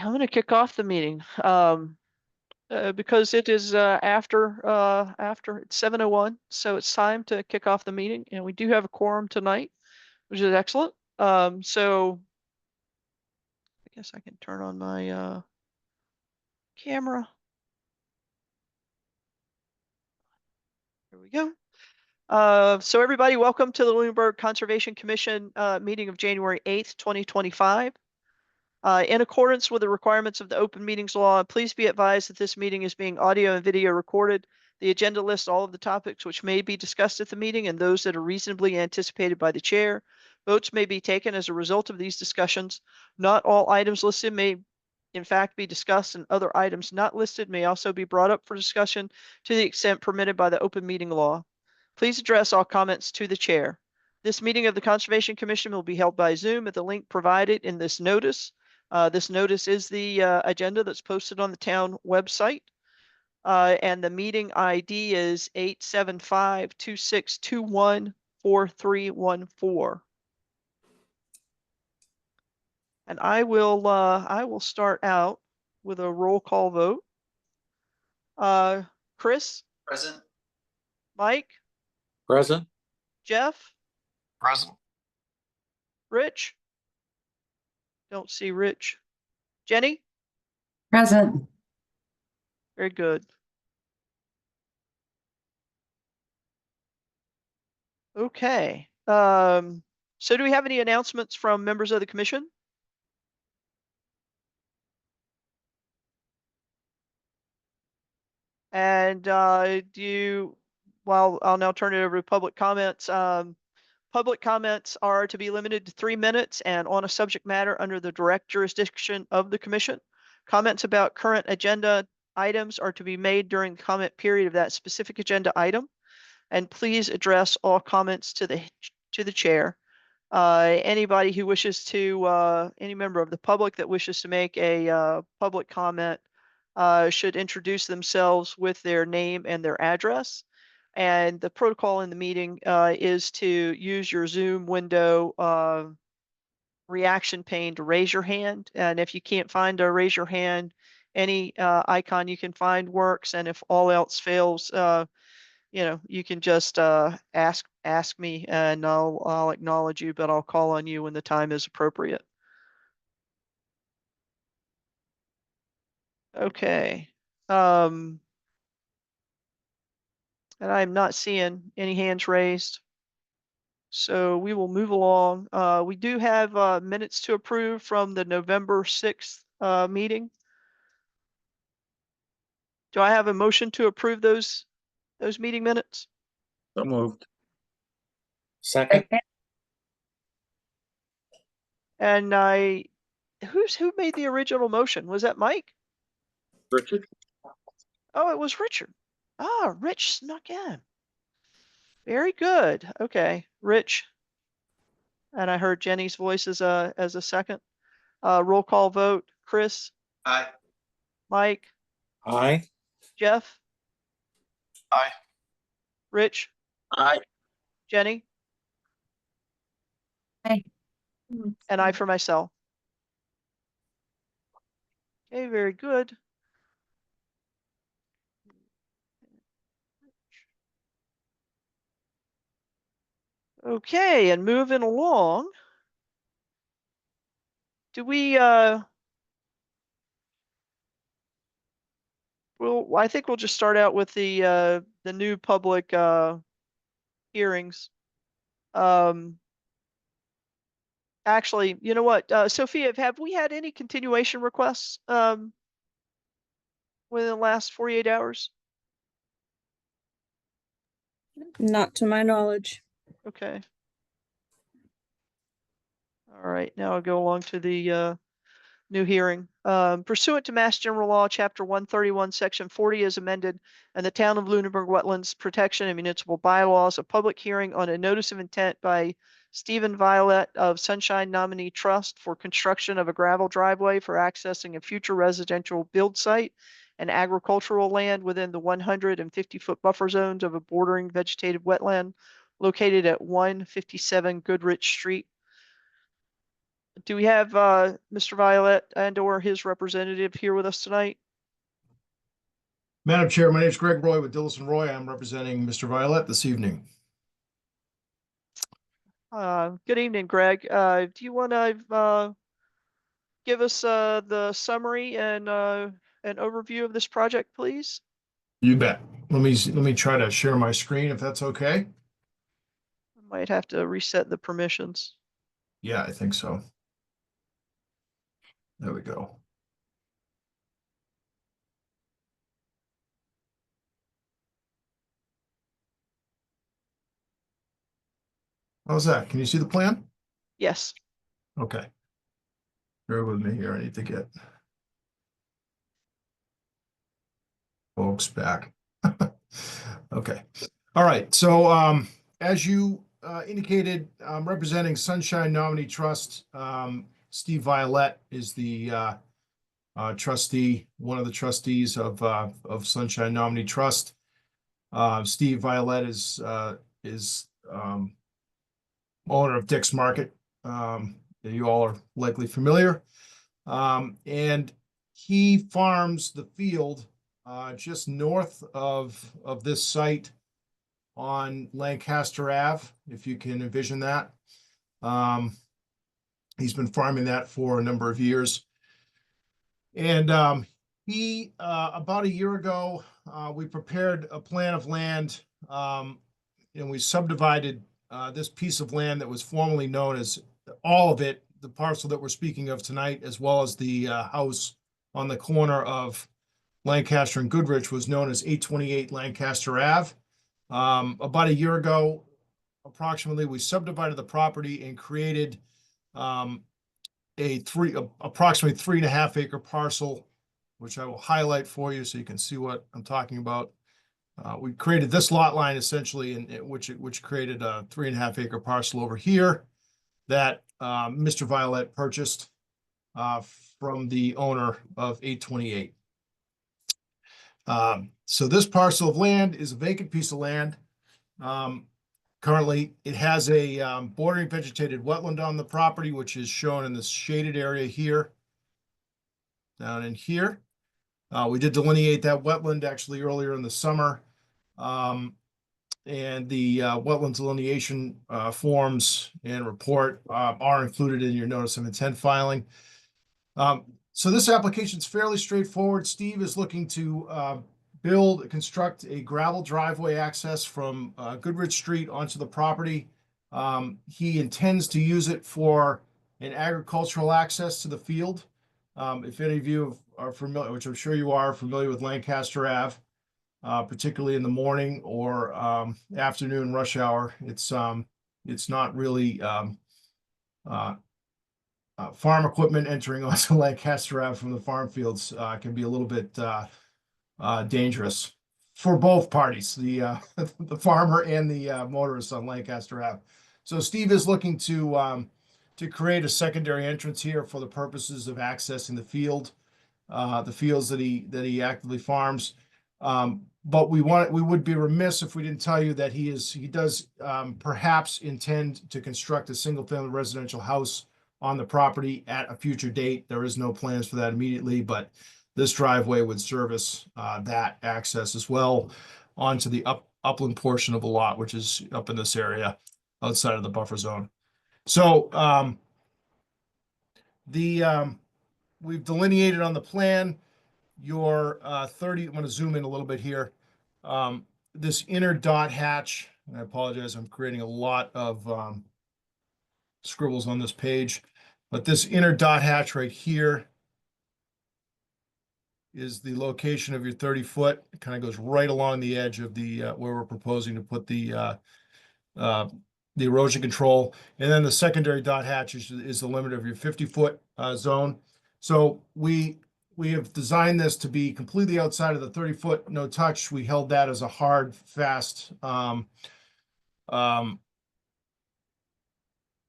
I'm going to kick off the meeting because it is after it's 7:01, so it's time to kick off the meeting, and we do have a quorum tonight, which is excellent. So I guess I can turn on my camera. Here we go. So everybody, welcome to the Lunenburg Conservation Commission meeting of January 8th, 2025. In accordance with the requirements of the Open Meetings Law, please be advised that this meeting is being audio and video recorded. The agenda lists all of the topics which may be discussed at the meeting and those that are reasonably anticipated by the chair. Votes may be taken as a result of these discussions. Not all items listed may in fact be discussed, and other items not listed may also be brought up for discussion to the extent permitted by the Open Meeting Law. Please address all comments to the chair. This meeting of the Conservation Commission will be held by Zoom at the link provided in this notice. This notice is the agenda that's posted on the town website. And the meeting ID is 875-2621-4314. And I will start out with a roll call vote. Chris? Present. Mike? Present. Jeff? Present. Rich? Don't see Rich. Jenny? Present. Very good. Okay. So do we have any announcements from members of the commission? And well, I'll now turn it over to public comments. Public comments are to be limited to 3 minutes and on a subject matter under the direct jurisdiction of the commission. Comments about current agenda items are to be made during the comment period of that specific agenda item. And please address all comments to the chair. Anybody who wishes to, any member of the public that wishes to make a public comment should introduce themselves with their name and their address. And the protocol in the meeting is to use your Zoom window reaction pane to raise your hand. And if you can't find a raise your hand, any icon you can find works. And if all else fails, you can just ask me and I'll acknowledge you, but I'll call on you when the time is appropriate. Okay. And I'm not seeing any hands raised. So we will move along. We do have minutes to approve from the November 6th meeting. Do I have a motion to approve those meeting minutes? So moved. Second. And who made the original motion? Was that Mike? Richard. Oh, it was Richard. Ah, Rich snuck in. Very good. Okay, Rich. And I heard Jenny's voice as a second. Roll call vote. Chris? Aye. Mike? Aye. Jeff? Aye. Rich? Aye. Jenny? Aye. And I for myself. Okay, very good. Okay, and moving along. Do we I think we'll just start out with the new public hearings. Actually, you know what, Sophia, have we had any continuation requests within the last 48 hours? Not to my knowledge. Okay. All right, now I'll go along to the new hearing. Pursuant to Mass General Law, Chapter 131, Section 40 as amended, and the Town of Lunenburg Wetlands Protection and Municipal Bylaws, a public hearing on a notice of intent by Stephen Violet of Sunshine Nominee Trust for construction of a gravel driveway for accessing a future residential build site and agricultural land within the 150-foot buffer zones of a bordering vegetative wetland located at 157 Goodrich Street. Do we have Mr. Violet and or his representative here with us tonight? Madam Chair, my name is Greg Roy with Dillison Roy. I'm representing Mr. Violet this evening. Good evening, Greg. Do you want to give us the summary and an overview of this project, please? You bet. Let me try to share my screen if that's okay. Might have to reset the permissions. Yeah, I think so. There we go. How's that? Can you see the plan? Yes. Okay. Bear with me here. I need to get folks back. Okay. All right. So as you indicated, I'm representing Sunshine Nominee Trust. Steve Violet is the trustee, one of the trustees of Sunshine Nominee Trust. Steve Violet is owner of Dick's Market. You all are likely familiar. And he farms the field just north of this site on Lancaster Ave, if you can envision that. He's been farming that for a number of years. And he, about a year ago, we prepared a plan of land, and we subdivided this piece of land that was formerly known as, all of it, the parcel that we're speaking of tonight, as well as the house on the corner of Lancaster and Goodrich, was known as 828 Lancaster Ave. About a year ago, approximately, we subdivided the property and created approximately 3.5 acre parcel, which I will highlight for you so you can see what I'm talking about. We created this lot line essentially, which created a 3.5 acre parcel over here that Mr. Violet purchased from the owner of 828. So this parcel of land is a vacant piece of land. Currently, it has a bordering vegetated wetland on the property, which is shown in this shaded area here, down in here. We did delineate that wetland actually earlier in the summer. And the wetland delineation forms and report are included in your notice of intent filing. So this application is fairly straightforward. Steve is looking to construct a gravel driveway access from Goodrich Street onto the property. He intends to use it for an agricultural access to the field. If any of you are familiar, which I'm sure you are familiar with Lancaster Ave, particularly in the morning or afternoon rush hour, it's not really farm equipment entering onto Lancaster Ave from the farm fields can be a little bit dangerous for both parties, the farmer and the motorist on Lancaster Ave. So Steve is looking to create a secondary entrance here for the purposes of accessing the field, the fields that he actively farms. But we would be remiss if we didn't tell you that he does perhaps intend to construct a single family residential house on the property at a future date. There is no plans for that immediately, but this driveway would service that access as well onto the upland portion of the lot, which is up in this area outside of the buffer zone. So we've delineated on the plan your 30, I'm going to zoom in a little bit here. This inner dot hatch, and I apologize, I'm creating a lot of scribbles on this page, but this inner dot hatch right here is the location of your 30-foot. It kind of goes right along the edge of the where we're proposing to put the erosion control. And then the secondary dot hatch is the limit of your 50-foot zone. So we have designed this to be completely outside of the 30-foot no touch. We held that as a hard, fast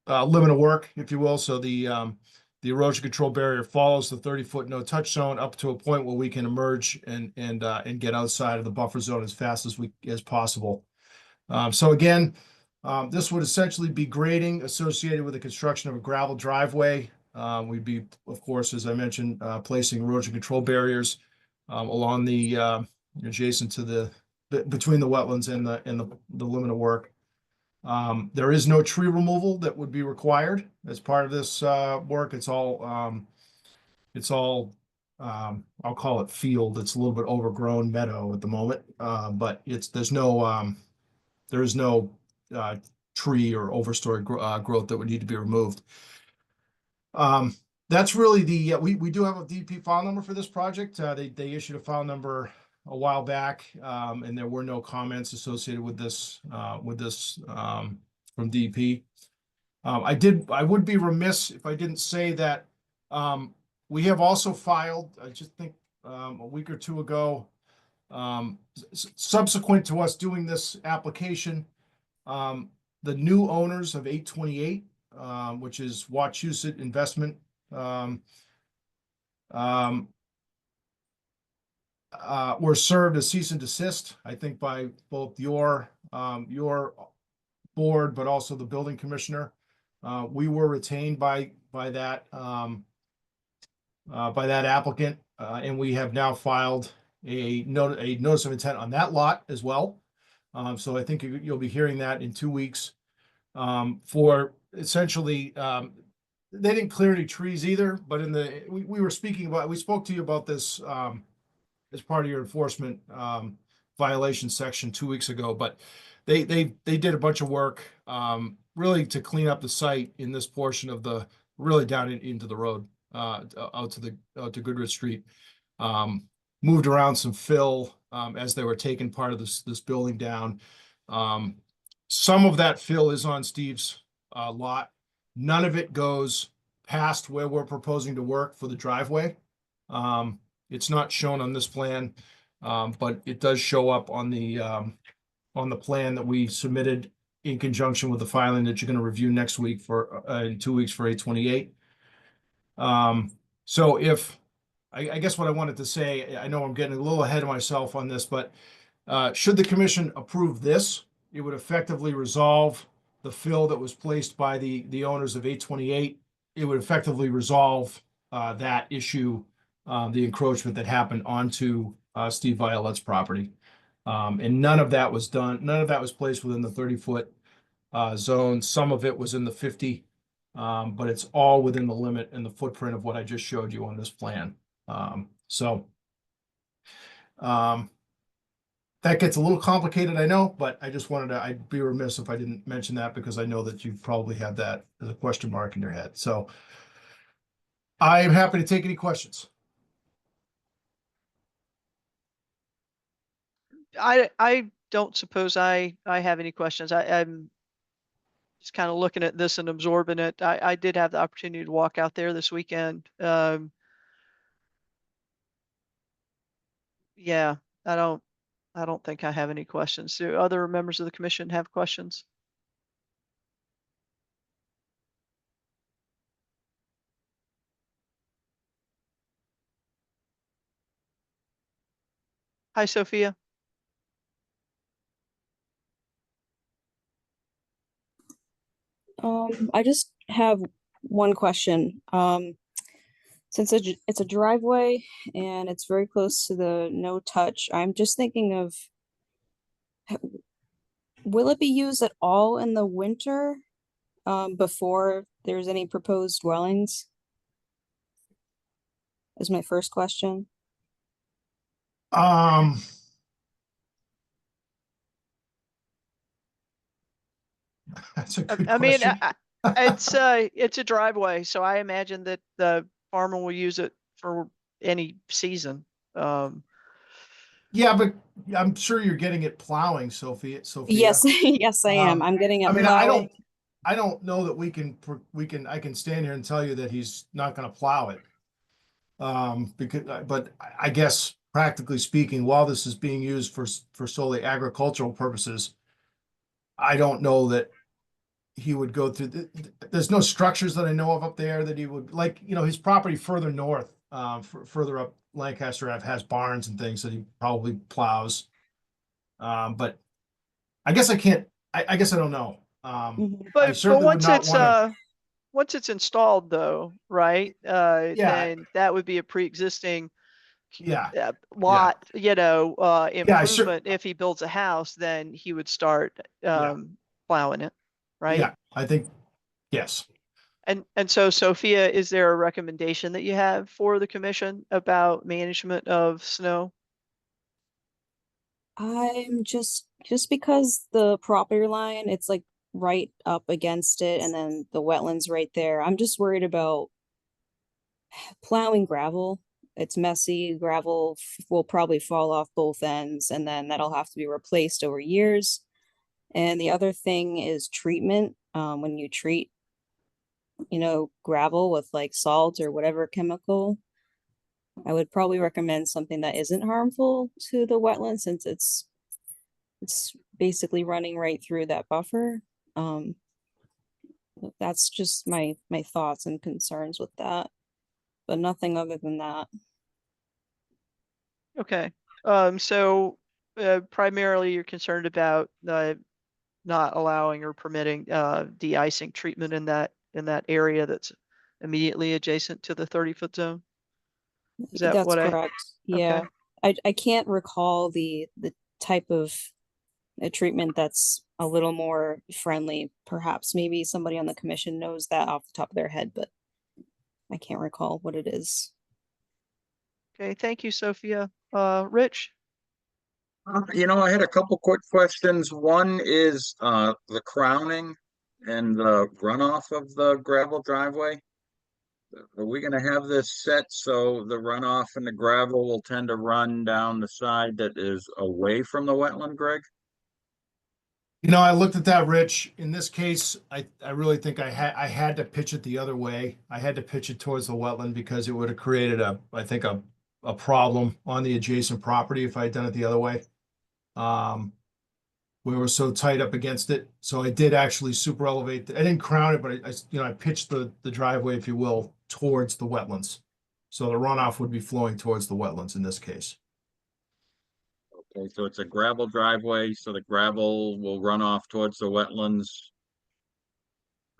limit of work, if you will. So the erosion control barrier follows the 30-foot no touch zone up to a point where we can emerge and get outside of the buffer zone as fast as possible. So again, this would essentially be grading associated with the construction of a gravel driveway We'd be, of course, as I mentioned, placing erosion control barriers along the adjacent to between the wetlands and the limit of work. There is no tree removal that would be required as part of this work. It's all I'll call it field. It's a little bit overgrown meadow at the moment, but there is no tree or overstory growth that would need to be removed. That's really we do have a DP file number for this project. They issued a file number a while back, and there were no comments associated with this from DP. I would be remiss if I didn't say that we have also filed, I just think a week or two ago, subsequent to us doing this application, the new owners of 828, which is Wachusett Investment, were served a cease and desist, I think, by both your board, but also the building commissioner. We were retained by that applicant, and we have now filed a notice of intent on that lot as well. So I think you'll be hearing that in 2 weeks. For essentially, they didn't clear any trees either, but we spoke to you about this as part of your enforcement violation section 2 weeks ago, but they did a bunch of work really to clean up the site in this portion of really down into the road, out to Goodrich Street. Moved around some fill as they were taking part of this building down. Some of that fill is on Steve's lot. None of it goes past where we're proposing to work for the driveway. It's not shown on this plan, but it does show up on the plan that we submitted in conjunction with the filing that you're going to review next week in 2 weeks for 828. So I guess what I wanted to say, I know I'm getting a little ahead of myself on this, but should the commission approve this, it would effectively resolve the fill that was placed by the owners of 828. It would effectively resolve that issue, the encroachment that happened onto Steve Violet's property. And none of that was done. None of that was placed within the 30-foot zone. Some of it was in the 50, but it's all within the limit and the footprint of what I just showed you on this plan. That gets a little complicated, I know, but I just I'd be remiss if I didn't mention that because I know that you probably have that as a question mark in your head. So I'm happy to take any questions. I don't suppose I have any questions. I'm just kind of looking at this and absorbing it. I did have the opportunity to walk out there this weekend. Yeah, I don't think I have any questions. Do other members of the commission have questions? Hi, Sophia. I just have one question. Since it's a driveway and it's very close to the no touch, I'm just thinking of, will it be used at all in the winter, before there's any proposed dwellings? Is my first question. That's a good I mean, question. it's a driveway, so I imagine that the farmer will use it for any season. Yeah, but I'm sure you're getting it plowing, Sophia. Yes, yes, I am. I'm getting it. I mean, plowing. I don't know that I can stand here and tell you that he's not going to plow it. But I guess practically speaking, while this is being used for solely agricultural purposes, I don't know that he would go through. There's no structures that I know of up there that he would his property further north, further up Lancaster Ave has barns and things that he probably plows. But I guess I can't. I guess I don't know. Mhm. But certainly would once not it's wanna- once it's installed though, right? Yeah. Then that would be a pre-existing Yeah, lot, sure. improvement. If he builds a house, then he would start, Yeah. plowing it, right? yeah, I think, yes. And so Sophia, is there a recommendation that you have for the commission about management of snow? I'm just because the property line, it's like right up against it and then the wetlands right there. I'm just worried about plowing gravel. It's messy. Gravel will probably fall off both ends and then that'll have to be replaced over years. And the other thing is treatment. When you treat, gravel with like salt or whatever chemical, I would probably recommend something that isn't harmful to the wetland since it's basically running right through that buffer. That's just my thoughts and concerns with that, but nothing other than that. Okay, so primarily you're concerned about not allowing or permitting de-icing treatment in that area that's immediately adjacent to the 30-foot zone? Is that That's what correct. Yeah. I can't recall the type of treatment that's a little more friendly. Perhaps maybe somebody on the commission knows that off the top of their head, but I can't recall what it is. Okay, thank you, Sophia. Rich? I had a couple quick questions. One is the crowning and the runoff of the gravel driveway. Are we gonna have this set so the runoff and the gravel will tend to run down the side that is away from the wetland, Greg? I looked at that, Rich. In this case, I really think I had to pitch it the other way. I had to pitch it towards the wetland because it would have created I think a problem on the adjacent property if I had done it the other way. We were so tight up against it. So I did actually super elevate. I didn't crown it, but I pitched the driveway, if you will, towards the wetlands. So the runoff would be flowing towards the wetlands in this case. Okay, so it's a gravel driveway, so the gravel will run off towards the wetlands.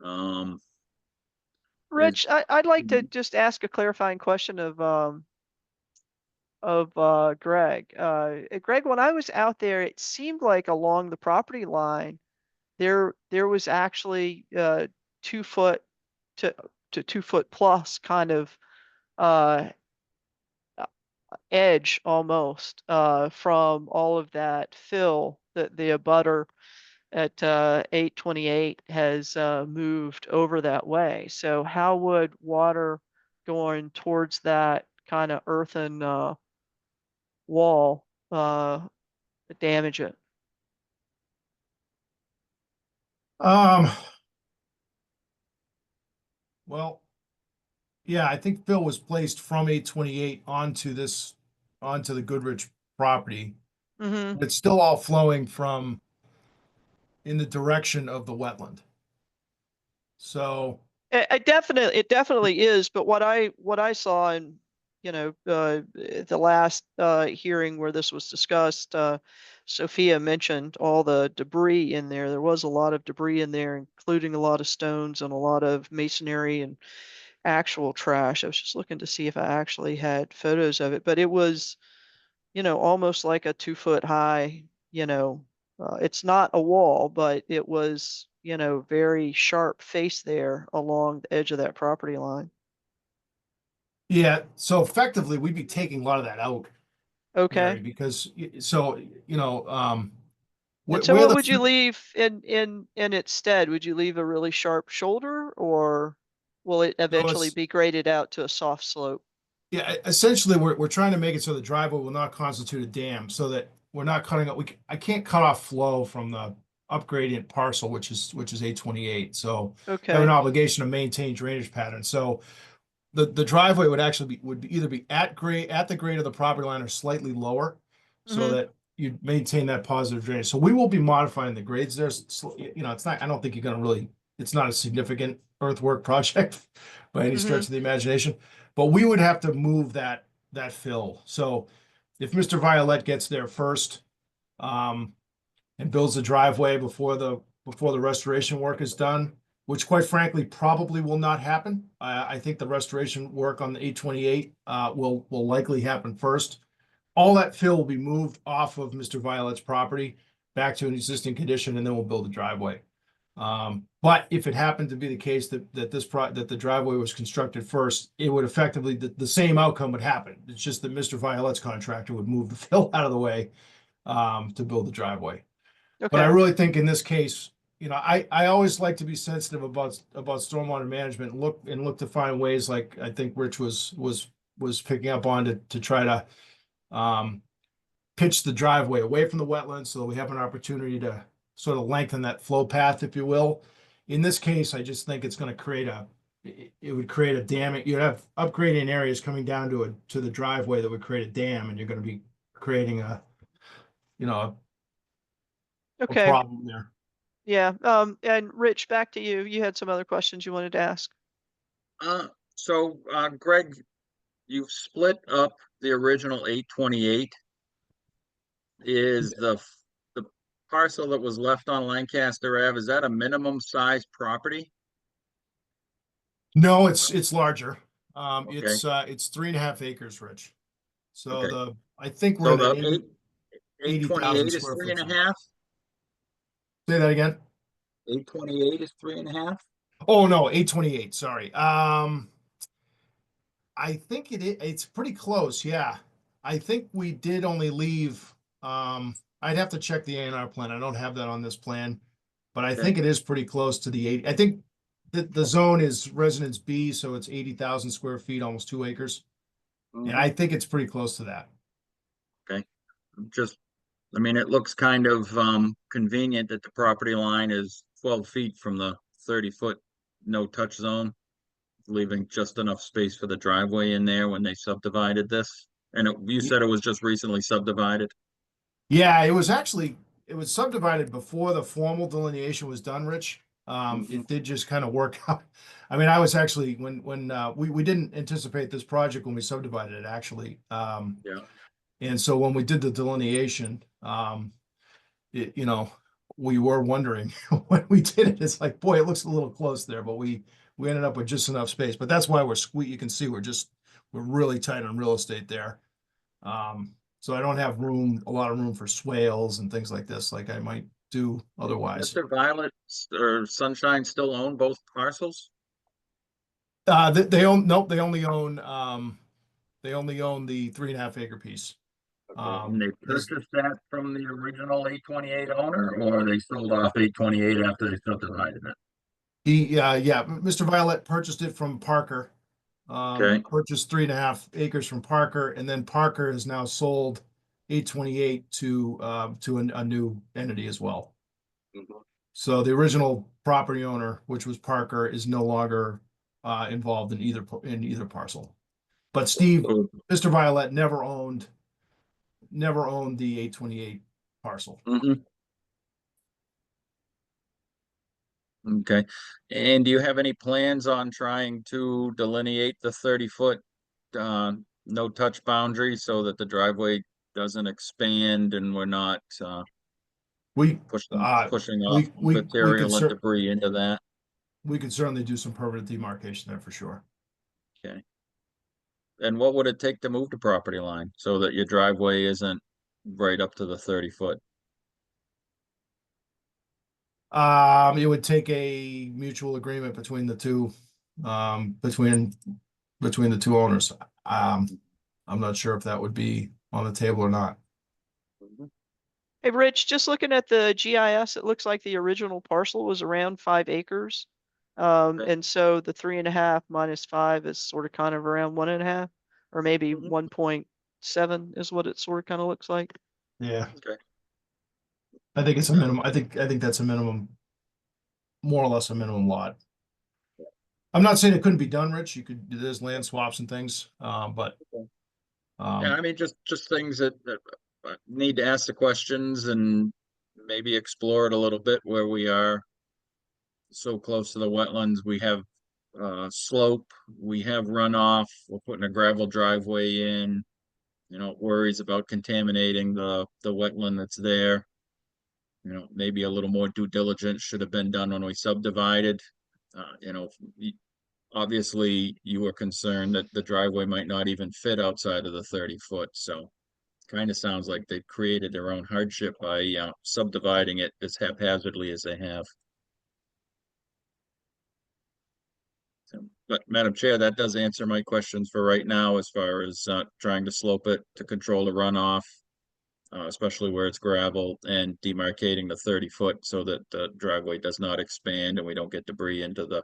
Um, Rich, I'd like to just ask a clarifying question of Greg. Greg, when I was out there, it seemed like along the property line, there was actually 2 foot to 2 foot plus kind of edge almost from all of that fill that the abutter at 828 has moved over that way. So how would water going towards that kind of earthen wall damage it? Well, yeah, I think fill was placed from 828 onto the Goodrich property. Mm-hmm. It's still all flowing from in the direction of the wetland. So It definitely is, but what I saw in the last hearing where this was discussed, Sophia mentioned all the debris in there. There was a lot of debris in there, including a lot of stones and a lot of masonry and actual trash. I was just looking to see if I actually had photos of it, but it was, almost like a 2 foot high, it's not a wall, but it was, very sharp face there along the edge of that property line. yeah, so effectively we'd be taking a lot of that out, Mary, Okay. because And so where what the would you leave in its stead? Would you leave a really sharp shoulder, or will it eventually it's- be graded out to a soft slope? yeah, essentially we're trying to make it so the driveway will not constitute a dam, so that we're not cutting up. I can't cut off flow from the upgradient parcel, which is 828. So I have an Okay. obligation to maintain drainage patterns. So the driveway would actually either be at the grade of the property line or slightly lower, so Mhm. that you maintain that positive drainage. So we will be modifying the grades there. It's not. I don't think you're gonna really. It's not a significant earthwork project by any stretch Mhm. of the imagination. But we would have to move that fill. So if Mr. Violet gets there first, and builds the driveway before the restoration work is done, which quite frankly probably will not happen. I think the restoration work on the 828 will likely happen first. All that fill will be moved off of Mr. Violet's property back to an existing condition, and then we'll build a driveway. But if it happened to be the case that that the driveway was constructed first, it would effectively the same outcome would happen. It's just that Mr. Violet's contractor would move the fill out of the way to build the driveway. But I Okay, really think in this case, you know, I always like to be sensitive about stormwater management and look to find ways, like I think Rich was picking up on, to try to pitch the driveway away from the wetlands so that we have an opportunity to sort of lengthen that flow path, if you will. In this case, I just think it's going to create it would create a dam. You'd have upgrading areas coming down to the driveway that would create a dam, and you're going to be creating a okay, problem there. yeah. And Rich, back to you. You had some other questions you wanted to ask. So, Greg, you've split up the original 828. Is the parcel that was left on Lancaster Ave, is that a minimum size property? No, it's larger. Okay. It's 3.5 acres, Rich. So Okay. I think So we're in the the 80,000 828 is square three foot and a zone. half? Say that again. 828 is 3.5? Oh no, 828. Sorry. I think it's pretty close. Yeah. I think we did only leave, I'd have to check the A&R plan. I don't have that on this plan, but I Okay. think it is pretty close to the 80. I think the zone is residence B, so it's 80,000 square feet, almost 2 acres. And I think it's pretty close to that. Just, I mean, it looks kind of convenient that the property line is 12 feet from the 30-foot no-touch zone, leaving just enough space for the driveway in there when they subdivided this. And you said it was just recently subdivided? Yeah, it was subdivided before the formal delineation was done, Rich. It did just kind of work out. I mean, I was actually, when we didn't anticipate this project when we subdivided it, actually. Yeah. And so when we did the delineation, we were wondering when we did it, it's like, boy, it looks a little close there, but we ended up with just enough space. But that's why you can see we're really tight on real estate there. So I don't have a lot of room for swales and things like this, like I might do otherwise. Mr. Violet or Sunshine still own both parcels? They only own the 3.5 acre piece. And they purchased that from the original 828 owner, or they sold off 828 after they subdivided it? Mr. Violet purchased it from Parker. Okay. Purchased 3.5 acres from Parker, and then Parker has now sold 828 to a new entity as well. So the original property owner, which was Parker, is no longer involved in either parcel. But Mr. Violet never owned the 828 parcel. Okay. And do you have any plans on trying to delineate the 30-foot no touch boundary so that the driveway doesn't expand and we're not pushing off material and debris into that? We could certainly do some permanent demarcation there for sure. Okay. And what would it take to move the property line so that your driveway isn't right up to the 30-foot? It would take a mutual agreement between the two, between the two owners. I'm not sure if that would be on the table or not. Hey, Rich, just looking at the GIS, it looks like the original parcel was around 5 acres. And so the 3.5 minus 5 is sort of kind of around 1.5, or maybe 1.7 is what it sort of kind of looks like. Yeah. Okay. I think it's a minimum. I think that's a minimum, more or less a minimum lot. I'm not saying it couldn't be done, Rich. There's land swaps and things, but Yeah, I mean, just things that need to ask the questions and maybe explore it a little bit where we are so close to the wetlands. We have slope, we have runoff, we're putting a gravel driveway in, worries about contaminating the wetland that's there. Maybe a little more due diligence should have been done when we subdivided. You know, obviously you were concerned that the driveway might not even fit outside of the 30 foot, so kind of sounds like they've created their own hardship by subdividing it as haphazardly as they have. But Madam Chair, that does answer my questions for right now as far as trying to slope it to control the runoff, especially where it's gravel, and demarcating the 30 foot so that the driveway does not expand and we don't get debris into the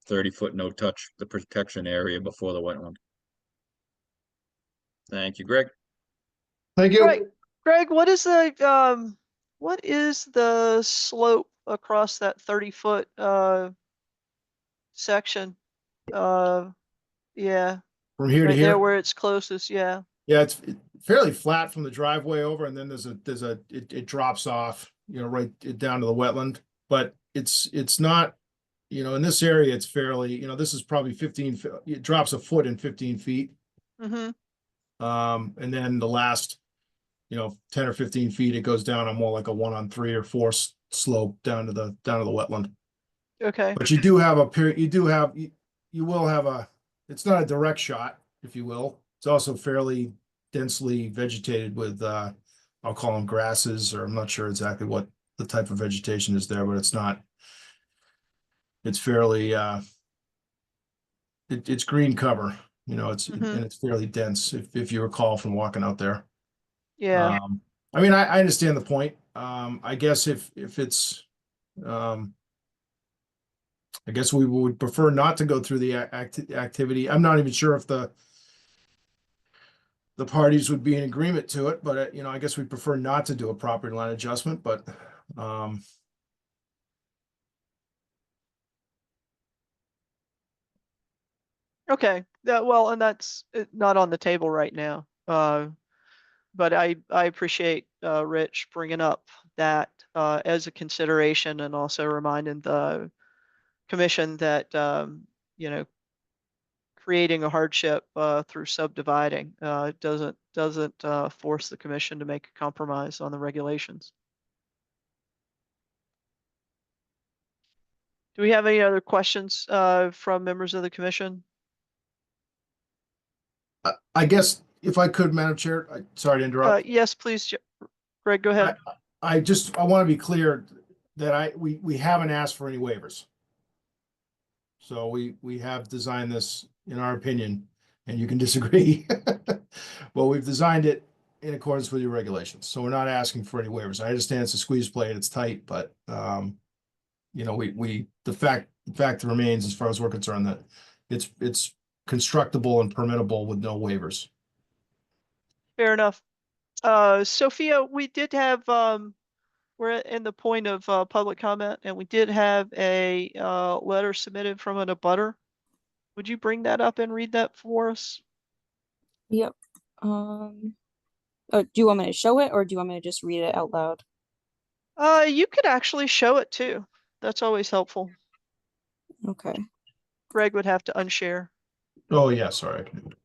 30 foot no touch, the protection area before the wetland. Thank you, Greg. Thank you. Greg, what is the slope across that 30-foot section? Yeah, From here to right there here. where it's closest, yeah. Yeah, it's fairly flat from the driveway over, and then it drops off, right down to the wetland. But it's not, in this area, it's fairly, this is probably 15, it drops a foot in 15 feet. Mm-hmm. And then the last, 10 or 15 feet, it goes down on more like a 1 on 3 or 4 slope down to the wetland. Okay, But you do have a period, you will have it's not a direct shot, if you will. It's also fairly densely vegetated with, I'll call them grasses, or I'm not sure exactly what the type of vegetation is there, but it's fairly, it's green cover, Mhm. and it's fairly dense, if you recall from walking out there. yeah. I mean, I understand the point. I guess if it's, I guess we would prefer not to go through the activity. I'm not even sure if the parties would be in agreement to it, but I guess we prefer not to do a property line adjustment, but Okay, well, and that's not on the table right now. But I appreciate Rich bringing up that as a consideration, and also reminding the commission that creating a hardship through subdividing doesn't force the commission to make a compromise on the regulations. Do we have any other questions from members of the commission? I guess if I could, Madam Chair, sorry to interrupt. Yes, please, Greg, go ahead. I want to be clear that we haven't asked for any waivers. So we have designed this, in our opinion, and you can disagree, but we've designed it in accordance with your regulations. So we're not asking for any waivers. I understand it's a squeeze plate, it's tight, but the fact remains, as far as we're concerned, that it's constructible and permittable with no waivers. Fair enough. Sophia, we did have, we're in the point of public comment, and we did have a letter submitted from an abutter. Would you bring that up and read that for us? Yep. Oh, do you want me to show it, or do you want me to just read it out loud? You could actually show it too. That's always helpful. Okay. Greg would have to unshare. Oh, yeah, sorry. I can do it.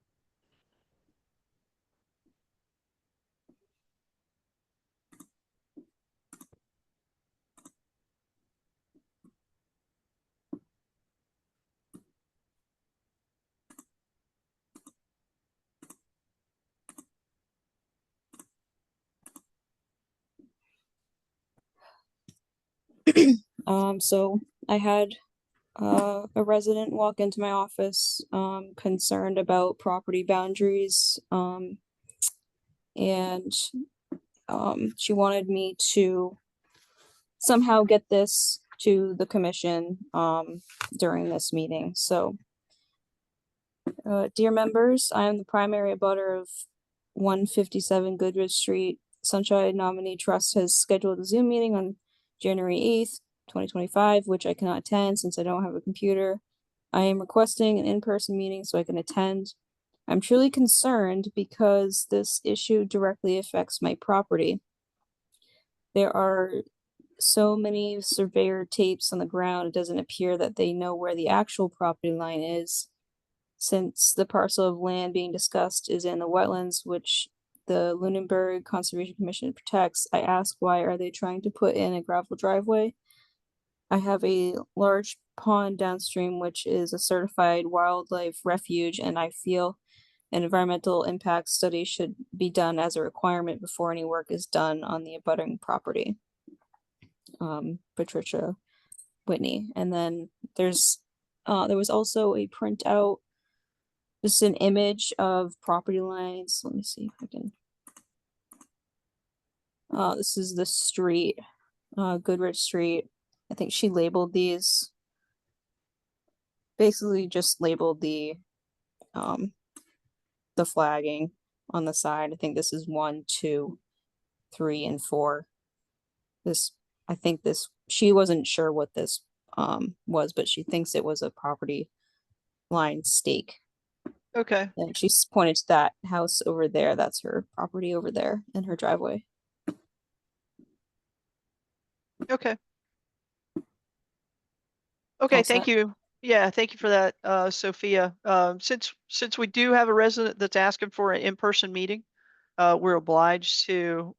So I had a resident walk into my office, concerned about property boundaries, and she wanted me to somehow get this to the commission during this meeting. So, dear members, I am the primary abutter of 157 Goodrich Street. Sunshine Nominee Trust has scheduled a Zoom meeting on January 8th, 2025, which I cannot attend since I don't have a computer. I am requesting an in-person meeting so I can attend. I'm truly concerned because this issue directly affects my property. There are so many surveyor tapes on the ground, it doesn't appear that they know where the actual property line is. Since the parcel of land being discussed is in the wetlands, which the Lunenburg Conservation Commission protects, I ask, why are they trying to put in a gravel driveway? I have a large pond downstream, which is a certified wildlife refuge, and I feel an environmental impact study should be done as a requirement before any work is done on the abutting property. Patricia Whitney. And then there was also a printout, just an image of property lines. Let me see if I can. This is the street, Goodrich Street. I think she labeled these. Basically just labeled the flagging on the side. I think this is 1, 2, 3, and 4. I think she wasn't sure what this was, but she thinks it was a property line stake. Okay, And she's pointed to that house over there. That's her property over there in her driveway. okay. Okay, All thank set. you. Yeah, thank you for that, Sophia. Since we do have a resident that's asking for an in-person meeting, we're obliged to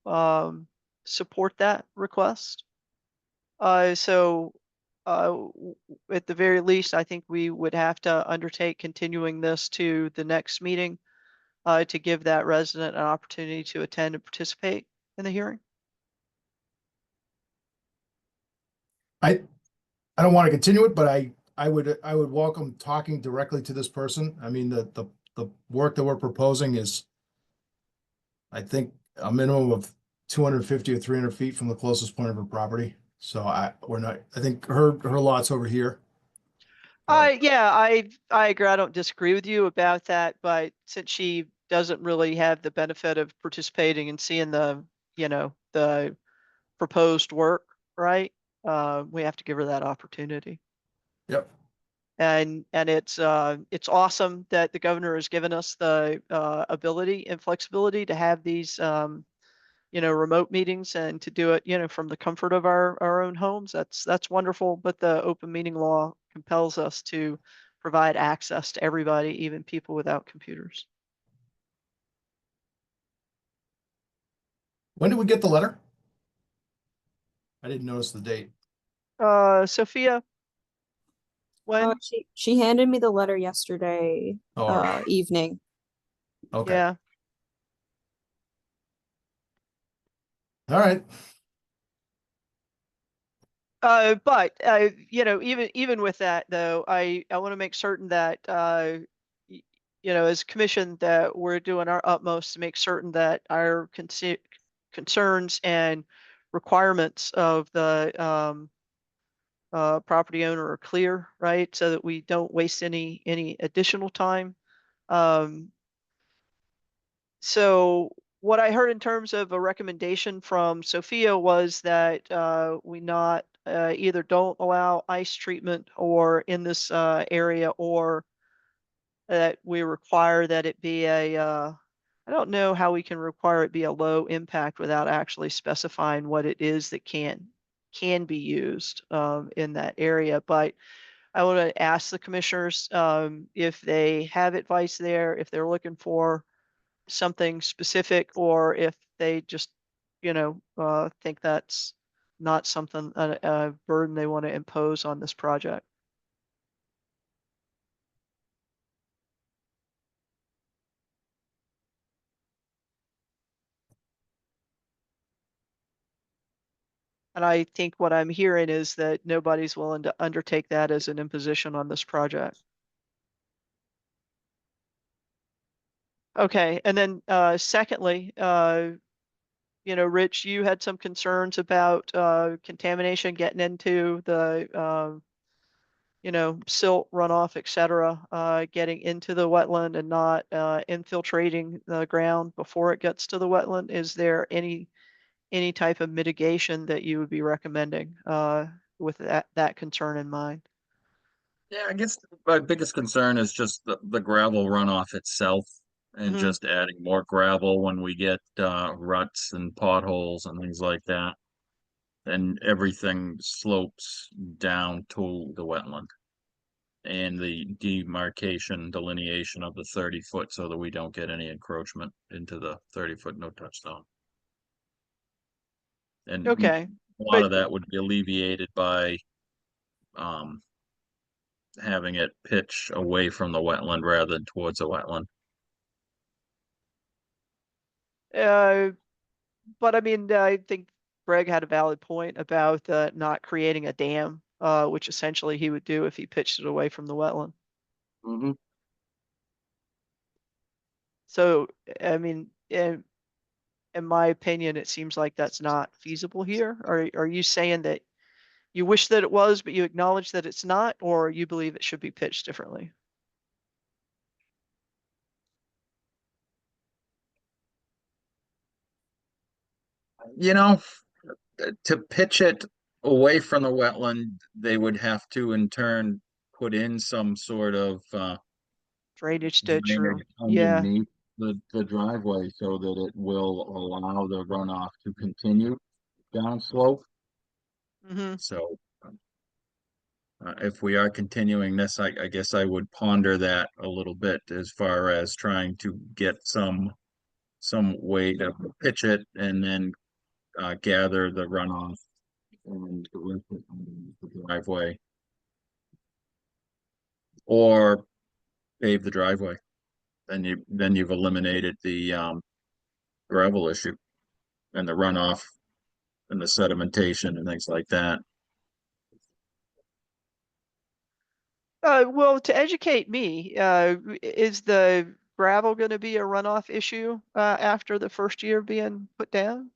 support that request. So at the very least, I think we would have to undertake continuing this to the next meeting to give that resident an opportunity to attend and participate in the hearing. I don't want to continue it, but I would welcome talking directly to this person. I mean, the work that we're proposing is, I think, a minimum of 250 or 300 feet from the closest point of her property. So I think her lot's over here. Yeah, I agree. I don't disagree with you about that, but since she doesn't really have the benefit of participating and seeing the proposed work, right? We have to give her that opportunity. Yep. And it's awesome that the governor has given us the ability and flexibility to have these remote meetings and to do it from the comfort of our own homes. That's wonderful, but the open meeting law compels us to provide access to everybody, even people without computers. When did we get the letter? I didn't notice the date. Sophia, when? She handed me the letter yesterday Oh, all right. evening. Okay. Yeah. All right. But even with that though, I want to make certain that as a commission that we're doing our utmost to make certain that our concerns and requirements of the property owner are clear, right? So that we don't waste any additional time. So what I heard in terms of a recommendation from Sophia was that we not either don't allow ice treatment or in this area, or that we require that it be I don't know how we can require it be a low impact without actually specifying what it is that can be used in that area. But I want to ask the commissioners if they have advice there, if they're looking for something specific, or if they just think that's not something a burden they want to impose on this project. And I think what I'm hearing is that nobody's willing to undertake that as an imposition on this project. Okay, and then secondly, Rich, you had some concerns about contamination getting into the silt runoff, et cetera, getting into the wetland and not infiltrating the ground before it gets to the wetland. Is there any type of mitigation that you would be recommending with that concern in mind? Yeah, I guess my biggest concern is just the gravel runoff itself, and Mhm. just adding more gravel when we get ruts and potholes and things like that. And everything slopes down to the wetland. And the delineation of the 30-foot so that we don't get any encroachment into the 30-foot no touch zone. And Okay, a lot but of that would be alleviated by having it pitch away from the wetland rather than towards the wetland. But I mean, I think Greg had a valid point about not creating a dam, which essentially he would do if he pitched it away from the wetland. Mm-hmm. So, I mean, in my opinion, it seems like that's not feasible here. Are you saying that you wish that it was, but you acknowledge that it's not, or you believe it should be pitched differently? You know, to pitch it away from the wetland, they would have to in turn put in some sort of Drainage ditch or, drainage yeah. underneath the driveway so that it will allow the runoff to continue down slope. Hmm. So if we are continuing this, I guess I would ponder that a little bit as far as trying to get some way to pitch it and then gather the runoff and the driveway, or pave the driveway. Then you've eliminated the gravel issue and the runoff and the sedimentation and things like that. Well, to educate me, is the gravel going to be a runoff issue after the first year being put down?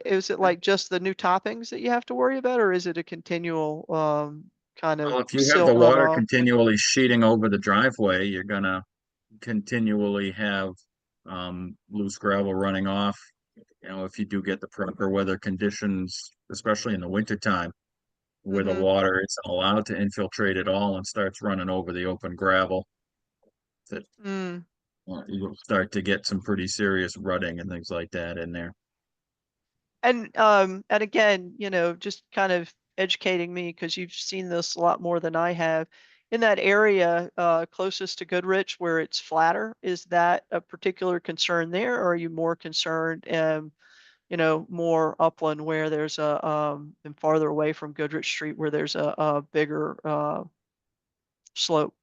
Is it like just the new toppings that you have to worry about, or is it a continual kind Well, of if you have silt the water runoff? continually sheeting over the driveway, you're gonna continually have loose gravel running off. You know, if you do get the proper weather conditions, especially in the wintertime, where the Mhm. water isn't allowed to infiltrate at all and starts running over the open gravel, that Mm. you'll start to get some pretty serious rutting and things like that in there. And again, just kind of educating me because you've seen this a lot more than I have. In that area closest to Goodrich where it's flatter, is that a particular concern there, or are you more concerned more upland where there's and farther away from Goodrich Street where there's a bigger slope?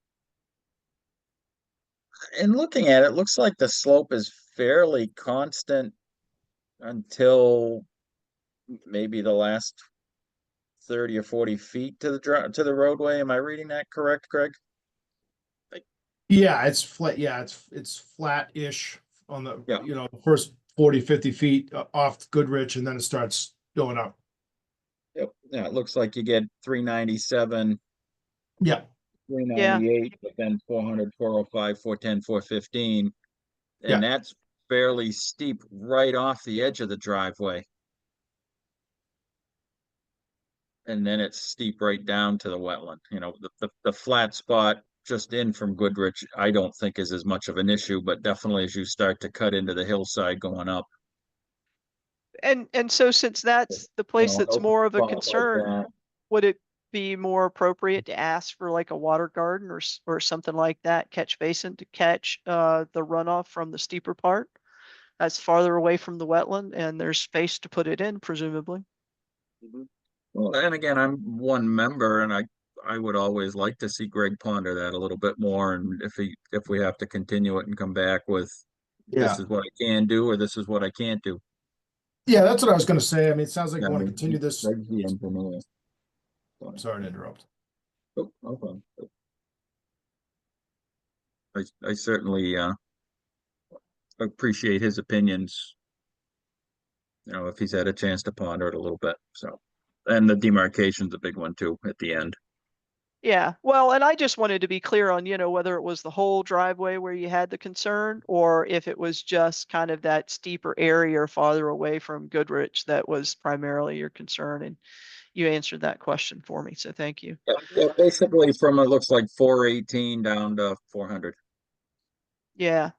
And looking at it, looks like the slope is fairly constant until maybe the last 30 or 40 feet to to the roadway. Am I reading that correct, Greg? Yeah, it's flat. Yeah, it's flat-ish on the, Yeah. first 40, 50 feet off Goodrich, and then it starts going up. Yep. Yeah, it looks like you get 397, Yeah. 398, but then 400, 405, 410, 415. Yeah. And that's fairly steep right off the edge of the driveway. And then it's steep right down to the wetland. The flat spot just in from Goodrich, I don't think is as much of an issue, but definitely as you start to cut into the hillside going up. And so since that's the place An that's open more of a spot like concern, that, would it be more appropriate to ask for like a water garden or something like that, catch basin to catch the runoff from the steeper part that's farther away from the wetland and there's space to put it in, presumably? Well, and again, I'm one member, and I would always like to see Greg ponder that a little bit more. And if we have to continue it and come back with this Yeah. is what I can do or this is what I can't do. Yeah, that's what I was gonna say. I mean, it sounds like Yeah, you I want to mean, continue this. Greg's the engineer. I'm sorry to interrupt. Oh, no problem. I certainly appreciate his opinions. If he's had a chance to ponder it a little bit. So, and the demarcation's a big one too at the end. Yeah, well, and I just wanted to be clear on, whether it was the whole driveway where you had the concern or if it was just kind of that steeper area or farther away from Goodrich that was primarily your concern. And you answered that question for me, so thank you. Yeah, basically from it looks like 418 down to 400. Yeah.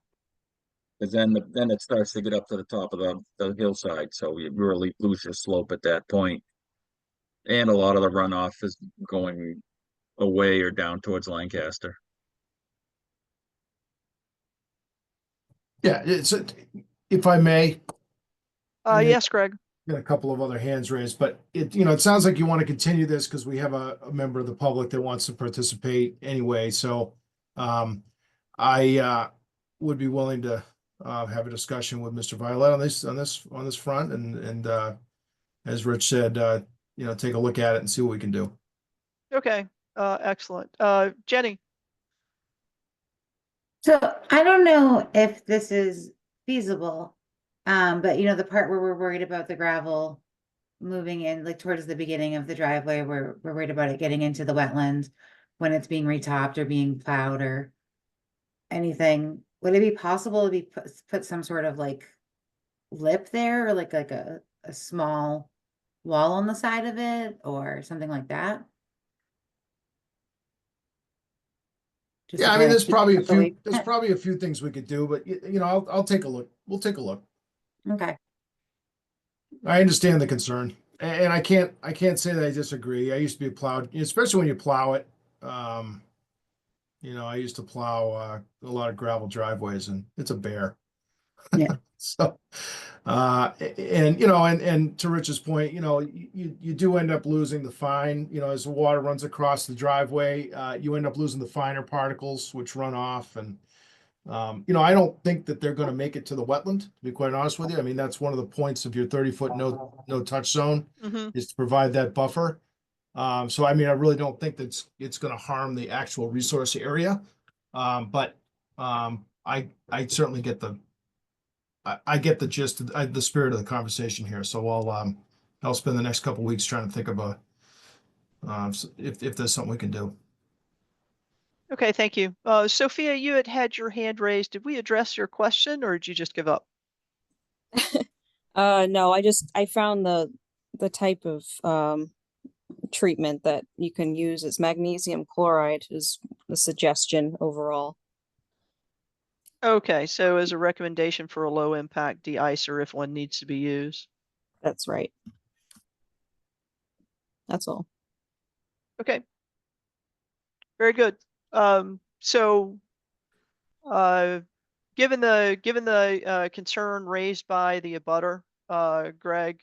Because then it starts to get up to the top of the hillside, so you really lose your slope at that point. And a lot of the runoff is going away or down towards Lancaster. Yeah, if I may, I mean, Yes, Greg. got a couple of other hands raised, but it sounds like you want to continue this because we have a member of the public that wants to participate anyway. So I would be willing to have a discussion with Mr. Violet on this front, and as Rich said, take a look at it and see what we can do. Okay, excellent. Jenny, So I don't know if this is feasible, but the part where we're worried about the gravel moving in, like towards the beginning of the driveway, we're worried about it getting into the wetland when it's being retopped or being plowed or anything. Would it be possible to put some sort of like lip there, or like a small wall on the side of it or something like that? Just to Yeah, I mean, kinda there's keep probably a it away- few things we could do, but I'll take a look. We'll take a look. Okay, I understand the concern, and I can't say that I disagree. I used to be plowed, especially when you plow it. I used to plow a lot of gravel driveways, and it's a bear. Yeah. So, and to Rich's point, you do end up losing the fine. As the water runs across the driveway, you end up losing the finer particles which run off, and I don't think that they're going to make it to the wetland, to be quite honest with you. I mean, that's one of the points of your 30-foot no touch zone is to provide that buffer. So I mean, I really don't think that it's going to harm the actual resource area. But I certainly get I get the gist of the spirit of the conversation here. So I'll spend the next couple of weeks trying to think of if there's something we can do. okay, thank you. Sophia, you had your hand raised. Did we address your question or did you just give up? No, I found the type of treatment that you can use. It's magnesium chloride is the suggestion overall. Okay, so as a recommendation for a low impact de-icer if one needs to be used. That's right. That's all. Okay. Very good. So given the concern raised by the abutter, Greg,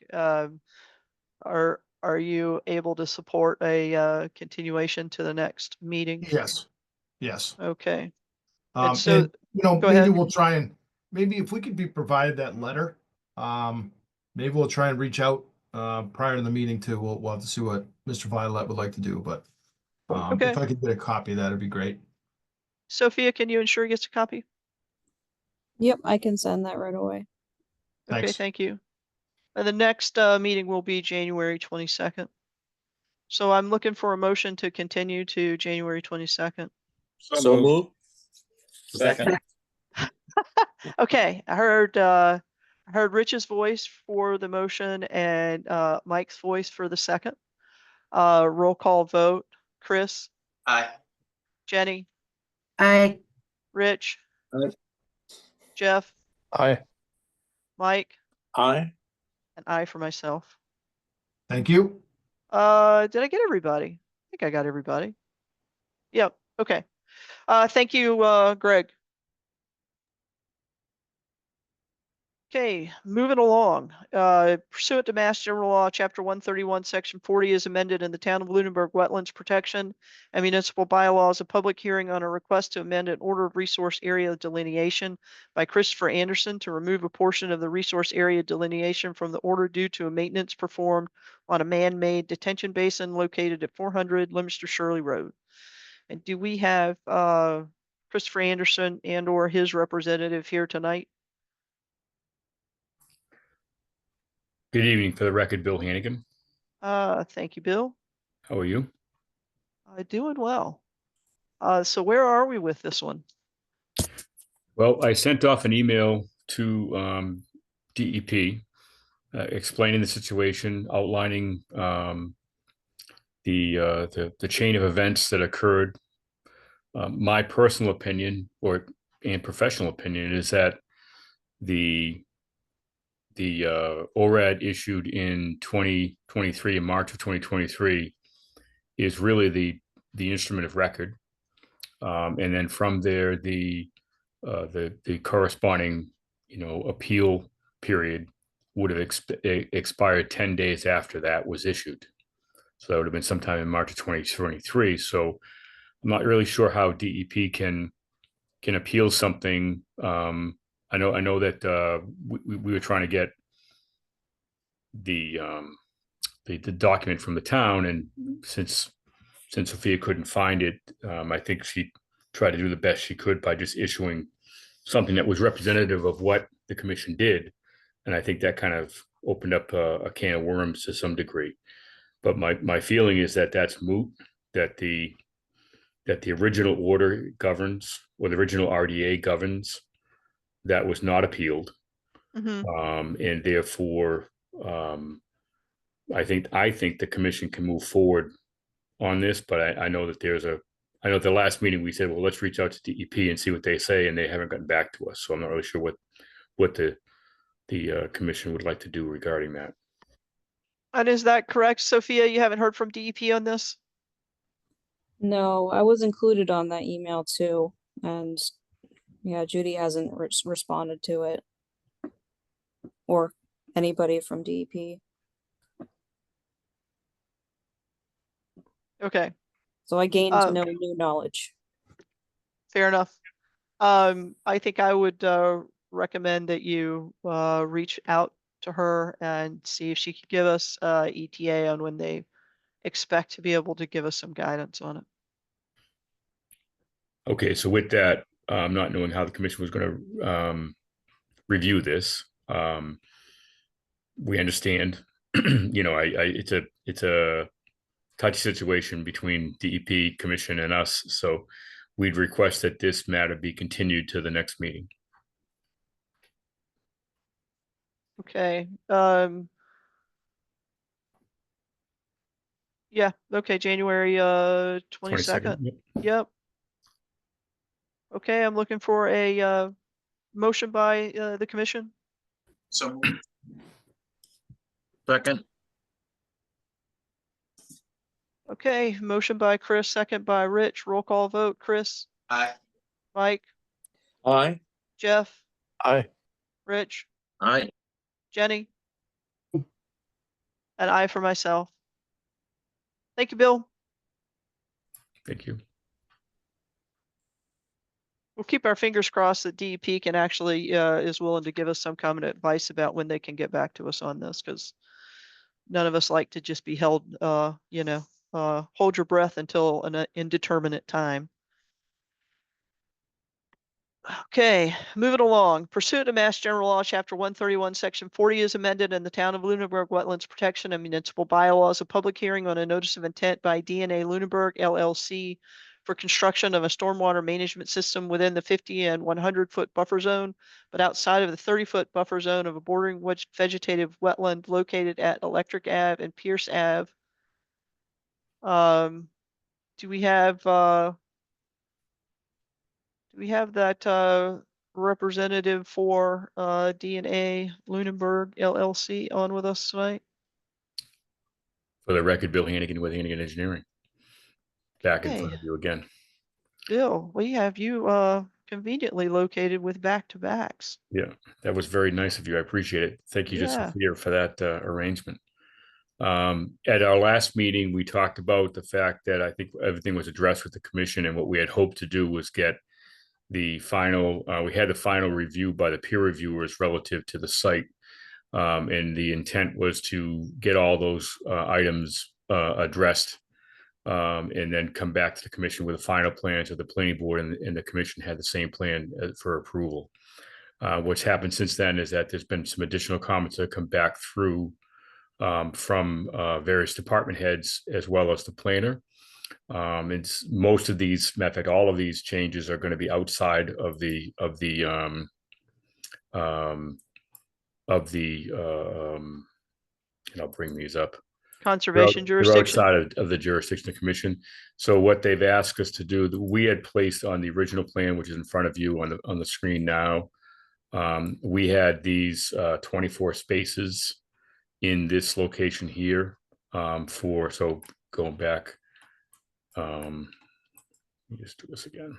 are you able to support a continuation to the next meeting? Yes. Okay. And so- Go maybe ahead. we'll try and maybe if we could be provided that letter, maybe we'll try and reach out prior to the meeting too. We'll have to see what Mr. Violet would like to do, but Okay. if I could get a copy of that, it'd be great. Sophia, can you ensure he gets a copy? Yep, I can send that right away. Okay, Thanks. thank you. And the next meeting will be January 22nd. So I'm looking for a motion to continue to January 22nd. So move. Second. Okay, I heard Rich's voice for the motion and Mike's voice for the second. Roll call vote. Chris, Aye. Jenny, Rich, Aye. Jeff, Aye. Mike, Aye. and I for myself. Thank you. Did I get everybody? I think I got everybody. Yep, okay. Thank you, Greg. Okay, moving along. Pursuant to Mass General Law, Chapter 131, Section 40 is amended in the Town of Lunenburg Wetlands Protection and Municipal Bylaws. A public hearing on a request to amend an order of resource area delineation by Christopher Anderson to remove a portion of the resource area delineation from the order due to a maintenance performed on a man-made detention basin located at 400 Leominster Shirley Road. And do we have Christopher Anderson and or his representative here tonight? Good evening. For the record, Bill Hannigan. Thank you, Bill. How are you? Doing well. So where are we with this one? Well, I sent off an email to DEP explaining the situation, outlining the chain of events that occurred. My personal opinion and professional opinion is that the ORAD issued in 2023, in March of 2023, is really the instrument of record, and then from there the corresponding appeal period would have expired 10 days after that was issued. So that would have been sometime in March of 2023. So I'm not really sure how DEP can appeal something. I know that we were trying to get the document from the town, and since Sophia couldn't find it, I think she tried to do the best she could by just issuing something that was representative of what the commission did. And I think that kind of opened up a can of worms to some degree. But my feeling is that that's moot, that the original order governs, or the original RDA governs, that was not appealed. Mhm. And therefore, I think the commission can move forward on this, but I know that I know at the last meeting we said, well, let's reach out to DEP and see what they say, and they haven't gotten back to us. So I'm not really sure what the commission would like to do regarding that. And is that correct, Sophia? You haven't heard from DEP on this? No, I was included on that email too, and yeah, Judy hasn't responded to it, or anybody from DEP. Okay, So I gained Um, no new knowledge. fair enough. I think I would recommend that you reach out to her and see if she could give us ETA on when they expect to be able to give us some guidance on it. Okay, so with that, not knowing how the commission was going to review this, we understand. It's a touchy situation between DEP, commission, and us. So we'd request that this matter be continued to the next meeting. Okay. Yeah, okay, January 22nd. Yep. Yep. Okay, I'm looking for a motion by the commission. So Second, Okay, motion by Chris, second by Rich. Roll call vote. Chris, aye. Mike, Aye. Jeff, Aye. Rich, aye. Jenny, and I for myself. Thank you, Bill. Thank you. We'll keep our fingers crossed that DEP can actually is willing to give us some kind of advice about when they can get back to us on this, because none of us like to just be held, hold your breath until an indeterminate time. Okay, moving along. Pursuant to Mass General Law, Chapter 131, Section 40 is amended, and the Town of Lunenburg Wetlands Protection and Municipal Bylaws, a public hearing on a notice of intent by DNA Lunenburg LLC for construction of a stormwater management system within the 50 and 100-foot buffer zone, but outside of the 30-foot buffer zone of a bordering vegetative wetland located at Electric Ave and Pierce Ave. Do we have that representative for DNA Lunenburg LLC on with us tonight? For the record, Bill Hannigan with Hannigan Engineering. Back in front Hey. of you again. Bill, we have you conveniently located with back-to-backs. Yeah, that was very nice of you. I appreciate it. Thank you to Yeah. Sophia for that arrangement. At our last meeting, we talked about the fact that I think everything was addressed with the commission, and what we had hoped to do was get the final, we had the final review by the peer reviewers relative to the site. And the intent was to get all those items addressed, and then come back to the commission with a final plan to the planning board, and the commission had the same plan for approval. What's happened since then is that there's been some additional comments that come back through from various department heads as well as the planner. It's most of these, matter of fact, all of these changes are going to be outside of the and I'll bring these up. Conservation They're jurisdiction. outside of the jurisdiction of the commission. So what they've asked us to do, we had placed on the original plan, which is in front of you on the screen now. We had these 24 spaces in this location here so going back. Let me just do this again.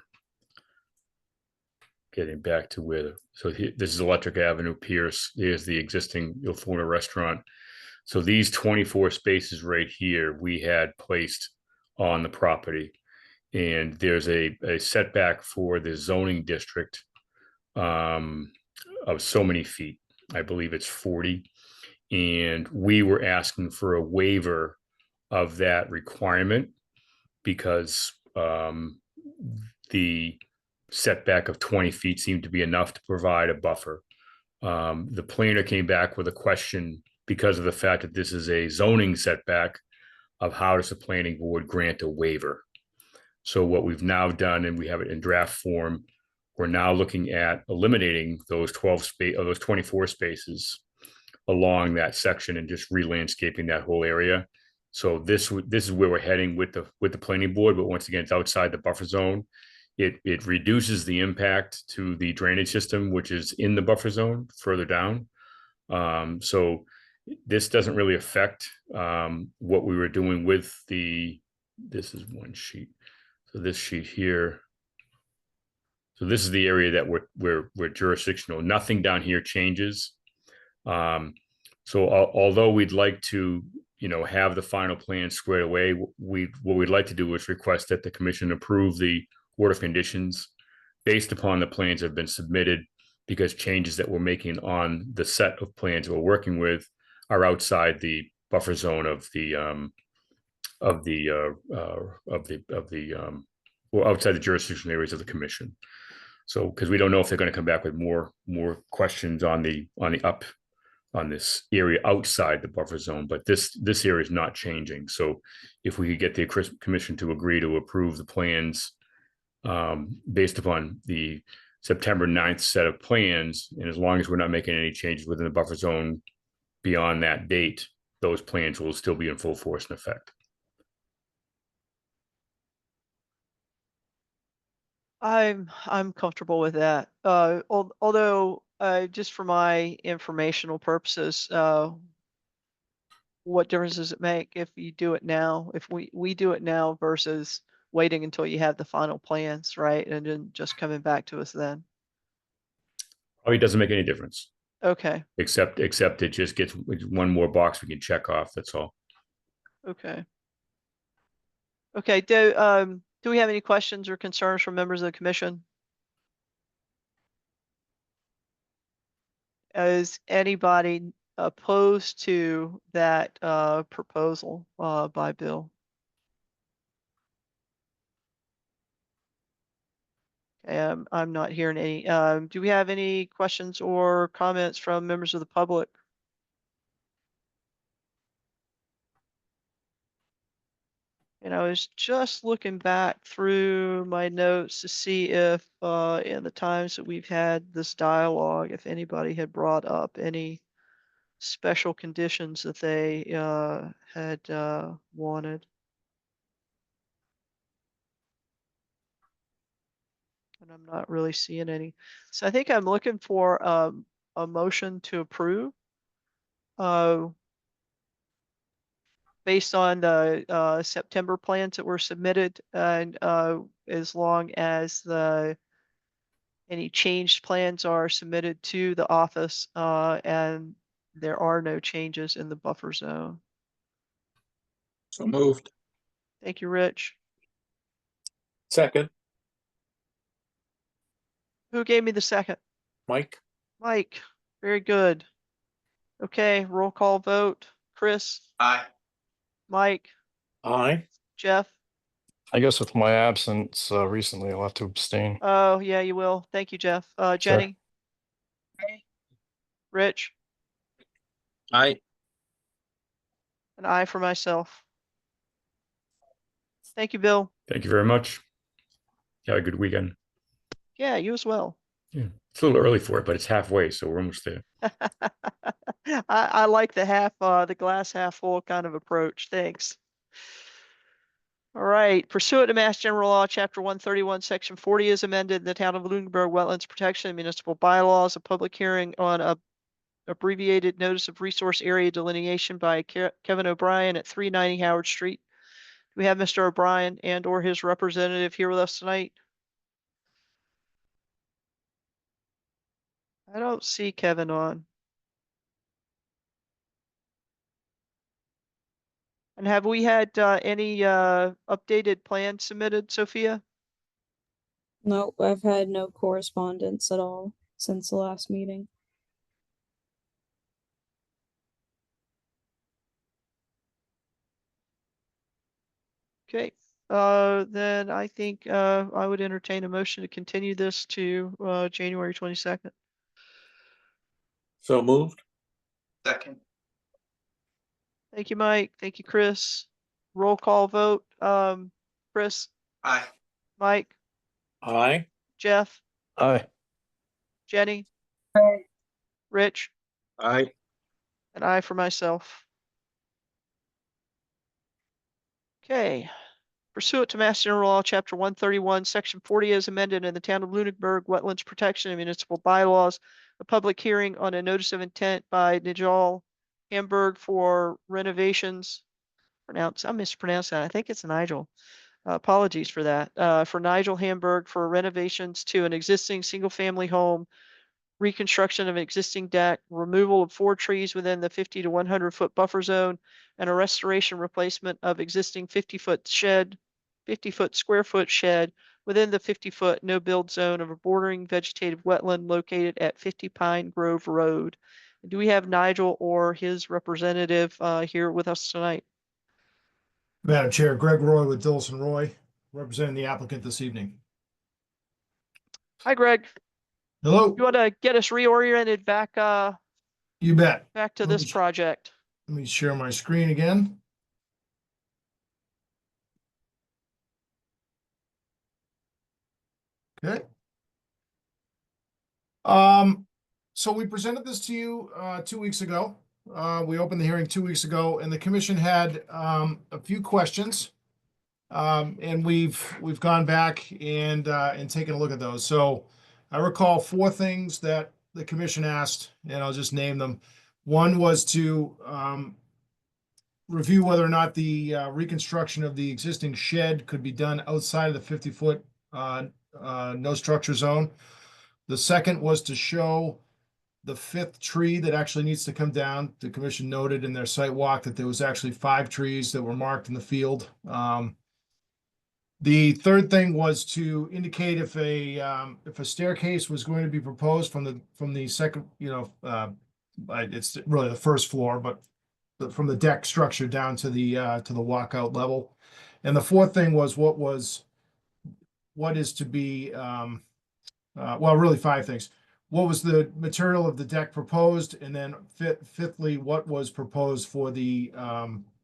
getting back to where, this is Electric Avenue, Pierce. There's the existing Il Forno restaurant. So these 24 spaces right here, we had placed on the property. And there's a setback for the zoning district of so many feet. I believe it's 40. And we were asking for a waiver of that requirement because the setback of 20 feet seemed to be enough to provide a buffer. The planner came back with a question because of the fact that this is a zoning setback of how does the planning board grant a waiver? So what we've now done, and we have it in draft form, we're now looking at eliminating those 24 spaces along that section and just re-landscaping that whole area. So this is where we're heading with the planning board, but once again, it's outside the buffer zone. It reduces the impact to the drainage system, which is in the buffer zone further down. So this doesn't really affect what we were doing with this is one sheet. So this sheet here. So this is the area that we're jurisdictional. Nothing down here changes. So although we'd like to, have the final plan squared away, what we'd like to do is request that the commission approve the order of conditions based upon the plans that have been submitted, because changes that we're making on the set of plans we're working with are outside the buffer zone or outside the jurisdictional areas of the commission. So, because we don't know if they're going to come back with more questions on this area outside the buffer zone, but this area is not changing. So, if we could get the commission to agree to approve the plans based upon the September 9th set of plans, and as long as we're not making any changes within the buffer zone beyond that date, those plans will still be in full force and effect. I'm comfortable with that. Although just for my informational purposes, what difference does it make if you do it now? If we do it now versus waiting until you have the final plans, right? And then just coming back to us then. Probably doesn't make any difference, Okay. except it just gets one more box we can check off. That's all. Okay. Okay. Do we have any questions or concerns from members of the commission? Is anybody opposed to that proposal by Bill? I'm not hearing any. Do we have any questions or comments from members of the public? And I was just looking back through my notes to see if in the times that we've had this dialogue, if anybody had brought up any special conditions that they had wanted. And I'm not really seeing any. So I think I'm looking for a motion to approve based on the September plans that were submitted, and as long as any changed plans are submitted to the office and there are no changes in the buffer zone. So moved. Thank you, Rich. Second, Who gave me the second? Mike. Mike. Very good. Okay, roll call vote. Chris, Aye. Mike, Aye. Jeff. I guess with my absence recently, I'll have to abstain. Oh, yeah, you will. Thank you, Jeff. Jenny. Rich, Aye. an aye for myself. Thank you, Bill. Thank you very much. Have a good weekend. Yeah, you as well. Yeah, it's a little early for it, but it's halfway, so we're almost there. I like the glass half full kind of approach. Thanks. All right. Pursuant to Mass General Law, Chapter 131, Section 40 is amended, the Town of Lunenburg Wetlands Protection and Municipal Bylaws, a public hearing on a abbreviated notice of resource area delineation by Kevin O'Brien at 390 Howard Street. Do we have Mr. O'Brien and or his representative here with us tonight? I don't see Kevin on. And have we had any updated plans submitted, Sophia? No, I've had no correspondence at all since the last meeting. Okay, then I think I would entertain a motion to continue this to January 22nd. So moved. Second. Thank you, Mike. Thank you, Chris. Roll call vote. Chris, Aye. Mike, Aye. Jeff, Aye. Jenny, Rich, Aye. and I for myself. Okay. Pursuant to Mass General Law, Chapter 131, Section 40 as amended in the Town of Lunenburg Wetlands Protection and Municipal Bylaws, a public hearing on a notice of intent by Nigel Hamburg for renovations. I mispronounced that. I think it's Nigel. Apologies for that. For Nigel Hamburg for renovations to an existing single-family home, reconstruction of an existing deck, removal of 4 trees within the 50 to 100 foot buffer zone, and a restoration replacement of existing 50-foot shed, 50-foot square foot shed within the 50-foot no build zone of a bordering vegetative wetland located at 50 Pine Grove Road. Do we have Nigel or his representative here with us tonight? Madam Chair, Greg Roy with Dillson Roy, representing the applicant this evening. Hi, Greg. Hello, You want to get us reoriented back you bet. back to Let this me- project? Let me share my screen again. Okay. So we presented this to you 2 weeks ago. We opened the hearing 2 weeks ago, and the commission had a few questions. And we've gone back and taken a look at those. So I recall 4 things that the commission asked, and I'll just name them. One was to review whether or not the reconstruction of the existing shed could be done outside of the 50-foot no structure zone. The second was to show the 5th tree that actually needs to come down. The commission noted in their site walk that there was actually 5 trees that were marked in the field. The third thing was to indicate if a staircase was going to be proposed from the second, it's really the first floor, but from the deck structure down to the walkout level. And the fourth thing was what is to be well, really 5 things. What was the material of the deck proposed, and then fifthly, what was proposed for the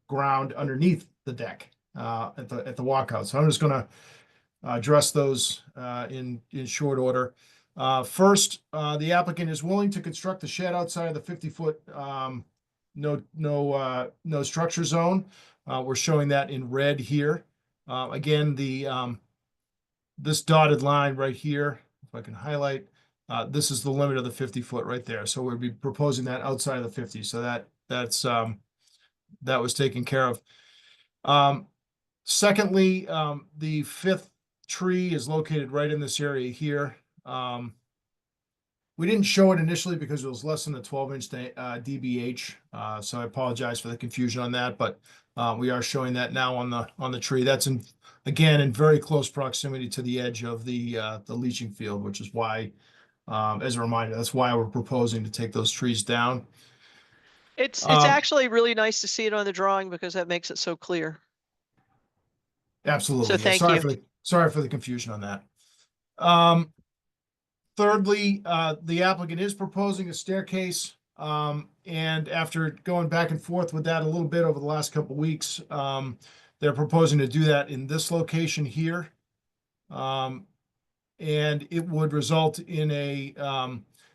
ground underneath the deck at the walkout. So I'm just going to address those in short order. First, the applicant is willing to construct the shed outside of the 50-foot no structure zone. We're showing that in red here. Again, this dotted line right here, if I can highlight, this is the limit of the 50-foot right there. So we'll be proposing that outside of the 50. So that was taken care of. Secondly, the 5th tree is located right in this area here. We didn't show it initially because it was less than the 12-inch DBH. So I apologize for the confusion on that, but we are showing that now on the tree. That's again in very close proximity to the edge of the leaching field, which is why, as a reminder, that's why we're proposing to take those trees down. It's actually really nice to see it on the drawing because that makes it so clear. Absolutely. So Yeah, thank you. Sorry for the confusion on that. Thirdly, the applicant is proposing a staircase. And after going back and forth with that a little bit over the last couple of weeks, they're proposing to do that in this location here. And it would result in a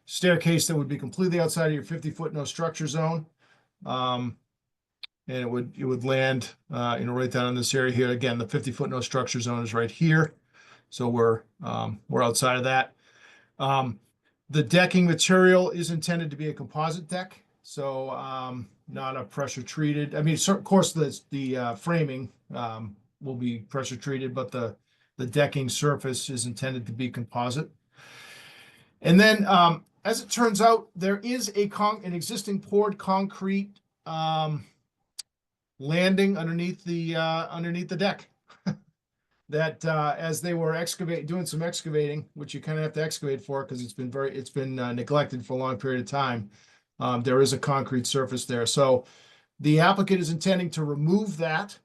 staircase that would be completely outside of your 50-foot no structure zone. And it would land right down in this area here. Again, the 50-foot no structure zone is right here. So we're outside of that. The decking material is intended to be a composite deck, so not a pressure treated. I mean, of course, the framing will be pressure treated, but the decking surface is intended to be composite. And then as it turns out, there is an existing poured concrete landing underneath the deck. That as they were doing some excavating, which you kind of have to excavate for because it's been neglected for a long period of time. There is a concrete surface there, so the applicant is intending to remove that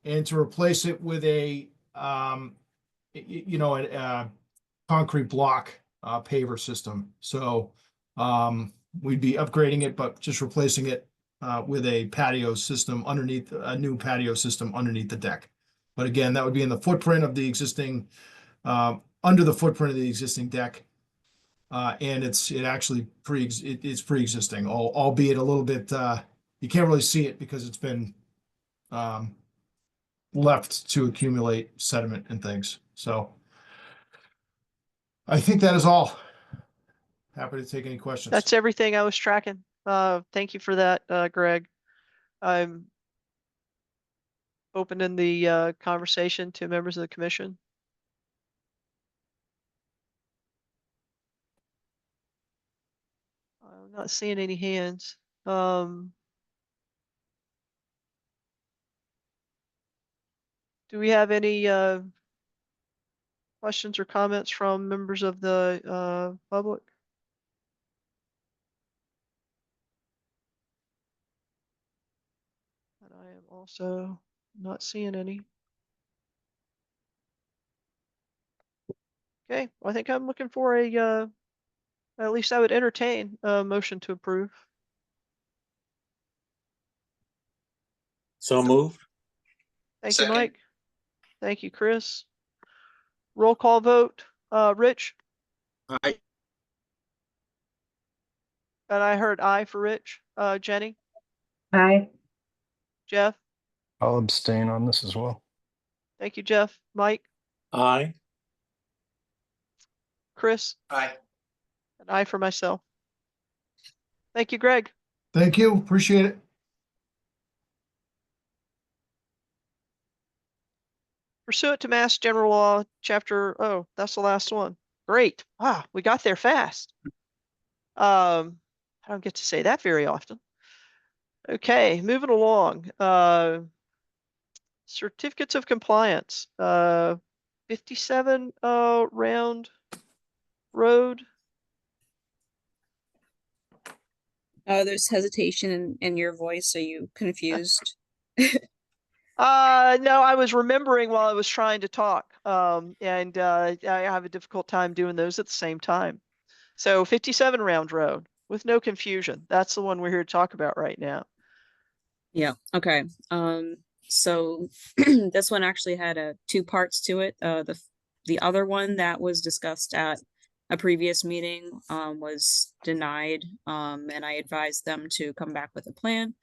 and to replace it with a concrete block paver system. So we'd be upgrading it, but just replacing it with a patio system underneath a new patio system underneath the deck. But again, that would be in the footprint of the existing, under the footprint of the existing deck. And it's pre-existing, albeit a little bit, you can't really see it because it's been left to accumulate sediment and things. So I think that is all. Happy to take any questions. That's everything I was tracking. Thank you for that, Greg. I'm opening the conversation to members of the commission. I'm not seeing any hands. Do we have any questions or comments from members of the public? And I am also not seeing any. Okay, well, I think I'm looking for a at least I would entertain a motion to approve. So moved. Thank you, Second. Mike. Thank you, Chris. Roll call vote. Rich, Aye. and I heard aye for Rich. Jenny, Aye. Jeff. I'll abstain on this as well. Thank you, Jeff. Mike, Aye. Chris, Aye. and I for myself. Thank you, Greg. Thank you. Appreciate it. Pursuant to Mass General Law, Chapter, oh, that's the last one. Great. Wow, we got there fast. I don't get to say that very often. Okay, moving along. Certificates of compliance. 57 Round Road. There's hesitation in your voice. Are you confused? No, I was remembering while I was trying to talk. And I have a difficult time doing those at the same time. So 57 Round Road, with no confusion. That's the one we're here to talk about right now. Yeah, okay. So this one actually had two parts to it. The other one that was discussed at a previous meeting was denied, and I advised them to come back with a plan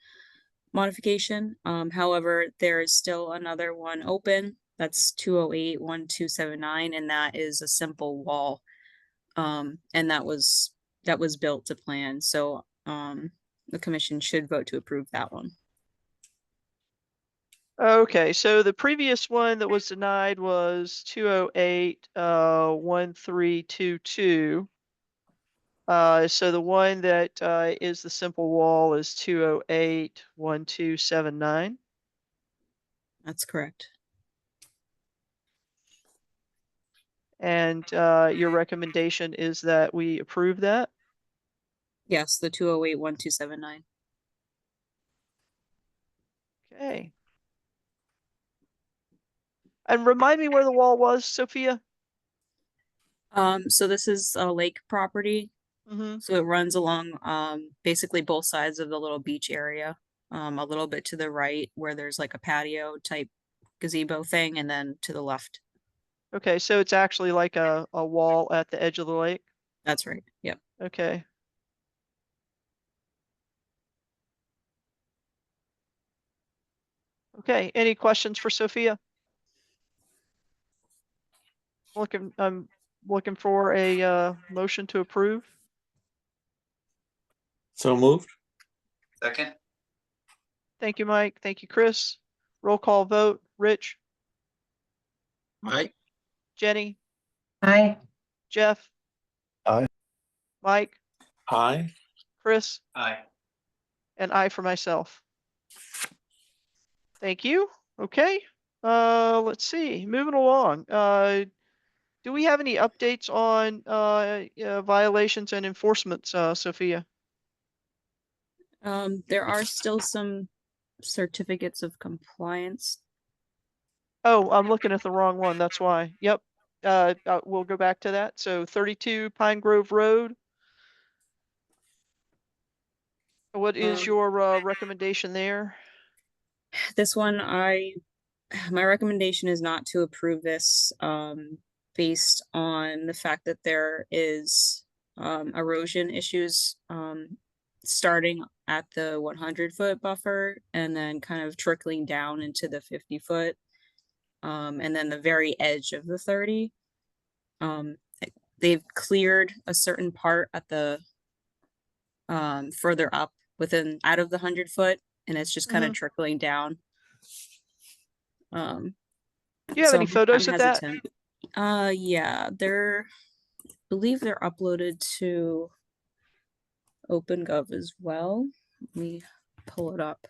modification. However, there is still another one open. That's 208-1279, and that is a simple wall. And that was built to plan. So the commission should vote to approve that one. Okay, so the previous one that was denied was 208-1322. So the one that is the simple wall is 208-1279. That's correct. And your recommendation is that we approve that? Yes, the 208-1279. Okay. And remind me where the wall was, Sophia? So this is a lake property. Mm-hmm. So it runs along basically both sides of the little beach area. A little bit to the right where there's like a patio type gazebo thing, and then to the left. Okay, so it's actually like a wall at the edge of the lake? That's right. Yep. Okay. Okay, any questions for Sophia? I'm looking for a motion to approve. So moved. Second. Thank you, Mike. Thank you, Chris. Roll call vote. Rich, Aye. Jenny, Aye. Jeff. Aye. Mike, Aye. Chris, Aye. and I for myself. Thank you. Okay. Let's see, moving along. Do we have any updates on violations and enforcements, Sophia? There are still some certificates of compliance. Oh, I'm looking at the wrong one. That's why. Yep. We'll go back to that. So 32 Pine Grove Road. What is your recommendation there? This one, my recommendation is not to approve this, based on the fact that there is, erosion issues, starting at the 100-foot buffer and then kind of trickling down into the 50-foot, and then the very edge of the 30. They've cleared a certain part at the, further up out of the 100-foot, and it's just kind of trickling down. Do you have So any I'm photos of that? hesitant. Yeah, believe they're uploaded to OpenGov as well. Let me pull it up.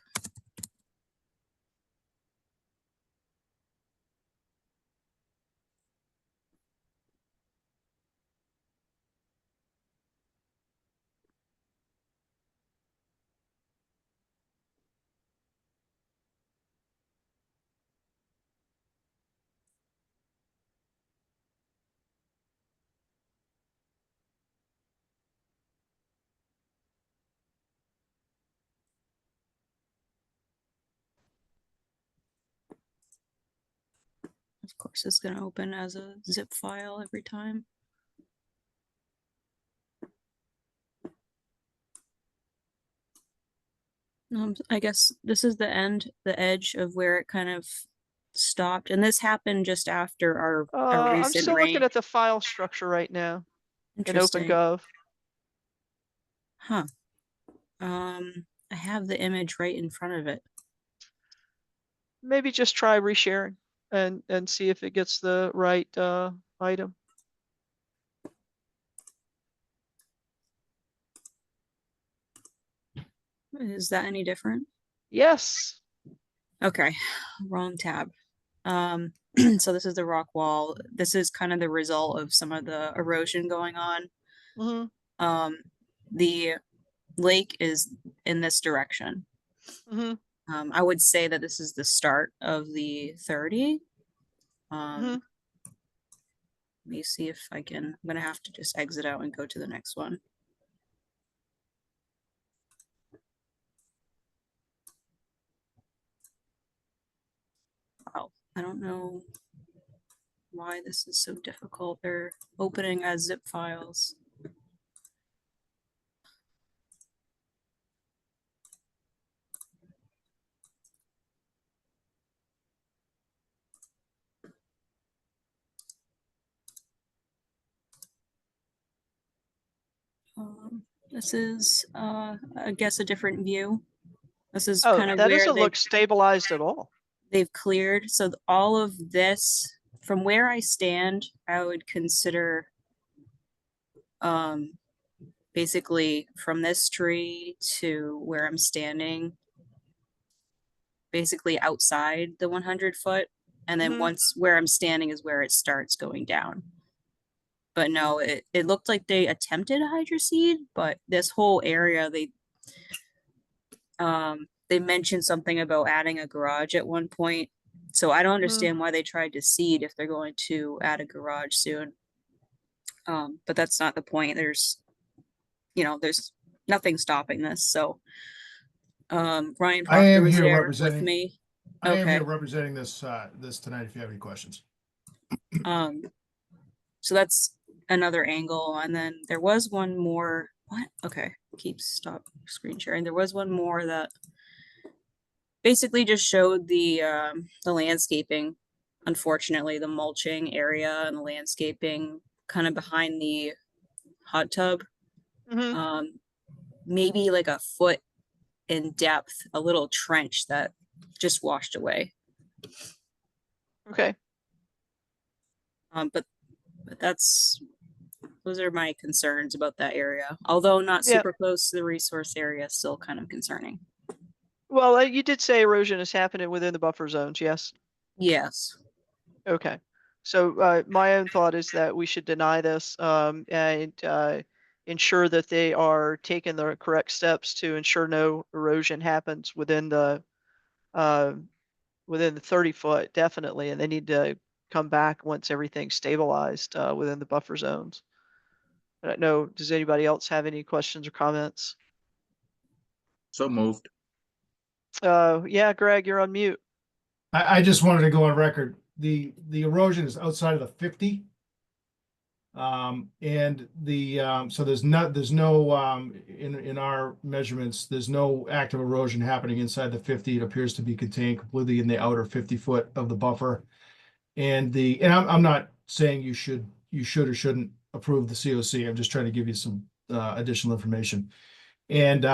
Of course, it's going to open as a zip file every time. I guess this is the edge of where it kind of stopped, and this happened just after our I'm recent still rain. looking at the file structure right now in Interesting. OpenGov. Huh. I have the image right in front of it. Maybe just try resharing and see if it gets the right item. Is that any different? Yes. Okay, wrong tab. So this is the rock wall. This is kind of the result of some of the erosion going on. Mm-hmm. The lake is in this direction. Mm-hmm. I would say that this is the start of the 30. Let me see if I can. I'm gonna have to just exit out and go to the next one. Wow, I don't know why this is so difficult. They're opening as zip files. This is, I guess, a different view. This is Oh, kind of that where doesn't look stabilized at all. they've cleared. So all of this, from where I stand, I would consider basically from this tree to where I'm standing, basically outside the 100-foot. And then once where I'm standing is where it starts going down. But no, it looked like they attempted a hydroseed, but this whole area, they mentioned something about adding a garage at one point. So I don't understand why they tried to seed if they're going to add a garage soon. But that's not the point. There's nothing stopping this. So Ryan I Proctor am was here there with representing- me. I am Okay. here representing this tonight if you have any questions. So that's another angle. And then there was one more. What? Okay. Stop screen sharing. There was one more that basically just showed the landscaping. Unfortunately, the mulching area and the landscaping kind of behind the hot tub. Maybe like a foot in depth, a little trench that just washed away. Okay. But those those are my concerns about that area. Although not Yeah. super close to the resource area, still kind of concerning. Well, you did say erosion is happening within the buffer zones, yes? Yes. Okay. So my own thought is that we should deny this and ensure that they are taking the correct steps to ensure no erosion happens within the 30 foot, definitely, and they need to come back once everything's stabilized within the buffer zones. I don't know, does anybody else have any questions or comments? So moved. Yeah, Greg, you're on mute. I just wanted to go on record. The erosion is outside of the 50. And so there's no in our measurements, there's no active erosion happening inside the 50. It appears to be contained completely in the outer 50 foot of the buffer. And I'm not saying you should or shouldn't approve the COC. I'm just trying to give you some additional information. And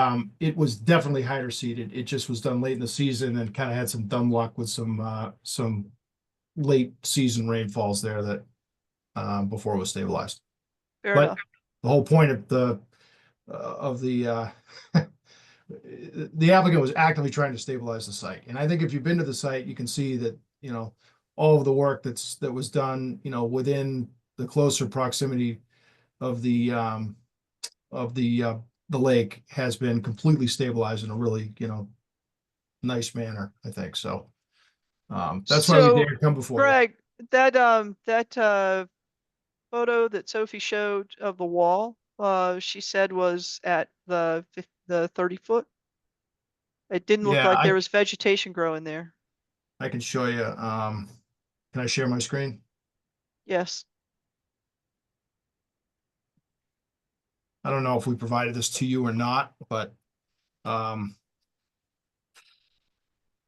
it was definitely hydro seeded. It just was done late in the season and kind of had some dumb luck with some late season rainfalls there that before it was stabilized. Fair But enough. the whole point of the the applicant was actively trying to stabilize the site. And I think if you've been to the site, you can see that, all of the work that was done, within the closer proximity of the lake has been completely stabilized in a really, nice manner, I think. So that's why we So, dared come before you. Greg, that photo that Sophie showed of the wall, she said was at the 30 foot. It didn't look Yeah, like there was vegetation growing there. I can show you. Can I share my screen? Yes. I don't know if we provided this to you or not, but the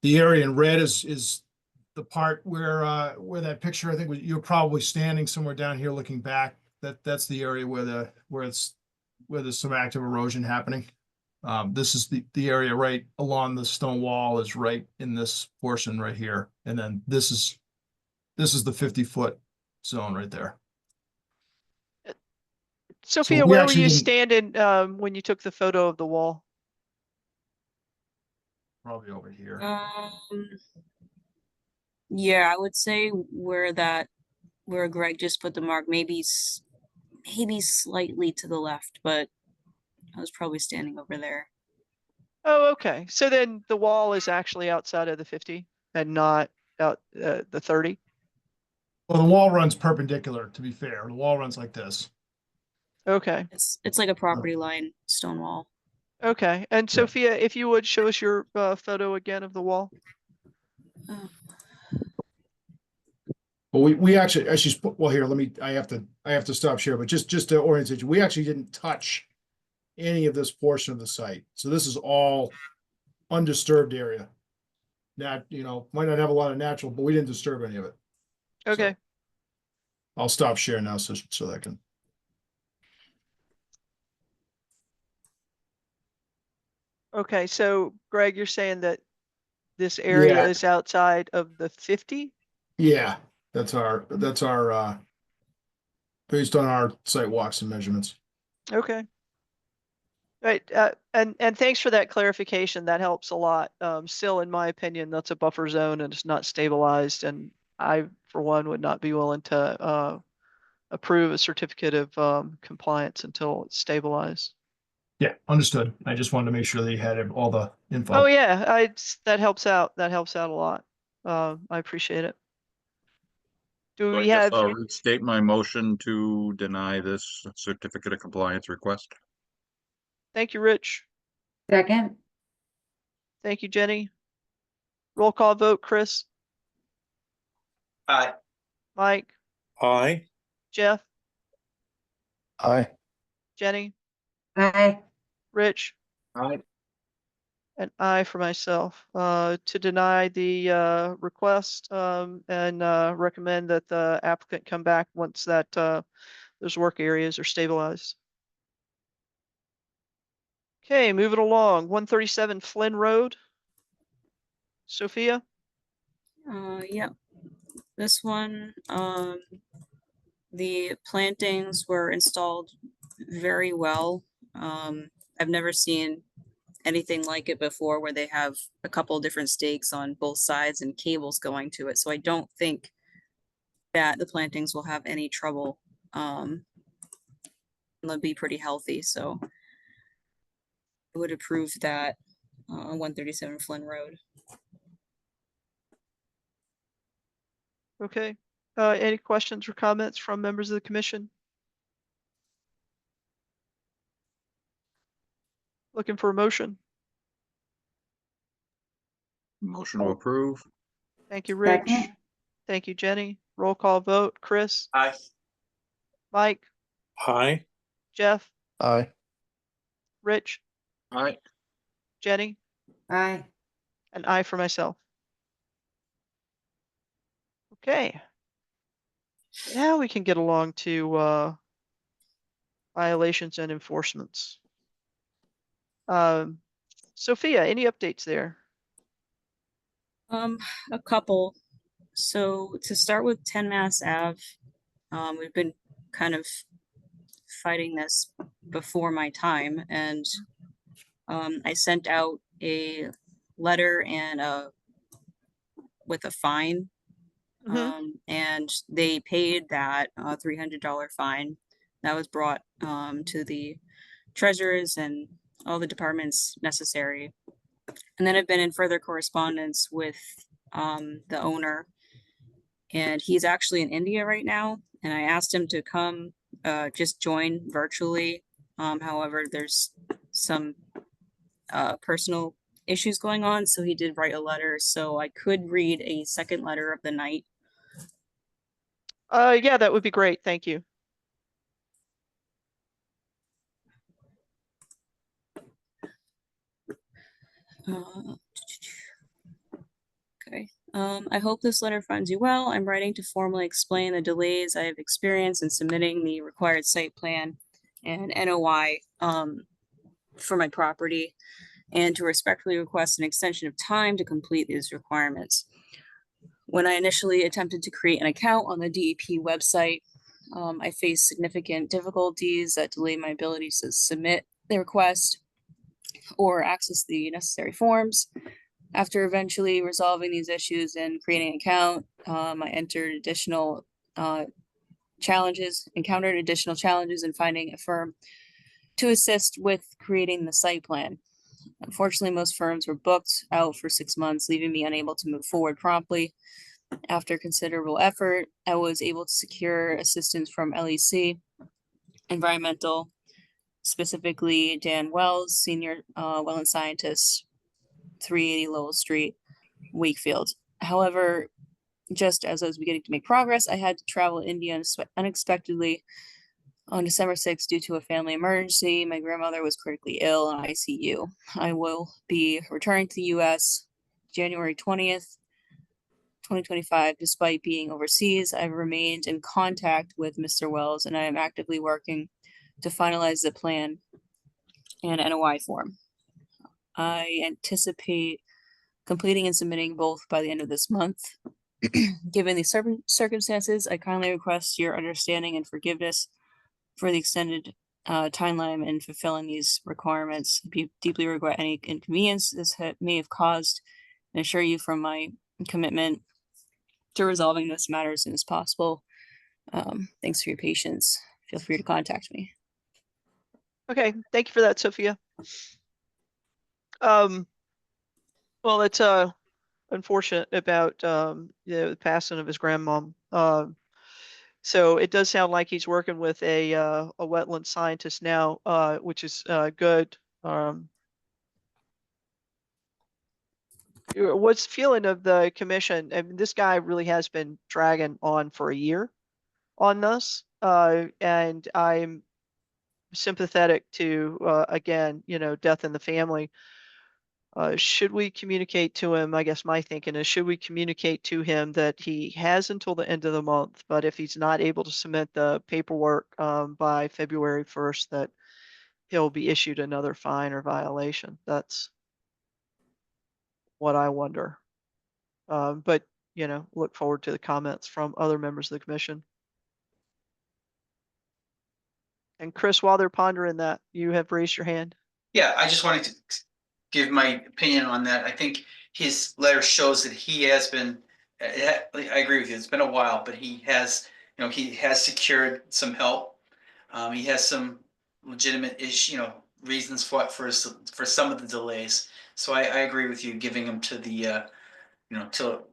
area in red is the part where that picture, I think you're probably standing somewhere down here looking back. That's the area where there's some active erosion happening. This is the area right along the stone wall is right in this portion right here. And then this is the 50-foot zone right there. Sophia, we where were actually you didn't- standing when you took the photo of the wall? Probably over here. Yeah, I would say where Greg just put the mark, maybe slightly to the left, but I was probably standing over there. Oh, okay. So then the wall is actually outside of the 50 and not out the 30. Well, the wall runs perpendicular, to be fair. The wall runs like this. Okay. It's like a property line stone wall. Okay. And Yeah. Sophia, if you would show us your photo again of the wall. Well, we actually, well, here, I have to stop share, but just to orient you, we actually didn't touch any of this portion of the site. So this is all undisturbed area. Might not have a lot of natural, but we didn't disturb any of it. So, Okay. I'll stop share now so that can. Okay. So Greg, you're saying that this area Yeah. is outside of the 50? Yeah, that's our based on our site walks and measurements. Okay. Right. And thanks for that clarification. That helps a lot. Still, in my opinion, that's a buffer zone and it's not stabilized. And I, for one, would not be willing to approve a certificate of compliance until it's stabilized. Yeah, understood. I just wanted to make sure that you had all the info. Oh yeah, that helps out. That helps out a lot. I appreciate it. Do So I we guess have? I'll restate my motion to deny this certificate of compliance request. Thank you, Rich. Second, Thank you, Jenny. Roll call vote, Chris, Aye. Mike, Aye. Jeff, Aye. Jenny, aye. Rich, Aye. and I for myself, to deny the request and recommend that the applicant come back once that those work areas are stabilized. Okay, moving along, 137 Flynn Road. Sophia? Yeah. This one, The plantings were installed very well. I've never seen anything like it before where they have a couple different stakes on both sides and cables going to it. So I don't think that the plantings will have any trouble. They'll be pretty healthy, so I would approve that on 137 Flynn Road. Okay, any questions or comments from members of the commission? Looking for a motion. Motion to approve. Thank you, Rich. Second. Thank you, Jenny. Roll call vote. Chris, Aye. Mike, Aye. Jeff, Aye. Rich, Aye. Jenny, Aye. and I for myself. Okay. Now we can get along to violations and enforcements. Sophia, any updates there? A couple. So to start with 10 Mass Ave, we've been kind of fighting this before my time, and I sent out a letter and with a fine, and they paid that $300 fine that was brought to the treasurers and all the departments necessary. And then I've been in further correspondence with the owner, and he's actually in India right now. And I asked him to come just join virtually. However, there's some personal issues going on, so he did write a letter. So I could read a second letter of the night. Yeah, that would be great. Thank you. Okay. I hope this letter finds you well. I'm writing to formally explain the delays I have experienced in submitting the required site plan and NOI for my property, and to respectfully request an extension of time to complete these requirements. When I initially attempted to create an account on the DEP website, I faced significant difficulties that delayed my ability to submit the request or access the necessary forms. After eventually resolving these issues and creating an account, I entered additional encountered additional challenges in finding a firm to assist with creating the site plan. Unfortunately, most firms were booked out for 6 months, leaving me unable to move forward promptly. After considerable effort, I was able to secure assistance from LEC Environmental, specifically Dan Wells, Senior Wetland Scientist, 380 Lowell Street, Wakefield. However, just as I was beginning to make progress, I had to travel to India unexpectedly on December 6th due to a family emergency. My grandmother was critically ill in ICU. I will be returning to the US January 20th, 2025. Despite being overseas, I've remained in contact with Mr. Wells, and I am actively working to finalize the plan and NOI form. I anticipate completing and submitting both by the end of this month. Given the circumstances, I kindly request your understanding and forgiveness for the extended timeline in fulfilling these requirements. I deeply regret any inconvenience this may have caused, and assure you from my commitment to resolving this matter as soon as possible. Thanks for your patience. Feel free to contact me. Okay, thank you for that, Sophia. Well, it's unfortunate about the passing of his grandmom. So it does sound like he's working with a wetland scientist now, which is good. What's the feeling of the commission? I mean, this guy really has been dragging on for a year on this, and I'm sympathetic to again, death in the family. Should we communicate to him? I guess my thinking is, should we communicate to him that he has until the end of the month, but if he's not able to submit the paperwork by February 1st, that he'll be issued another fine or violation? That's what I wonder. But look forward to the comments from other members of the commission. And Chris, while they're pondering that, you have raised your hand. Yeah, I just wanted to give my opinion on that. I think his letter shows that he has been, I agree with you, it's been a while, but he has, he has secured some help. He has some legitimate reasons for some of the delays. So I agree with you giving him to the, till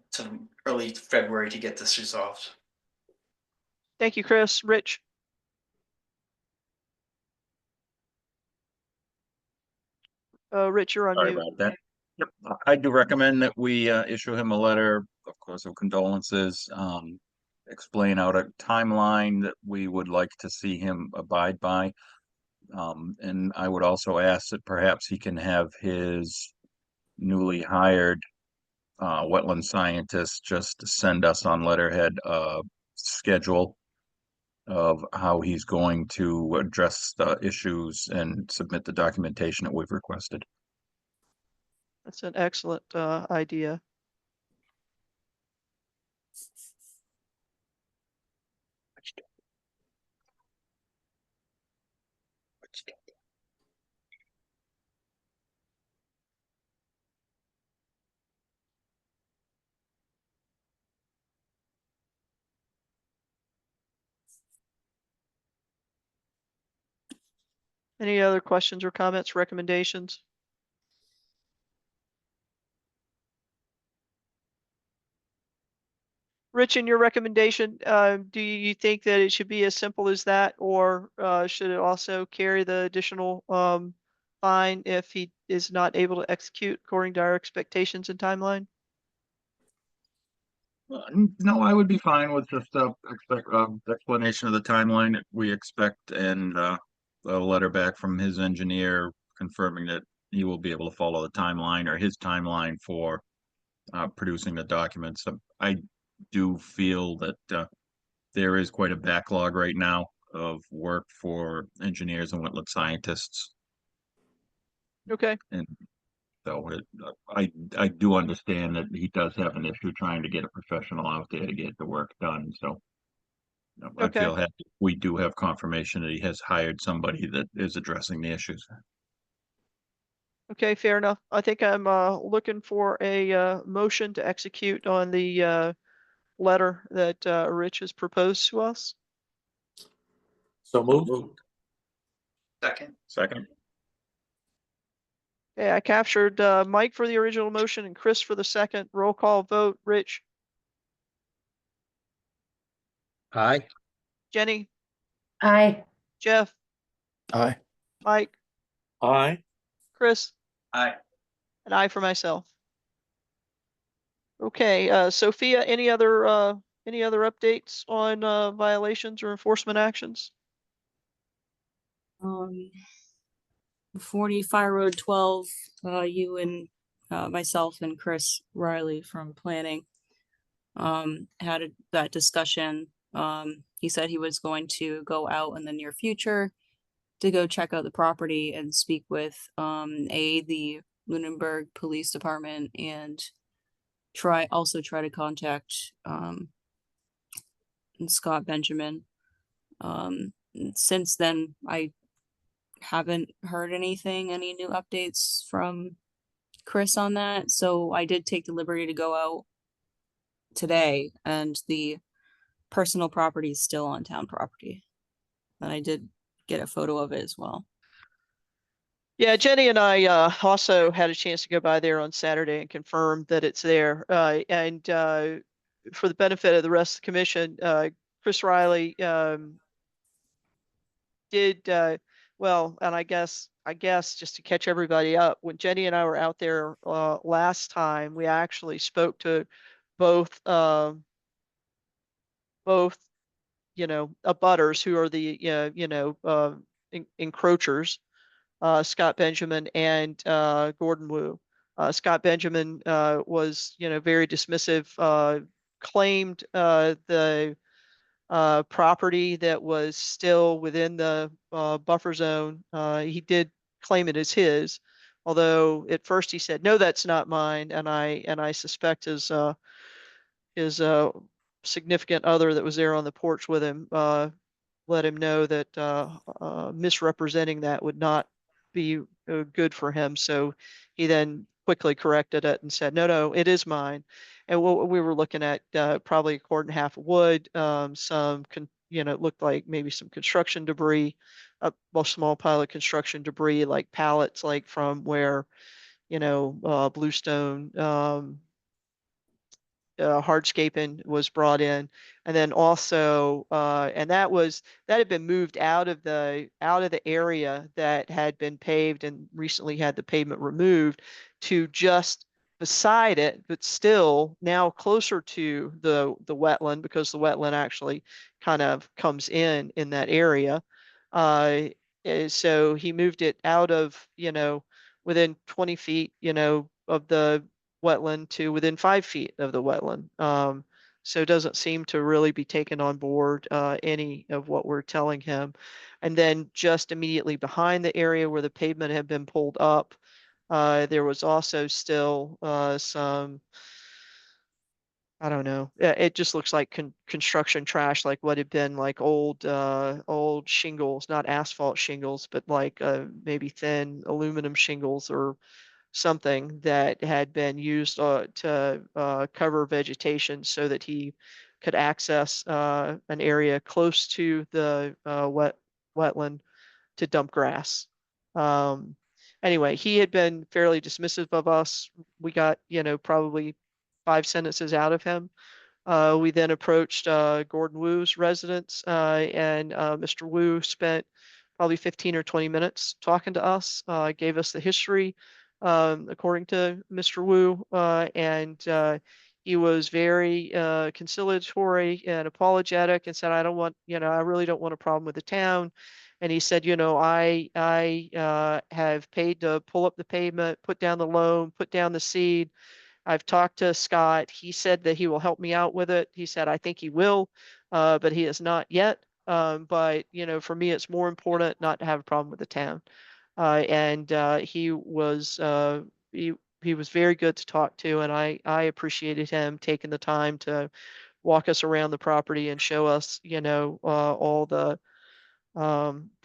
early February to get this resolved. Thank you, Chris. Rich? Rich, you're on Sorry mute. about that. Yep, I do recommend that we issue him a letter, of course, of condolences, explain out a timeline that we would like to see him abide by. And I would also ask that perhaps he can have his newly hired wetland scientist just send us on letterhead a schedule of how he's going to address the issues and submit the documentation that we've requested. That's an excellent idea. Any other questions or comments, recommendations? Rich, in your recommendation, do you think that it should be as simple as that, or should it also carry the additional fine if he is not able to execute according to our expectations and timeline? No, I would be fine with just explanation of the timeline that we expect and a letter back from his engineer confirming that he will be able to follow the timeline or his timeline for producing the documents. I do feel that there is quite a backlog right now of work for engineers and wetland scientists. Okay, And so I do understand that he does have an issue trying to get a professional out there to get the work done, so. I Okay. feel happy we do have confirmation that he has hired somebody that is addressing the issues. okay, fair enough. I think I'm looking for a motion to execute on the letter that Rich has proposed to us. So moved. Second, Okay, I captured Mike for the original motion and Chris for the second. Roll call vote. Rich? Aye. Jenny? Aye. Jeff? Aye. Mike? Aye. Chris? Aye. And I for myself. Okay, Sophia, any other updates on violations or enforcement actions? 40 Fire Road 12, you and myself and Chris Riley from planning had that discussion. He said he was going to go out in the near future to go check out the property and speak with the Lunenburg Police Department and try to contact Scott Benjamin. Since then, I haven't heard any new updates from Chris on that. So I did take the liberty to go out today, and the personal property is still on town property. And I did get a photo of it as well. Yeah, Jenny and I also had a chance to go by there on Saturday and confirm that it's there. And for the benefit of the rest of the commission, Chris Riley did well, and I guess just to catch everybody up, when Jenny and I were out there last time, we actually spoke to both abutters who are the encroachers, Scott Benjamin and Gordon Wu. Scott Benjamin was very dismissive, claimed the property that was still within the buffer zone. He did claim it as his, although at first he said, no, that's not mine. And I suspect his significant other that was there on the porch with him let him know that misrepresenting that would not be good for him. So he then quickly corrected it and said, no, it is mine. And what we were looking at, probably a cord and a half of wood, it looked like maybe some construction debris, a small pile of construction debris, like pallets, like from where, Bluestone, hardscaping was brought in, and then also, and that had been moved out of the area that had been paved and recently had the pavement removed to just beside it, but still now closer to the wetland, because the wetland actually kind of comes in that area. So he moved it out of, within 20 feet, of the wetland to within 5 feet of the wetland. So it doesn't seem to really be taking on board any of what we're telling him. And then just immediately behind the area where the pavement had been pulled up, there was also still some, I don't know. It just looks like construction trash, like what had been like old shingles, not asphalt shingles, but like maybe thin aluminum shingles or something that had been used to cover vegetation so that he could access an area close to the wetland to dump grass. Anyway, he had been fairly dismissive of us. We got, probably 5 sentences out of him. We then approached Gordon Wu's residence, and Mr. Wu spent probably 15 or 20 minutes talking to us, gave us the history, according to Mr. Wu, and he was very conciliatory and apologetic and said, I don't want, I really don't want a problem with the town. And he said, I have paid to pull up the pavement, put down the loam, put down the seed. I've talked to Scott. He said that he will help me out with it. He said, I think he will, but he has not yet. But, for me, it's more important not to have a problem with the town. And he was very good to talk to, and I appreciated him taking the time to walk us around the property and show us, all the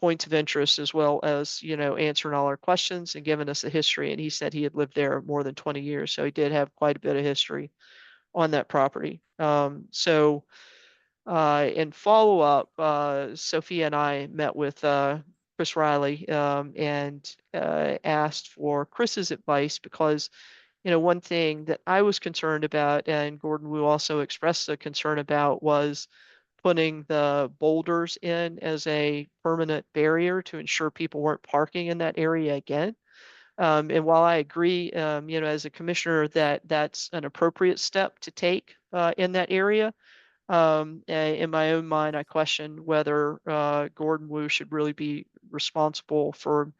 points of interest, as well as, answering all our questions and giving us a history. And he said he had lived there more than 20 years. So he did have quite a bit of history on that property. So in follow up, Sophia and I met with Chris Riley, and asked for Chris's advice, because one thing that I was concerned about, and Gordon Wu also expressed a concern about, was putting the boulders in as a permanent barrier to ensure people weren't parking in that area again. And while I agree, as a commissioner, that that's an appropriate step to take in that area, in my own mind, I question whether Gordon Wu should really be responsible for,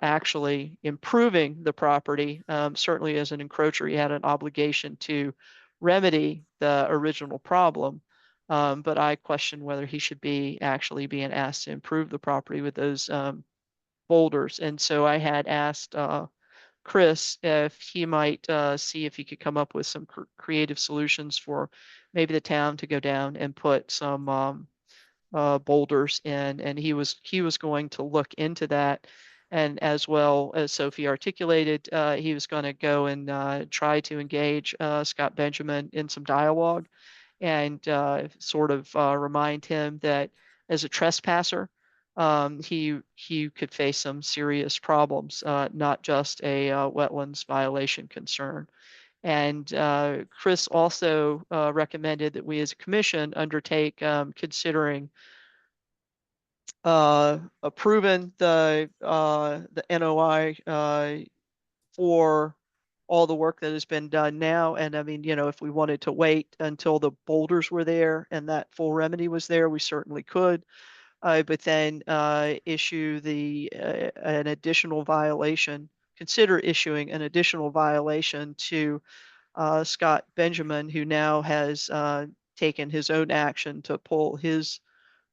actually improving the property. Certainly, as an encroacher, he had an obligation to remedy the original problem. But I question whether he should be actually being asked to improve the property with those boulders. And so I had asked Chris if he might see if he could come up with some creative solutions for maybe the town to go down and put some boulders in, and he was going to look into that. And as well as Sophie articulated, he was going to go and try to engage Scott Benjamin in some dialogue, and sort of remind him that as a trespasser, he could face some serious problems, not just a wetlands violation concern. And Chris also recommended that we as a commission undertake considering approving the NOI for all the work that has been done now. And I mean, if we wanted to wait until the boulders were there and that full remedy was there, we certainly could. But then issue an additional violation, consider issuing an additional violation to Scott Benjamin, who now has taken his own action to pull his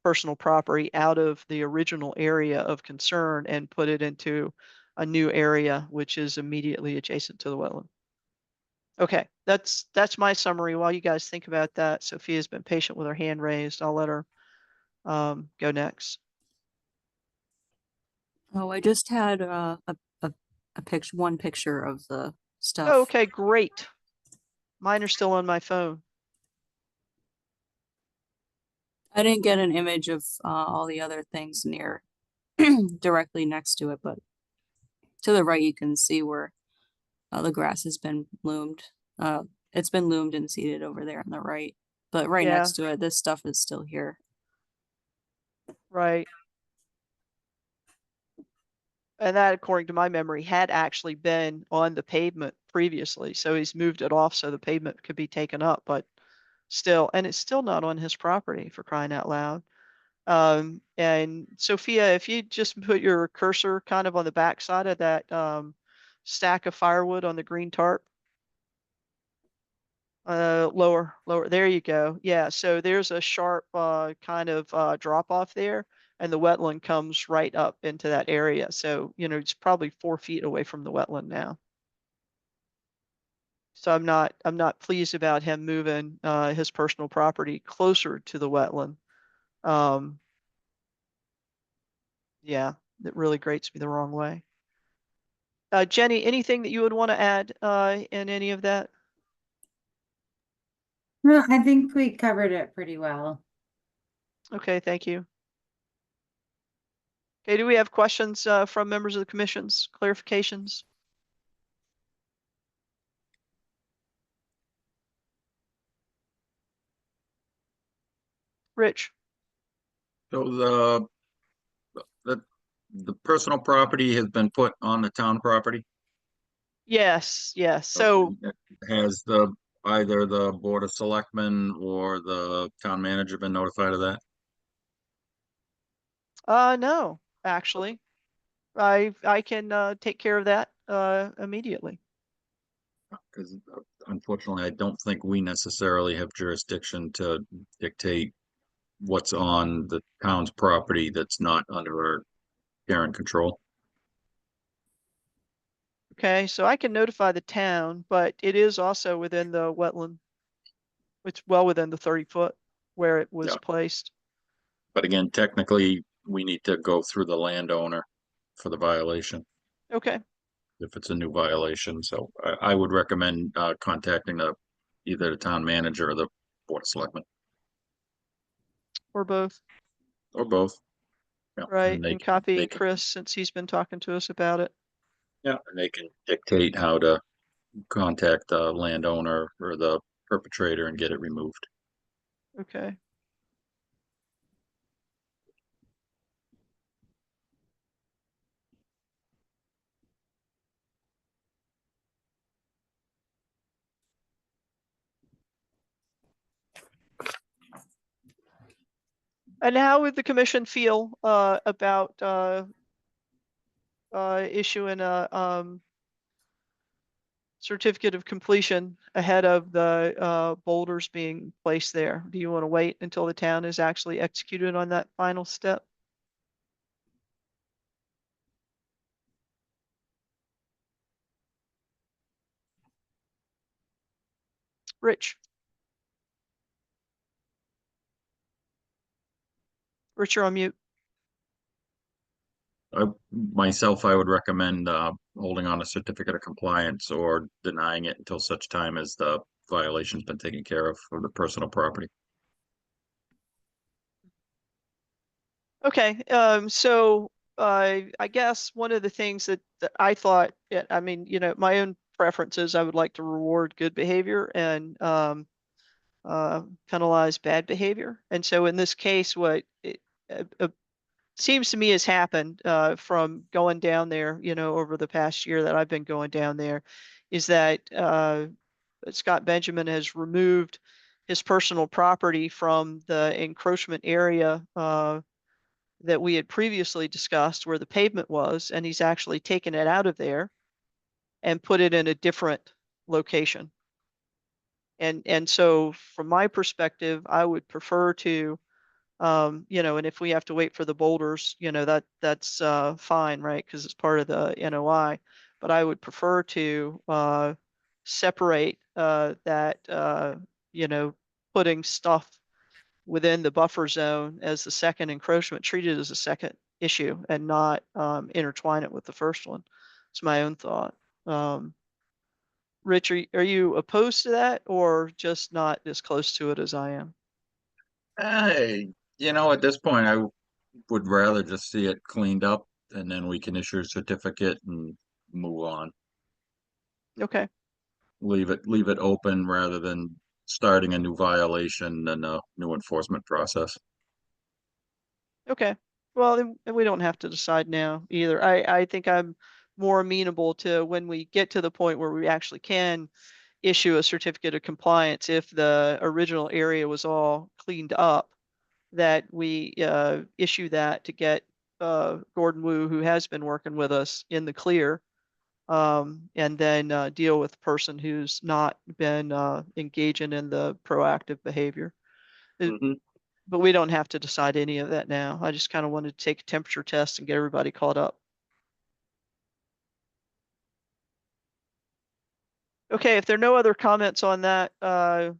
personal property out of the original area of concern and put it into a new area, which is immediately adjacent to the wetland. Okay, that's my summary. While you guys think about that, Sophia's been patient with her hand raised. I'll let her go next. Oh, I just had a picture, one picture of the stuff. Oh, okay, great. Mine are still on my phone. I didn't get an image of all the other things near directly next to it, but to the right you can see where the grass has been loomed. It's been loomed and seeded over there on the right, but right Yeah. next to it, this stuff is still here. Right. And that, according to my memory, had actually been on the pavement previously. So he's moved it off so the pavement could be taken up, but still, and it's still not on his property, for crying out loud. And Sophia, if you just put your cursor kind of on the back side of that stack of firewood on the green tarp. Lower, there you go. Yeah, so there's a sharp kind of drop off there, and the wetland comes right up into that area. So, you know, it's probably 4 feet away from the wetland now. So I'm not pleased about him moving his personal property closer to the wetland. Yeah, that really grates me the wrong way. Jenny, anything that you would want to add in any of that? No, I think we covered it pretty well. Okay, thank you. Okay, do we have questions from members of the commissions, clarifications? Rich? So the personal property has been put on the town property? Yes, yes. So, Okay. Has either the Board of Selectmen or the town manager been notified of that? no, actually, I can take care of that immediately. Because unfortunately, I don't think we necessarily have jurisdiction to dictate what's on the town's property that's not under our care and control. Okay, so I can notify the town, but it is also within the wetland. It's well within the 30-foot where it was Yeah. placed. But again, technically, we need to go through the landowner for the violation, Okay, if it's a new violation. So I would recommend contacting either the town manager or the Board of Selectmen, or both, or both. Yeah, right? and they And they copying can, Chris since he's been talking to us about it. yeah, and they can dictate how to contact the landowner or the perpetrator and get it removed. Okay. And how would the commission feel about issuing a certificate of completion ahead of the boulders being placed there? Do you want to wait until the town is actually executed on that final step? Rich? Rich, you're on mute. Myself, I would recommend holding on a certificate of compliance or denying it until such time as the violation's been taken care of for the personal property. Okay, so I guess one of the things that I thought, I mean, you know, my own preferences, I would like to reward good behavior and penalize bad behavior. And so in this case, what it seems to me has happened from going down there, you know, over the past year that I've been going down there, is that Scott Benjamin has removed his personal property from the encroachment area that we had previously discussed where the pavement was, and he's actually taken it out of there and put it in a different location. And so from my perspective, I would prefer to, you know, and if we have to wait for the boulders, you know, that's fine, right? Because it's part of the NOI. But I would prefer to separate that, you know, putting stuff within the buffer zone as the second encroachment, treat it as a second issue and not intertwine it with the first one. It's my own thought. Rich, are you opposed to that or just not as close to it as I am? At this point, I would rather just see it cleaned up and then we can issue a certificate and move on. Okay. Leave it open rather than starting a new violation and a new enforcement process. Okay. Well, then we don't have to decide now either. I think I'm more amenable to when we get to the point where we actually can issue a certificate of compliance if the original area was all cleaned up, that we issue that to get Gordon Wu, who has been working with us, in the clear, and then deal with the person who's not been engaging in the proactive behavior. Mhm. But we don't have to decide any of that now. I just kind of wanted to take a temperature test and get everybody caught up. Okay, if there are no other comments on that, I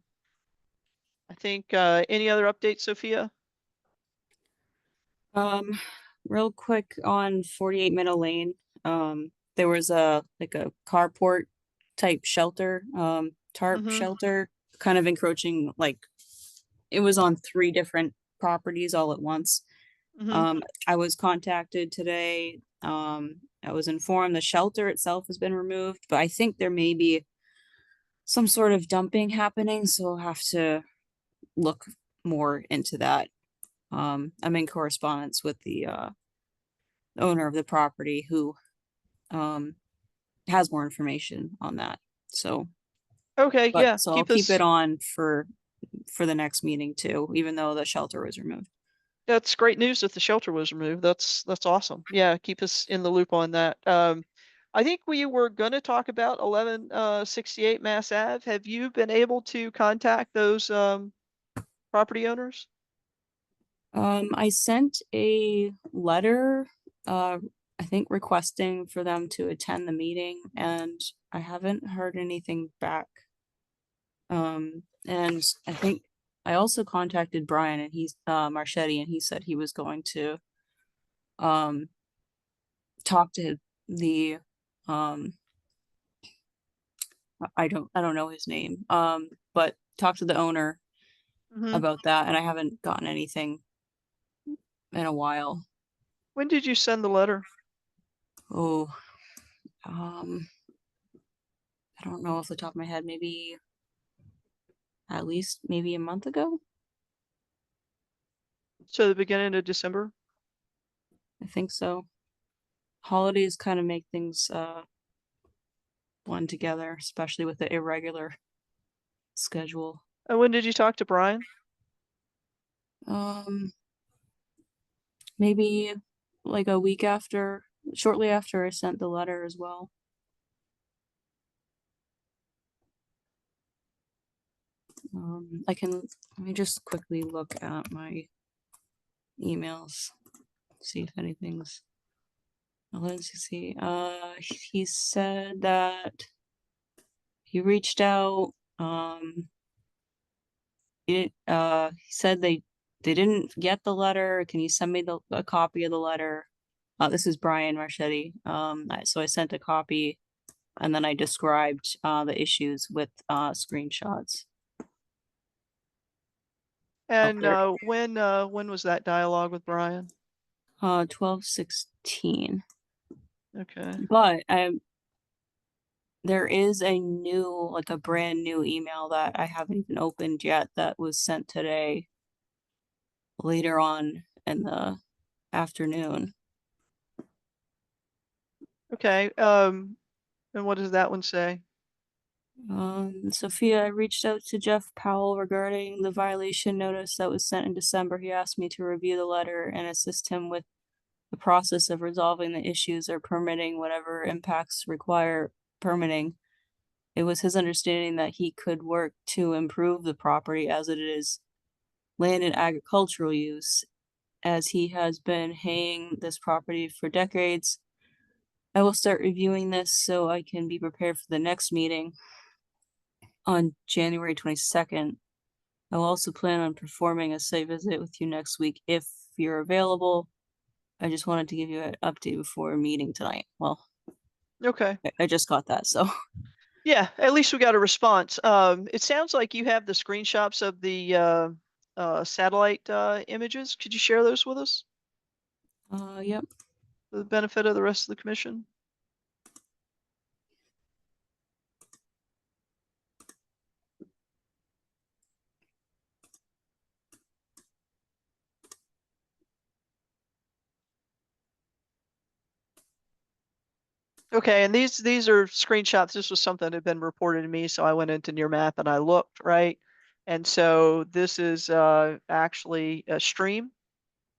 think any other updates, Sophia? Real quick on 48 Meadow Lane, there was a carport type shelter, tarp Mhm. shelter, kind of encroaching, like it was on 3 different properties all at once. Mhm. I was contacted today. I was informed the shelter itself has been removed, but I think there may be some sort of dumping happening, so I'll have to look more into that. I'm in correspondence with the owner of the property who has more information on that. So, Okay, yeah, so I'll keep keep us. it on for the next meeting too, even though the shelter was removed. That's great news that the shelter was removed. That's awesome. Yeah, keep us in the loop on that. I think we were going to talk about 1168 Mass Ave. Have you been able to contact those property owners? I sent a letter, I think requesting for them to attend the meeting, and I haven't heard anything back. And I think I also contacted Brian and he's Marchetti, and he said he was going to talk to the I don't know his name, but talk to the owner Mhm. about that, and I haven't gotten anything in a while. When did you send the letter? Oh, I don't know off the top of my head, maybe at least maybe a month ago. So the beginning of December? I think so. Holidays kind of make things blend together, especially with the irregular schedule. And when did you talk to Brian? Maybe like a week after, shortly after I sent the letter as well. Let me just quickly look at my emails, see if anything's. Let's see. He said that he reached out. He said they didn't get the letter. Can you send me a copy of the letter? This is Brian Marchetti. So I sent a copy, and then I described the issues with screenshots. And when was that dialogue with Brian? 12/16. Okay. But there is a new, like a brand new email that I haven't even opened yet that was sent today later on in the afternoon. Okay. And what does that one say? Sophia, I reached out to Jeff Powell regarding the violation notice that was sent in December. He asked me to review the letter and assist him with the process of resolving the issues or permitting whatever impacts require permitting. It was his understanding that he could work to improve the property as it is land and agricultural use, as he has been haying this property for decades. I will start reviewing this so I can be prepared for the next meeting on January 22nd. I will also plan on performing a site visit with you next week if you're available. I just wanted to give you an update before a meeting tonight. Well, Okay. I just got that, so. Yeah, at least we got a response. It sounds like you have the screenshots of the satellite images. Could you share those with us Yep. for the benefit of the rest of the commission? Okay, and these are screenshots. This was something that had been reported to me, so I went into Near Map and I looked, right? And so this is actually a stream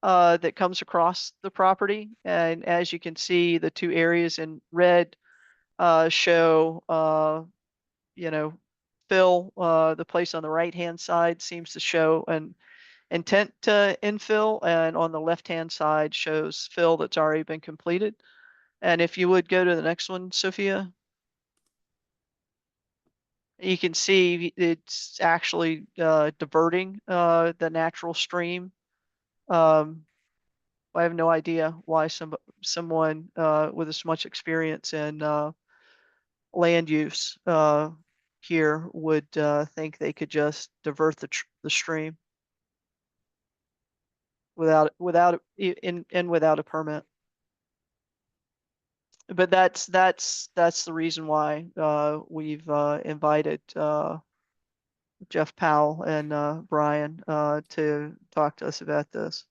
that comes across the property. And as you can see, the two areas in red show you know, fill. The place on the right-hand side seems to show an intent to infill, and on the left-hand side shows fill that's already been completed. And if you would go to the next one, Sophia, you can see it's actually diverting the natural stream. I have no idea why someone with as much experience in land use here would think they could just divert the stream without without a permit. But that's the reason why we've invited Jeff Powell and Brian to talk to us about this.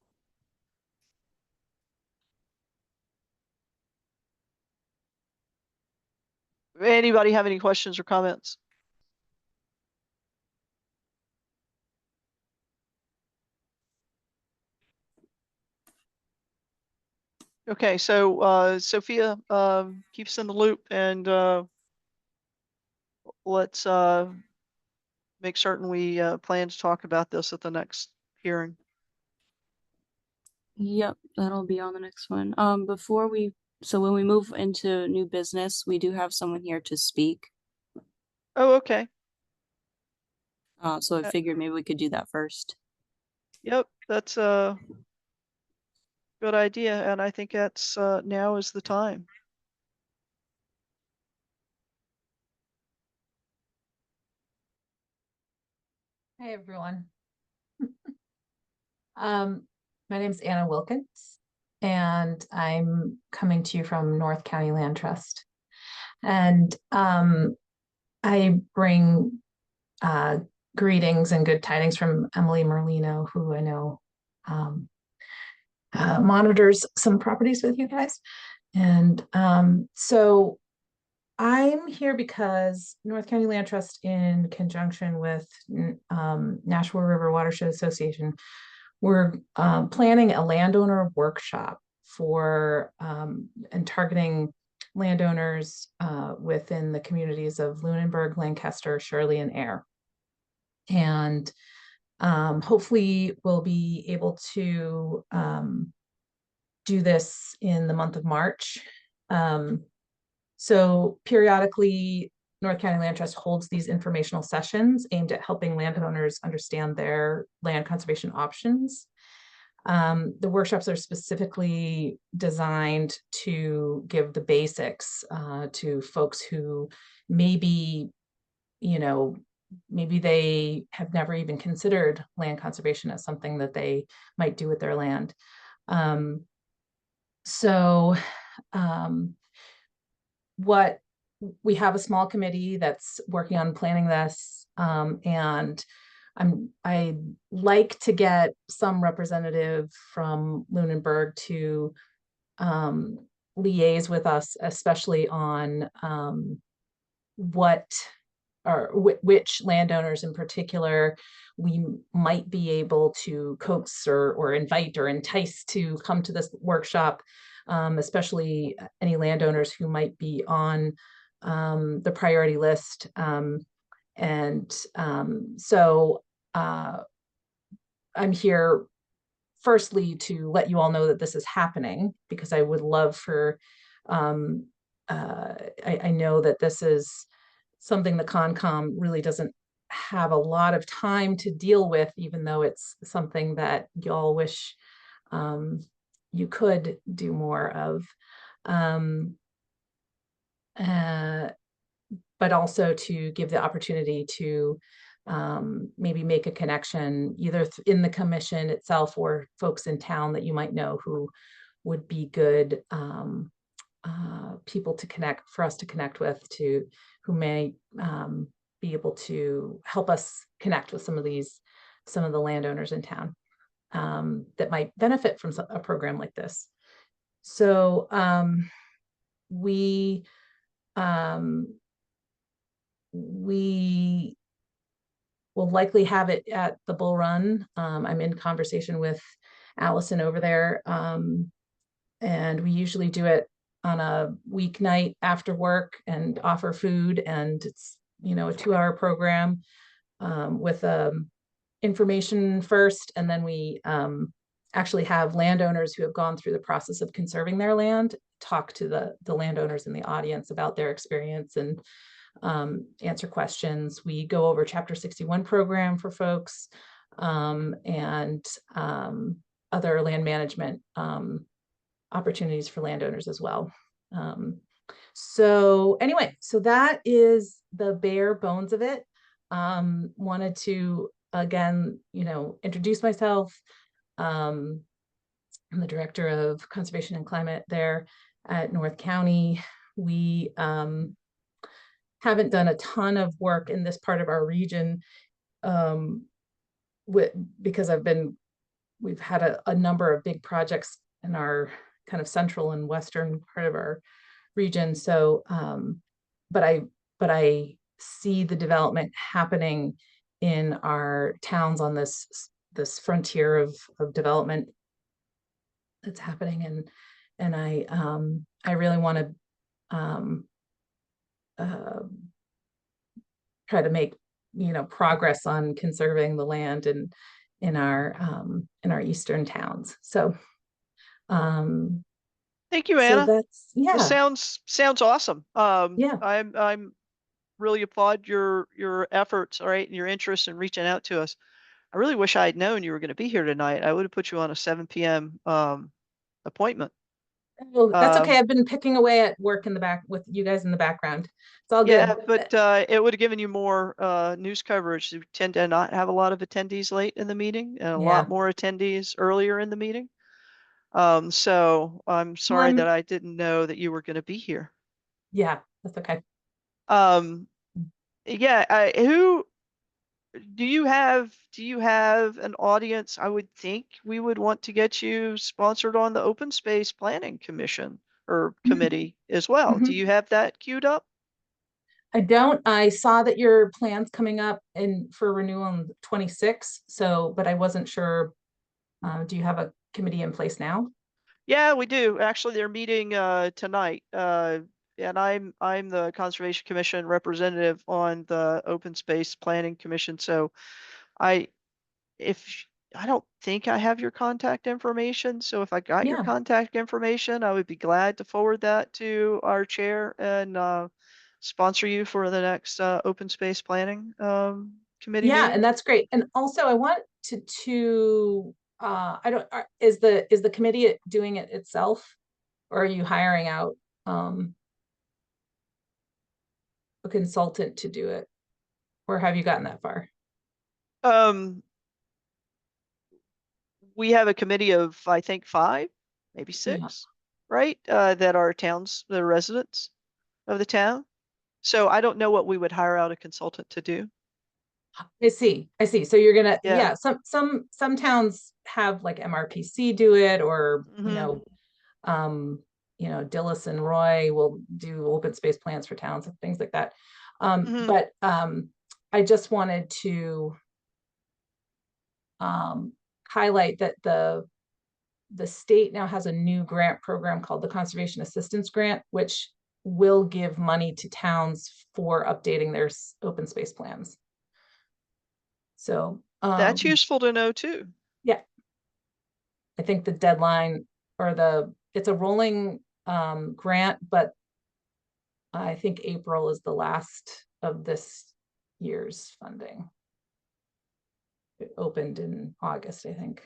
Anybody have any questions or comments? Okay, so Sophia keeps in the loop, and let's make certain we plan to talk about this at the next hearing. Yep, that'll be on the next one. So when we move into new business, we do have someone here to speak. Oh, okay. So I figured maybe we could do that first. Yep, that's a good idea, and I think that's now is the time. Hi, everyone. My name's Anna Wilkins, and I'm coming to you from North County Land Trust. And I bring greetings and good tidings from Emily Merlino, who I know monitors some properties with you guys. And so I'm here because North County Land Trust, in conjunction with Nashua River Watershed Association, we're planning a landowner workshop for and targeting landowners within the communities of Lunenburg, Lancaster, Shirley, and Ayer. And hopefully we'll be able to do this in the month of March. So periodically, North County Land Trust holds these informational sessions aimed at helping landowners understand their land conservation options. The workshops are specifically designed to give the basics to folks who maybe, maybe they have never even considered land conservation as something that they might do with their land. What we have a small committee that's working on planning this, and I'd like to get some representative from Lunenburg to liaise with us, especially on which landowners in particular we might be able to coax or invite or entice to come to this workshop. Especially any landowners who might be on the priority list. So I'm here firstly to let you all know that this is happening, because I would love for, I know that this is something the Concom really doesn't have a lot of time to deal with, even though it's something that y'all wish you could do more of. But also to give the opportunity to maybe make a connection either in the commission itself or folks in town that you might know who would be good people to connect, for us to connect with, who may be able to help us connect with some of the landowners in town that might benefit from a program like this. So we will likely have it at the Bull Run. I'm in conversation with Allison over there, and we usually do it on a weeknight after work and offer food, and it's, you know, a 2-hour program with information first, and then we actually have landowners who have gone through the process of conserving their land talk to the landowners in the audience about their experience and answer questions. We go over Chapter 61 program for folks and other land management opportunities for landowners as well. So anyway, so that is the bare bones of it. Wanted to, again, you know, introduce myself. I'm the Director of Conservation and Climate there at North County. We haven't done a ton of work in this part of our region because we've had a number of big projects in our kind of central and western part of our region. So, but I see the development happening in our towns on this frontier of development that's happening, and I really want to try to make, you know, progress on conserving the land and in our eastern towns. So thank you, Anna. so that's, yeah. It sounds awesome. Yeah. I'm really applaud your efforts, all right, and your interest in reaching out to us. I really wish I had known you were going to be here tonight. I would have put you on a 7 p.m. Appointment. Well, that's okay. I've been picking away at work in the back with you guys in the background. It's all good. Yeah, but it would have given you more news coverage. You tend to not have a lot of attendees late in the meeting and a lot more attendees earlier in the meeting. So I'm sorry that I didn't know that you were going to be here. Yeah, that's okay. Yeah, who do you have an audience? I would think we would want to get you sponsored on the Open Space Planning Commission or committee as well. Do you have that queued up? I don't. I saw that your plan's coming up for renewal on 26. So, but I wasn't sure. Do you have a committee in place now? Yeah, we do. Actually, they're meeting tonight. And I'm the Conservation Commission representative on the Open Space Planning Commission. So I don't think I have your contact information. So if I got your contact information, I would be glad to forward that to our chair and sponsor you for the next Open Space Planning committee. Yeah, meeting. and that's great. And also I want to is the committee doing it itself, or are you hiring out a consultant to do it, or have you gotten that far? We have a committee of, I think, 5, maybe 6, right? That are the residents of the town. So I don't know what we would hire out a consultant to do. I see. So you're gonna, some towns have like MRPC do it, or Dillis and Roy will do open space plans for towns and things like that. But I just wanted to highlight that the state now has a new grant program called the Conservation Assistance Grant, which will give money to towns for updating their open space plans. So that's useful to know too. Yeah. I think the deadline it's a rolling grant, but I think April is the last of this year's funding. It opened in August, I think.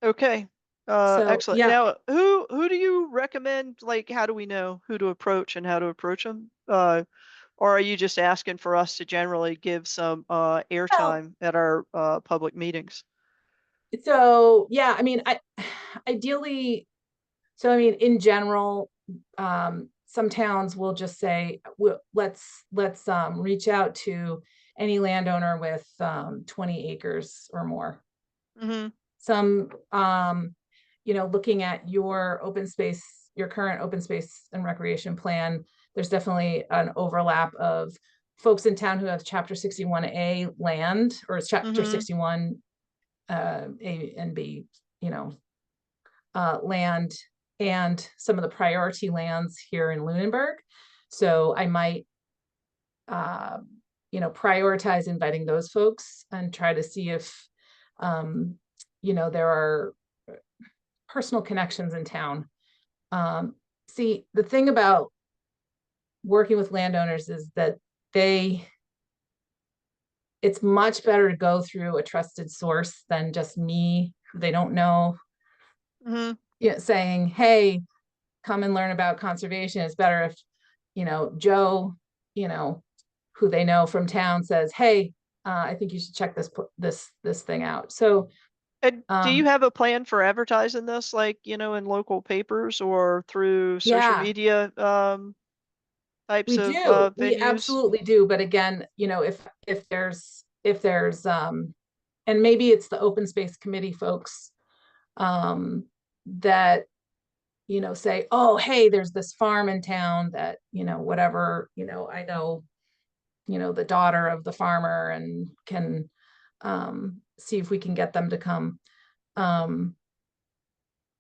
Okay. So, Excellent. yeah. Now, who do you recommend? Like, how do we know who to approach and how to approach them? Or are you just asking for us to generally give some airtime at our public meetings? So, yeah, I mean, ideally, so I mean, in general, some towns will just say, let's reach out to any landowner with 20 acres or more. Mm-hmm. Some, looking at your open space, your current open space and recreation plan, there's definitely an overlap of folks in town who have Chapter 61A land, or Chapter Mhm. 61 A and B, land, and some of the priority lands here in Lunenburg. So I might, prioritize inviting those folks and try to see if, there are personal connections in town. See, the thing about working with landowners is that it's much better to go through a trusted source than just me, who they don't know, Mm-hmm. saying, hey, come and learn about conservation. It's better if, Joe, who they know from town says, hey, I think you should check this thing out. So, And do you have a plan for advertising this, like, in local papers or through social Yeah. media types We of do. We venues? absolutely do. But again, if there's and maybe it's the open space committee folks that say, oh, hey, there's this farm in town that, whatever, I know, the daughter of the farmer, and can see if we can get them to come.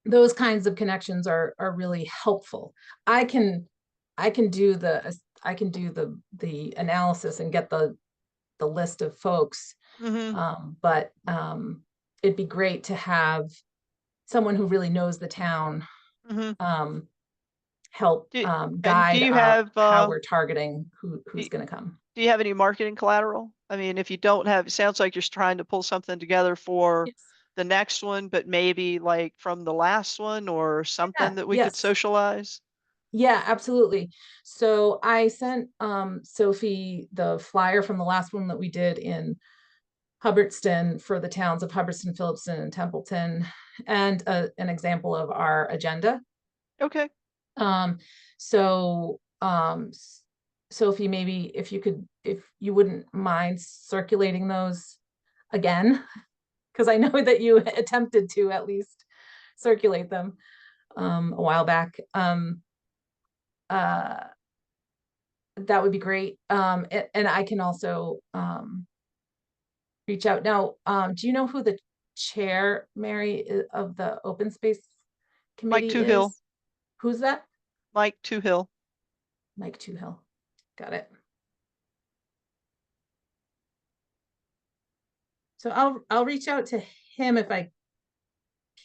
Those kinds of connections are really helpful. I can do the analysis and get the list of folks. Mm-hmm. But it'd be great to have someone who really knows the town Mm-hmm. help And guide do you how have we're targeting who's going to come. do you have any marketing collateral? I mean, if you don't have, it sounds like you're trying to pull something together for Yes. the next one, but maybe like from the last one or something that we could Yes. socialize. Yeah, absolutely. So I sent Sophie the flyer from the last one that we did in Hubbardston for the towns of Hubbardston, Phillipston, and Templeton, and an example of our agenda. Okay. So Sophie, maybe if you wouldn't mind circulating those again, because I know that you attempted to at least circulate them a while back. That would be great. And I can also reach out. Now, do you know who the chair, Mary, of the open space committee Mike Toohill. is? Who's that? Mike Toohill. Mike Toohill. Got it. So I'll reach out to him if I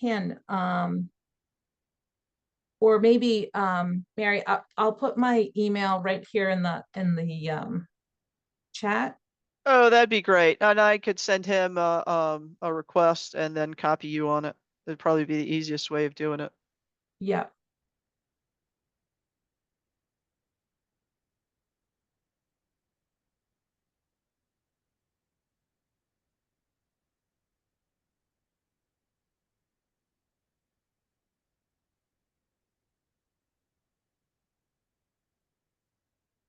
can. Or maybe Mary, I'll put my email right here in the chat. Oh, that'd be great. And I could send him a request and then copy you on it. It'd probably be the easiest way of doing it. Yeah.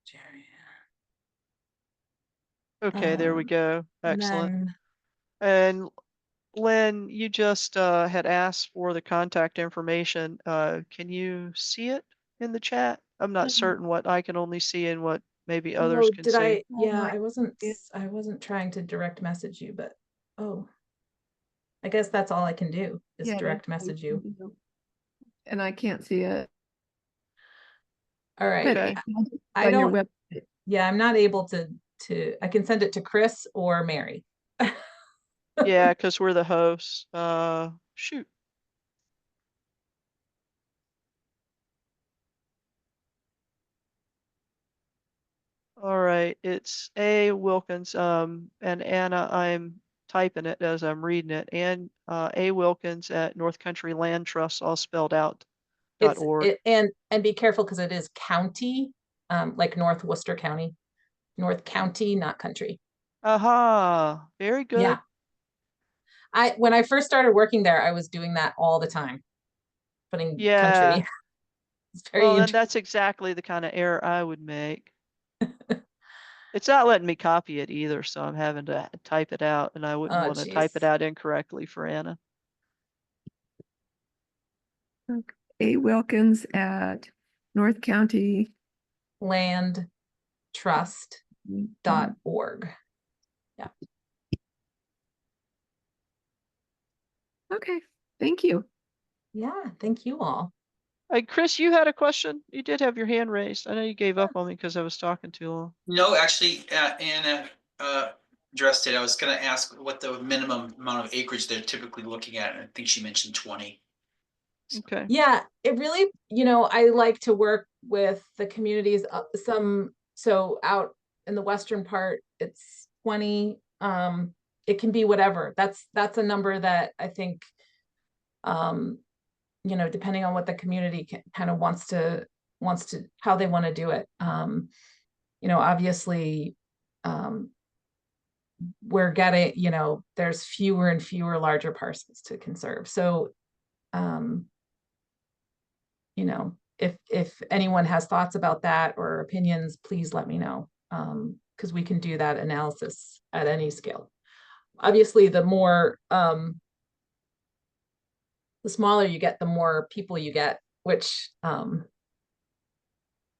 Jerry. Okay, there we go. Excellent. Then, And Lynn, you just had asked for the contact information. Can you see it in the chat? I'm not certain what I can only see and what maybe others oh, can did see. I? Yeah, I wasn't trying to direct message you, but oh, I guess that's all I can do is Yeah, direct message you. and I can't see it. All right. Okay. I On your don't. website. Yeah, I'm not able to. I can send it to Chris or Mary. Yeah, because we're the hosts. Shoot. All right, it's A Wilkins, and Anna, I'm typing it as I'm reading it, and A Wilkins at North Country Land Trust, all spelled out. It's .org. and be careful because it is county, like North Worcester County, North County, not country. Aha, very good. Yeah. When I first started working there, I was doing that all the time, putting Yeah. country. It's very Well, then interesting. that's exactly the kind of error I would make. It's not letting me copy it either, so I'm having to type it out, and I wouldn't Oh, want to type it geez. out incorrectly for Anna. A Wilkins at North County. Land trust.org. Yeah. Okay, thank you. Yeah, thank you all. Chris, you had a question? You did have your hand raised. I know you gave up on me because I was talking too long. No, actually, Anna addressed it. I was gonna ask what the minimum amount of acreage they're typically looking at, and I think she mentioned 20. Okay. Yeah, it really, I like to work with the communities, so out in the western part, it's 20. It can be whatever. That's a number that I think, depending on what the community kind of wants to how they want to do it. Obviously, we're getting, there's fewer and fewer larger parcels to conserve. So, if anyone has thoughts about that or opinions, please let me know, because we can do that analysis at any scale. Obviously, the more, the smaller you get, the more people you get, which,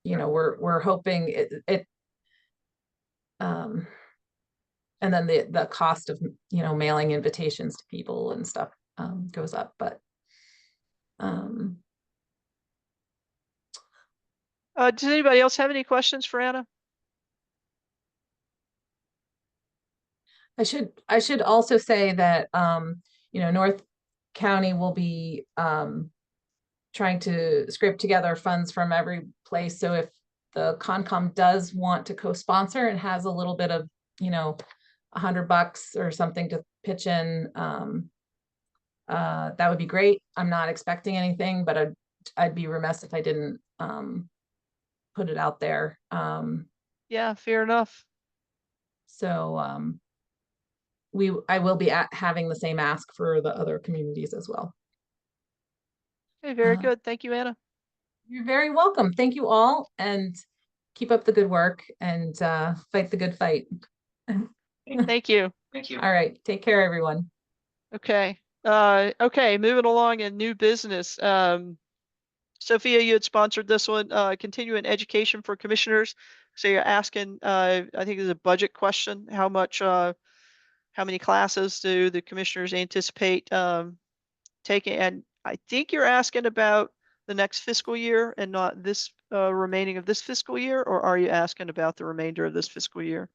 we're hoping it and then the cost of, mailing invitations to people and stuff goes up, but does anybody else have any questions for Anna? I should also say that, North County will be trying to scrape together funds from every place. So if the Concom does want to co-sponsor and has a little bit of, $100 or something to pitch in, that would be great. I'm not expecting anything, but I'd be remiss if I didn't put it out there. Yeah, fair enough. So I will be having the same ask for the other communities as well. Okay, very good. Thank you, Anna. You're very welcome. Thank you all, and keep up the good work and fight the good fight. Thank you. Thank you. All right. Take care, everyone. Okay. Okay, moving along in new business. Sophia, you had sponsored this one, continuing education for commissioners. So you're asking, I think there's a budget question. How many classes do the commissioners anticipate taking? And I think you're asking about the next fiscal year and not this remaining of this fiscal year, or are you asking about the remainder of this fiscal year?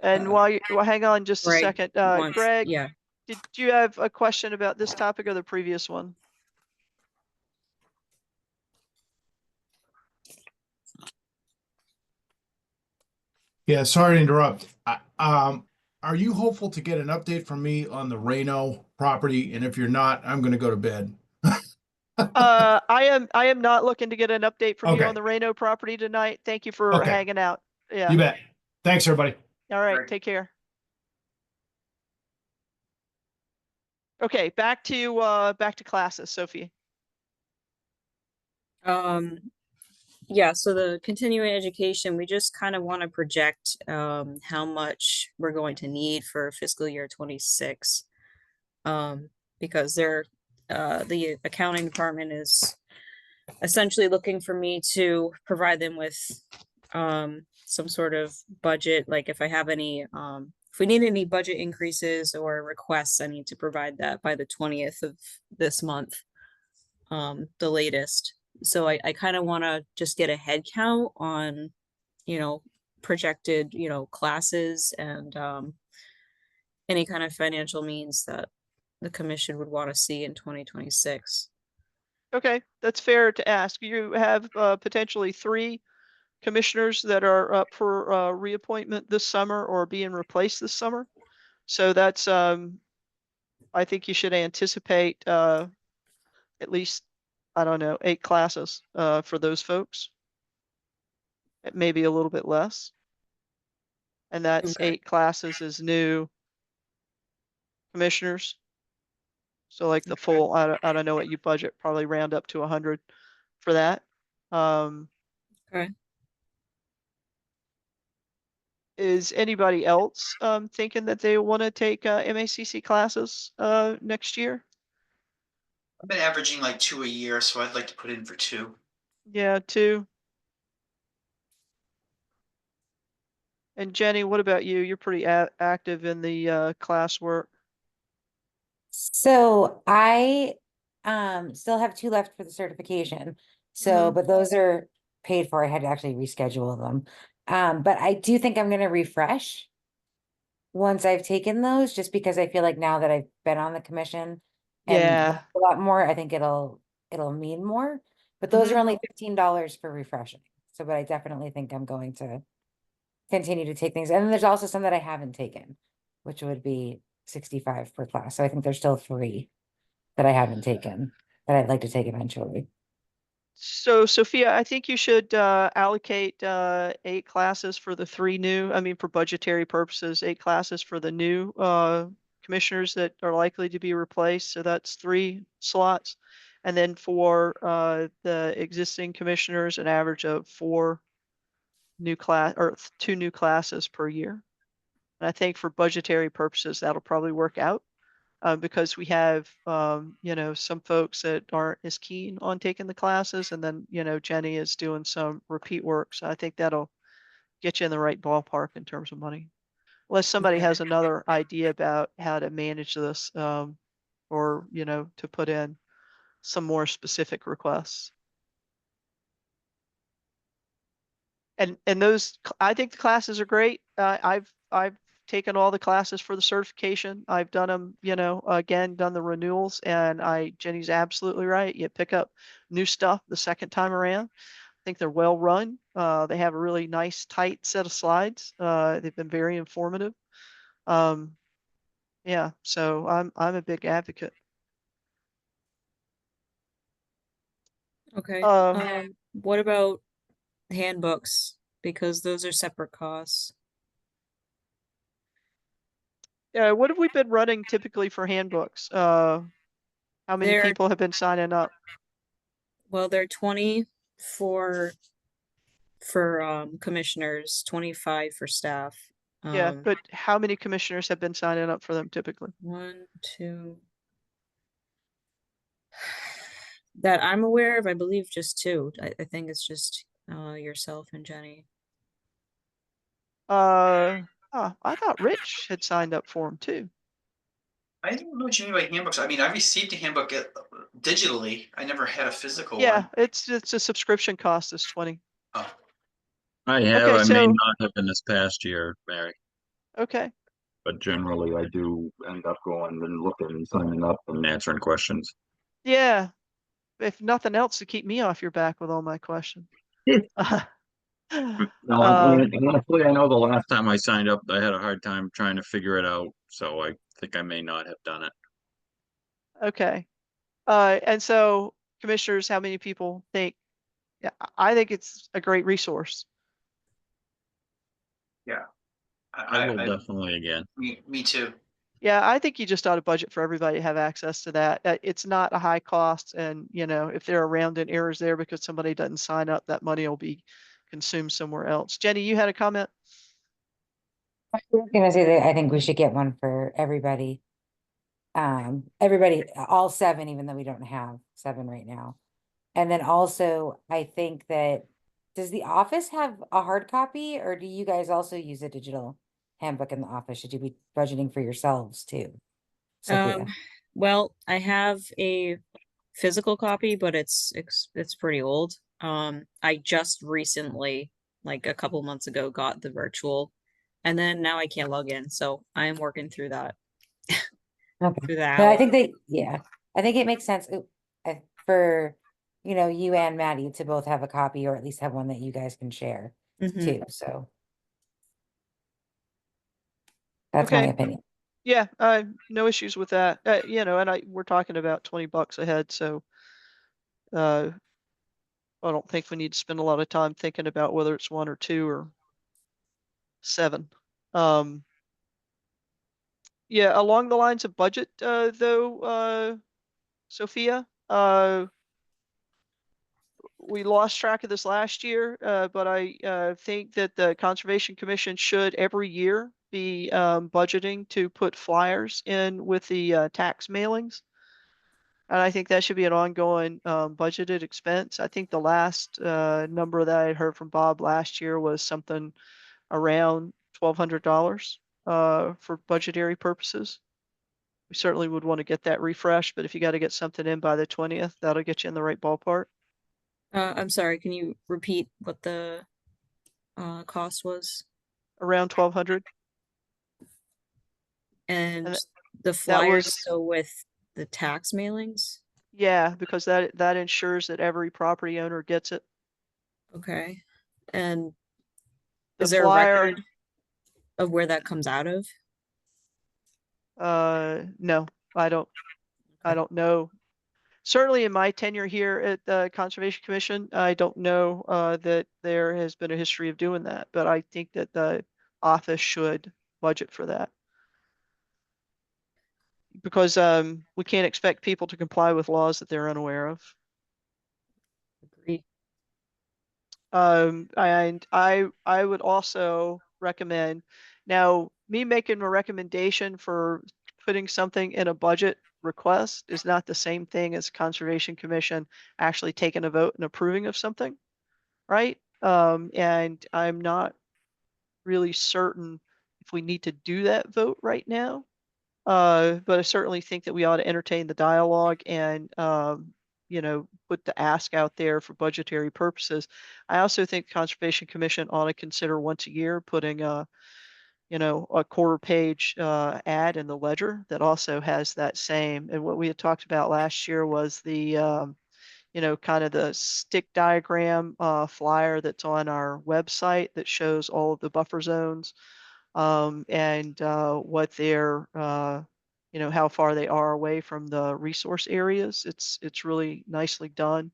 And well, hang on just a second. Greg, Yeah. did you have a question about this topic or the previous one? Yeah, sorry to interrupt. Are you hopeful to get an update from me on the Reno property? And if you're not, I'm going to go to bed. I am not looking to get an update from you Okay. on the Reno property tonight. Thank you for Okay. hanging out. Yeah. You bet. Thanks, everybody. All right. Right. Take care. Okay. Back to classes, Sophie. Yeah, so the continuing education, we just kind of want to project how much we're going to need for fiscal year 26. Because the accounting department is essentially looking for me to provide them with some sort of budget. Like if I have any, if we need any budget increases or requests, I need to provide that by the 20th of this month, the latest. So I kind of want to just get a head count on, projected, classes and any kind of financial means that the commission would want to see in 2026. Okay. That's fair to ask. You have potentially 3 commissioners that are up for reappointment this summer or being replaced this summer. So that's, I think you should anticipate at least, I don't know, 8 classes for those folks. It may be a little bit less. And that's Okay. 8 classes as new commissioners. So like the full, I don't know what you budget, probably round up to 100 for that. Okay. Is anybody else thinking that they want to take MACC classes next year? I've been averaging like 2 a year, so I'd like to put in for 2. Yeah, 2. And Jenny, what about you? You're pretty active in the classwork. So I still have 2 left for the certification. So, Mhm. but those are paid for. I had to actually reschedule them. But I do think I'm gonna refresh once I've taken those, just because I feel like now that I've been on the commission and Yeah. learned a lot more, I think it'll mean more. But those Mhm. are only $15 for refreshing. So, but I definitely think I'm going to continue to take things. And then there's also some that I haven't taken, which would be 65 per class. So I think there's still 3 that I haven't taken that I'd like to take eventually. So Sophia, I think you should allocate 8 classes for the 3 new, I mean, for budgetary purposes, 8 classes for the new commissioners that are likely to be replaced. So that's 3 slots. And then for the existing commissioners, an average of 4 new class or 2 new classes per year. And I think for budgetary purposes, that'll probably work out. Because we have, you know, some folks that aren't as keen on taking the classes, and then, you know, Jenny is doing some repeat work. So I think that'll get you in the right ballpark in terms of money. Unless somebody Okay. has another idea about how to manage this, or, you know, to put in some more specific requests. And those, I think the classes are great. I've taken all the classes for the certification. I've done them, you know, again, done the renewals, and Jenny's absolutely right. You pick up new stuff the second time around. I think they're well run. They have a really nice, tight set of slides. They've been very informative. Yeah, so I'm a big advocate. Okay. Um, What about handbooks? Because those are separate costs. Yeah, what have we been running typically for handbooks? How many They're people have been signing up? Well, they're 20 for commissioners, 25 for staff. Yeah, but how many commissioners have been signing up for them typically? 1, 2. That I'm aware of, I believe just 2. I think it's just yourself and Jenny. I thought Rich had signed up for them too. I don't know what you mean by handbooks. I mean, I received a handbook digitally. I never had a physical Yeah, one. it's a subscription cost is 20. Oh, I have, Okay, I may so not have in this past year, Mary, okay. but generally I do end up going and looking and signing up and answering questions. Yeah. If nothing else to keep me off your back with all my questions. No, Uh, honestly, I know the last time I signed up, I had a hard time trying to figure it out, so I think I may not have done it. okay. And so commissioners, how many people think? Yeah, I think it's a great resource. yeah. I will definitely again. Me too. Yeah, I think you just ought to budget for everybody to have access to that. It's not a high cost, and you know, if there are rounded errors there because somebody doesn't sign up, that money will be consumed somewhere else. Jenny, you had a comment? I was gonna say that I think we should get one for everybody. Everybody, all 7, even though we don't have 7 right now. And then also, I think that, does the office have a hard copy, or do you guys also use a digital handbook in the office? Should you be budgeting for yourselves too? Sophia? Well, I have a physical copy, but it's pretty old. I just recently, like a couple months ago, got the virtual, and then now I can't log in, so I am working through that. Okay. Through that. But I think I think it makes sense for you know, you and Maddie to both have a copy, or at least have one that you guys can share Mhm. too, so. That's my Okay. opinion. Yeah, no issues with that. You know, and we're talking about $20 a head, so I don't think we need to spend a lot of time thinking about whether it's 1 or 2 or 7. Yeah, along the lines of budget, though, Sophia, we lost track of this last year, but I think that the Conservation Commission should every year be budgeting to put flyers in with the tax mailings. And I think that should be an ongoing budgeted expense. I think the last number that I heard from Bob last year was something around $1,200 for budgetary purposes. We certainly would want to get that refreshed, but if you got to get something in by the 20th, that'll get you in the right ballpark. I'm sorry, can you repeat what the cost was? Around 1,200. And And the that flyers was, go with the tax mailings? yeah, because that ensures that every property owner gets it. Okay. And The is there a flyer, record of where that comes out of? no, I don't know. Certainly in my tenure here at the Conservation Commission, I don't know that there has been a history of doing that, but I think that the office should budget for that. Because we can't expect people to comply with laws that they're unaware of. Agree. And I would also recommend, now me making a recommendation for putting something in a budget request is not the same thing as Conservation Commission actually taking a vote and approving of something, right? And I'm not really certain if we need to do that vote right now. But I certainly think that we ought to entertain the dialogue and, you know, put the ask out there for budgetary purposes. I also think Conservation Commission ought to consider once a year putting a, you know, a quarter page ad in the ledger that also has that same. And what we had talked about last year was the, you know, kind of the stick diagram flyer that's on our website that shows all of the buffer zones and what they're, you know, how far they are away from the resource areas. It's really nicely done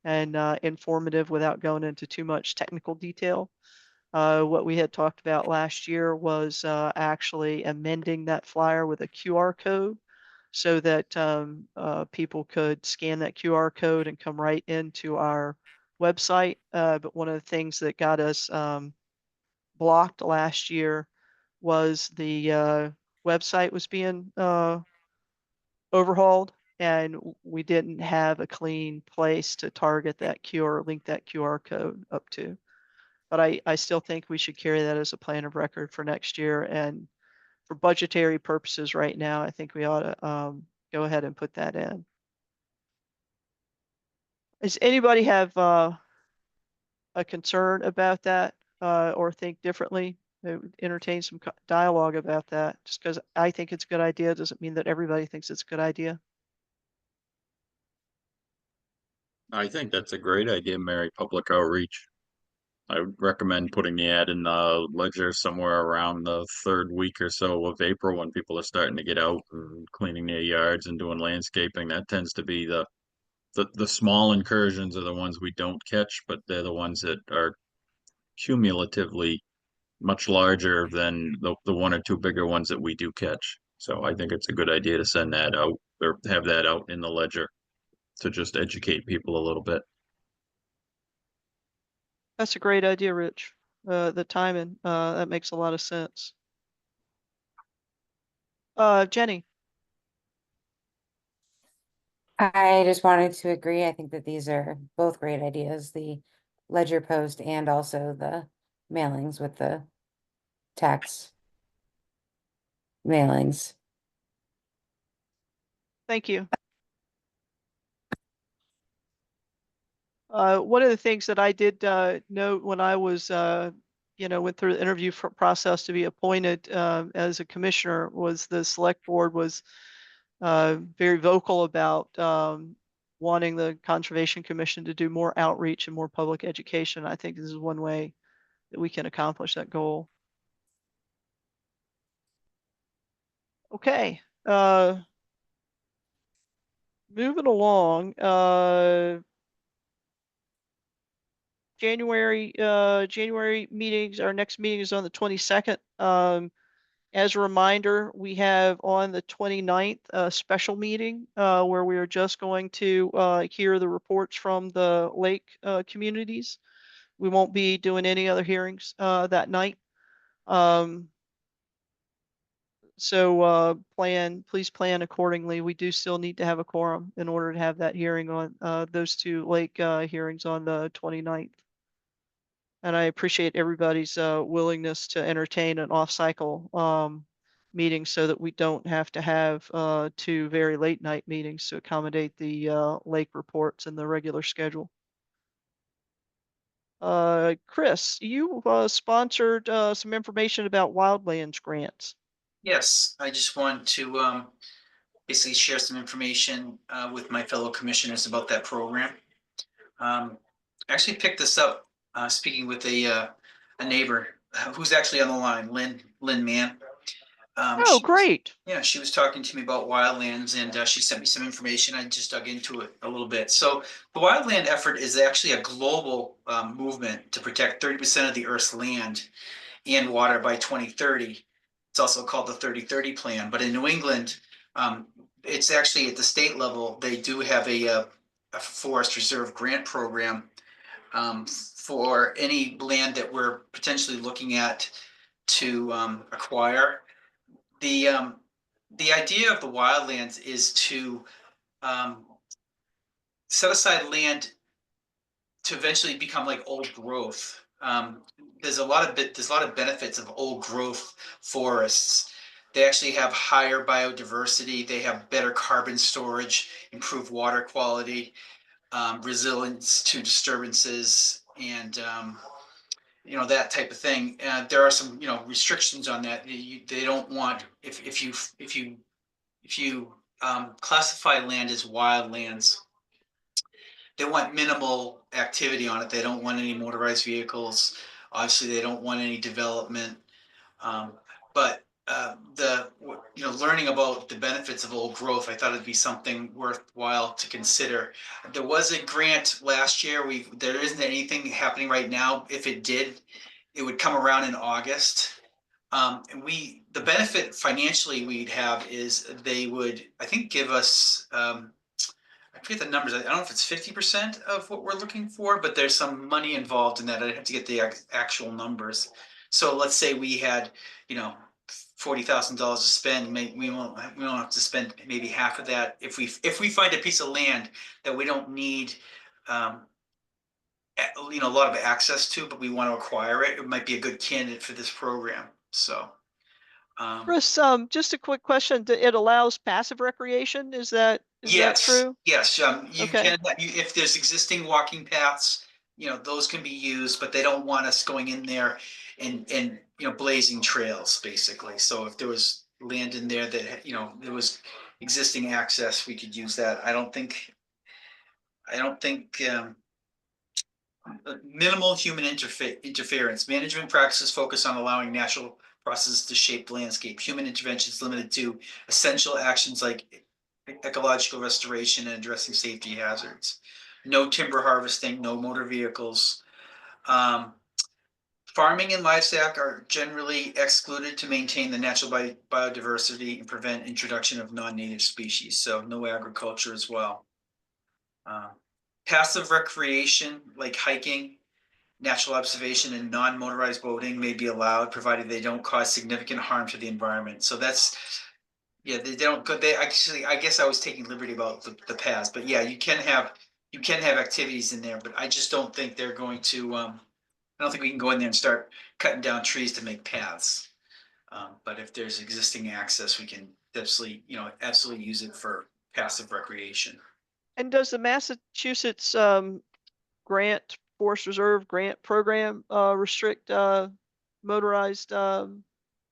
and informative without going into too much technical detail. What we had talked about last year was actually amending that flyer with a QR code so that people could scan that QR code and come right into our website. But one of the things that got us blocked last year was the website was being overhauled and we didn't have a clean place to target that QR, link that QR code up to. But I still think we should carry that as a plan of record for next year. And for budgetary purposes right now, I think we ought to go ahead and put that in. Does anybody have a concern about that or think differently? Entertain some dialogue about that. Just because I think it's a good idea doesn't mean that everybody thinks it's a good idea. I think that's a great idea, Mary, public outreach. I would recommend putting the ad in the ledger somewhere around the third week or so of April when people are starting to get out and cleaning their yards and doing landscaping. That tends to be the small incursions are the ones we don't catch, but they're the ones that are cumulatively much larger than the one or two bigger ones that we do catch. So I think it's a good idea to send that out or have that out in the ledger to just educate people a little bit. That's a great idea, Rich. The timing, that makes a lot of sense. Jenny, I just wanted to agree. I think that these are both great ideas, the ledger post and also the mailings with the tax mailings. thank you. One of the things that I did note when I was, you know, went through the interview process to be appointed as a commissioner was the select board was very vocal about wanting the Conservation Commission to do more outreach and more public education. I think this is one way that we can accomplish that goal. Okay, moving along, January meetings, our next meeting is on the 22nd. As a reminder, we have on the 29th a special meeting where we are just going to hear the reports from the lake communities. We won't be doing any other hearings that night. So please plan accordingly. We do still need to have a quorum in order to have that hearing on those two lake hearings on the 29th. And I appreciate everybody's willingness to entertain an off-cycle meeting so that we don't have to have two very late night meetings to accommodate the lake reports and the regular schedule. Chris, you sponsored some information about wildlands grants. Yes, I just want to basically share some information with my fellow commissioners about that program. I actually picked this up speaking with a neighbor who's actually on the line, Lynn Mann. Oh, great. Yeah, she was talking to me about wildlands and she sent me some information. I just dug into it a little bit. So the wildland effort is actually a global movement to protect 30% of the Earth's land and water by 2030. It's also called the 30-30 plan. But in New England, it's actually at the state level, they do have a forest reserve grant program for any land that we're potentially looking at to acquire. The idea of the wildlands is to set aside land to eventually become like old growth. There's a lot of benefits of old growth forests. They actually have higher biodiversity. They have better carbon storage, improved water quality, resilience to disturbances, and that type of thing. There are some restrictions on that. They don't want if you classify land as wildlands, they want minimal activity on it. They don't want any motorized vehicles. Obviously, they don't want any development. But learning about the benefits of old growth, I thought it'd be something worthwhile to consider. There was a grant last year. There isn't anything happening right now. If it did, it would come around in August. The benefit financially we'd have is they would, I think, give us I forget the numbers. I don't know if it's 50% of what we're looking for, but there's some money involved in that. I'd have to get the actual numbers. So let's say we had, $40,000 to spend. We won't have to spend maybe half of that. If we find a piece of land that we don't need, a lot of access to, but we want to acquire it, it might be a good candidate for this program. So. Chris, just a quick question. It allows passive recreation. Is that true? Yes. You Okay. can, if there's existing walking paths, those can be used, but they don't want us going in there and blazing trails, basically. So if there was land in there that, there was existing access, we could use that. I don't think minimal human interference. Management practices focus on allowing natural processes to shape the landscape. Human intervention is limited to essential actions like ecological restoration and addressing safety hazards. No timber harvesting, no motor vehicles. Farming and livestock are generally excluded to maintain the natural biodiversity and prevent introduction of non-native species. So no agriculture as well. Passive recreation like hiking, natural observation, and non-motorized boating may be allowed, provided they don't cause significant harm to the environment. So that's, they don't. I guess I was taking liberty about the paths, but yeah, you can have activities in there, but I just don't think they're going to. I don't think we can go in there and start cutting down trees to make paths. But if there's existing access, we can absolutely use it for passive recreation. And does the Massachusetts Forest Reserve grant program restrict motorized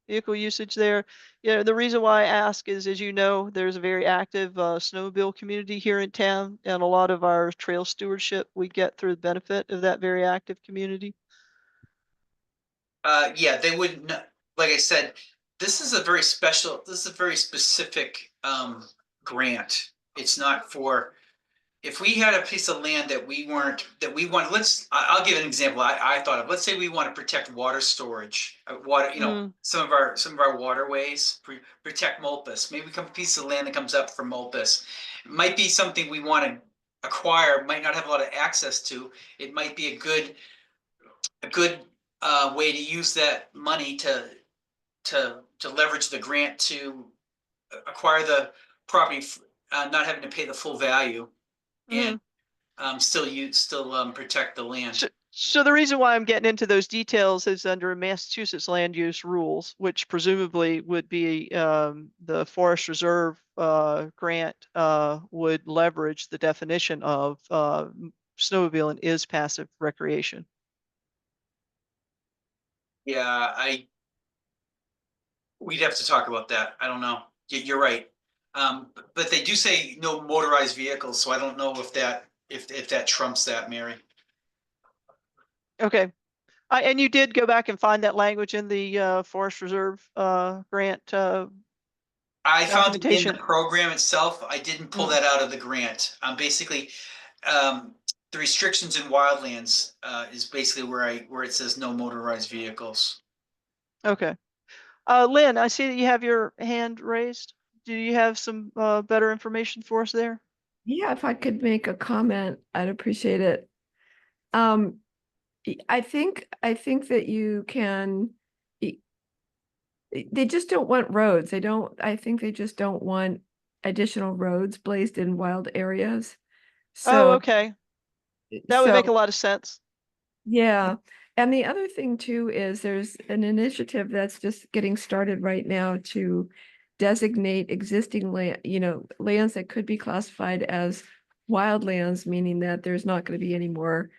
vehicle usage there. Yeah, the reason why I ask is, as you know, there's a very active snowmobile community here in town, and a lot of our trail stewardship we get through the benefit of that very active community. Yeah, they would, like I said, this is a very specific grant. It's not for, if we had a piece of land that we want, I'll give an example I thought of. Let's say we want to protect water storage, water, some of our waterways, protect Mulpus. Maybe a piece of land that comes up for Mulpus. It might be something we want to acquire, might not have a lot of access to. It might be a good way to use that money to leverage the grant to acquire the property, not having to pay the full value, and still protect the land. So the reason why I'm getting into those details is under Massachusetts land use rules, which presumably would be the Forest Reserve grant would leverage the definition of snowmobiling is passive recreation. Yeah, we'd have to talk about that. I don't know. You're right. But they do say no motorized vehicles, so I don't know if that trumps that, Mary. Okay. And you did go back and find that language in the Forest Reserve grant I found it in documentation? the program itself. I didn't pull that out of the grant. Basically, the restrictions in wildlands is basically where it says no motorized vehicles. Okay. Lynn, I see that you have your hand raised. Do you have some better information for us there? Yeah, if I could make a comment, I'd appreciate it. I think that you can, they just don't want roads. I think they just don't want additional roads blazed in wild areas. Oh, So, okay. That would make a lot of sense. yeah. And the other thing too is there's an initiative that's just getting started right now to designate existing land, lands that could be classified as wildlands, meaning that there's not going to be any more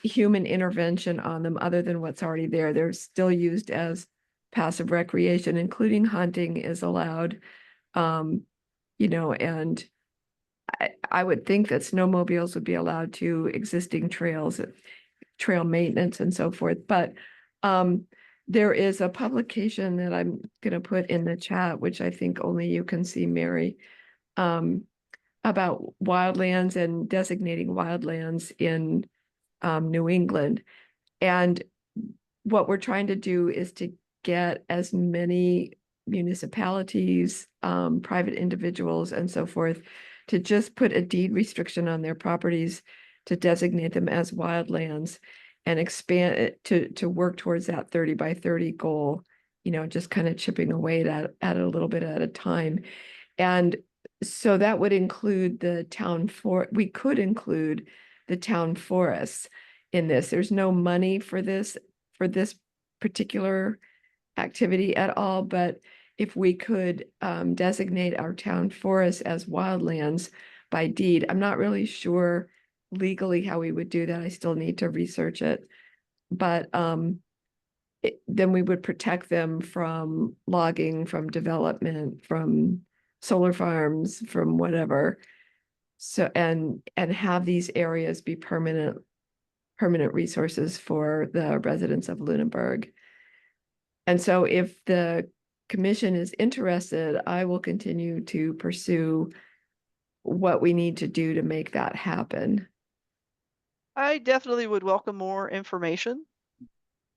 human intervention on them other than what's already there. They're still used as passive recreation, including hunting is allowed. And I would think that snowmobiles would be allowed to existing trails, trail maintenance and so forth. But there is a publication that I'm going to put in the chat, which I think only you can see, Mary, about wildlands and designating wildlands in New England. And what we're trying to do is to get as many municipalities, private individuals and so forth to just put a deed restriction on their properties to designate them as wildlands and expand it to work towards that 30 by 30 goal, just kind of chipping away at it a little bit at a time. And so that would include we could include the town forests in this. There's no money for this particular activity at all, but if we could designate our town forests as wildlands by deed, I'm not really sure legally how we would do that. I still need to research it, but then we would protect them from logging, from development, from solar farms, from whatever. So and have these areas be permanent resources for the residents of Lunenburg. And so if the commission is interested, I will continue to pursue what we need to do to make that happen. I definitely would welcome more information.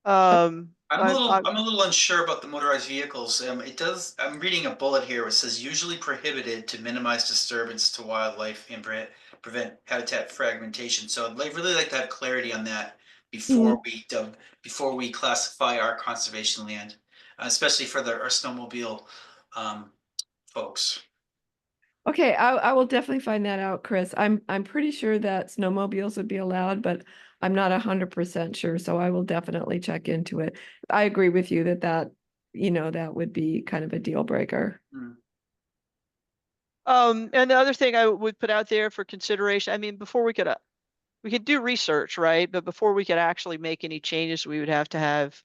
I'm a little unsure about the motorized vehicles. I'm reading a bullet here. It says usually prohibited to minimize disturbance to wildlife and prevent habitat fragmentation. So I'd really like to have clarity on that before we classify our conservation land, especially for our snowmobile folks. Okay, I will definitely find that out, Chris. I'm pretty sure that snowmobiles would be allowed, but I'm not 100% sure, so I will definitely check into it. I agree with you that would be kind of a deal breaker. And the other thing I would put out there for consideration, I mean, before we could do research, right? But before we could actually make any changes, we would have to have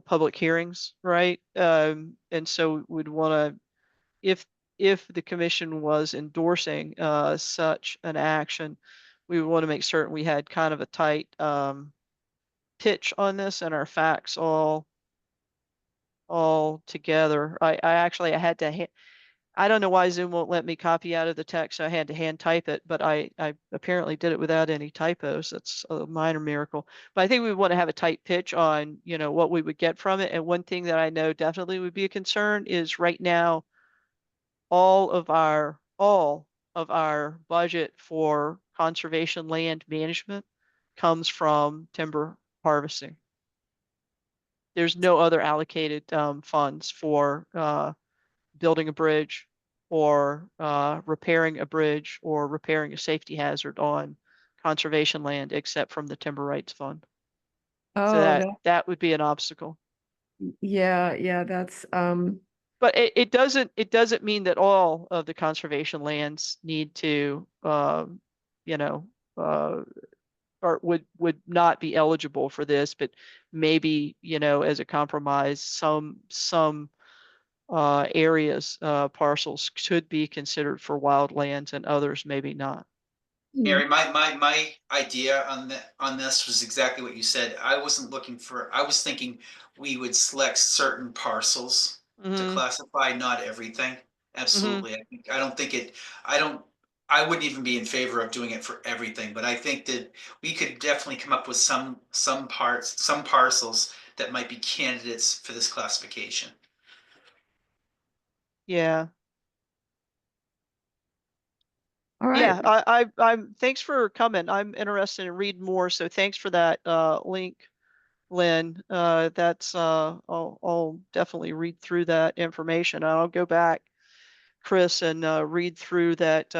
public hearings, right? And so we'd want to, if the commission was endorsing such an action, we would want to make certain we had kind of a tight pitch on this and our facts all together. I actually I had to I don't know why Zoom won't let me copy out of the text, so I had to hand type it, but I apparently did it without any typos. That's a minor miracle. But I think we want to have a tight pitch on, you know, what we would get from it. And one thing that I know definitely would be a concern is right now, all of our budget for conservation land management comes from timber harvesting. There's no other allocated funds for building a bridge or repairing a bridge or repairing a safety hazard on conservation land except from the timber rights fund. So Oh, that would be an obstacle. yeah, that's, But it doesn't mean that all of the conservation lands need to you know or would not be eligible for this, but maybe, you know, as a compromise, some areas, parcels could be considered for wildlands and others maybe not. Mary, my idea on this was exactly what you said. I was thinking we would select certain parcels to Mhm. classify, not everything. Absolutely. I wouldn't even be in favor of doing it for everything, but I think that we could definitely come up with some parcels that might be candidates for this classification. Yeah. all right. Yeah, I'm thanks for coming. I'm interested in reading more, so thanks for that link, Lynn. That's I'll definitely read through that information. I'll go back, Chris, and read through that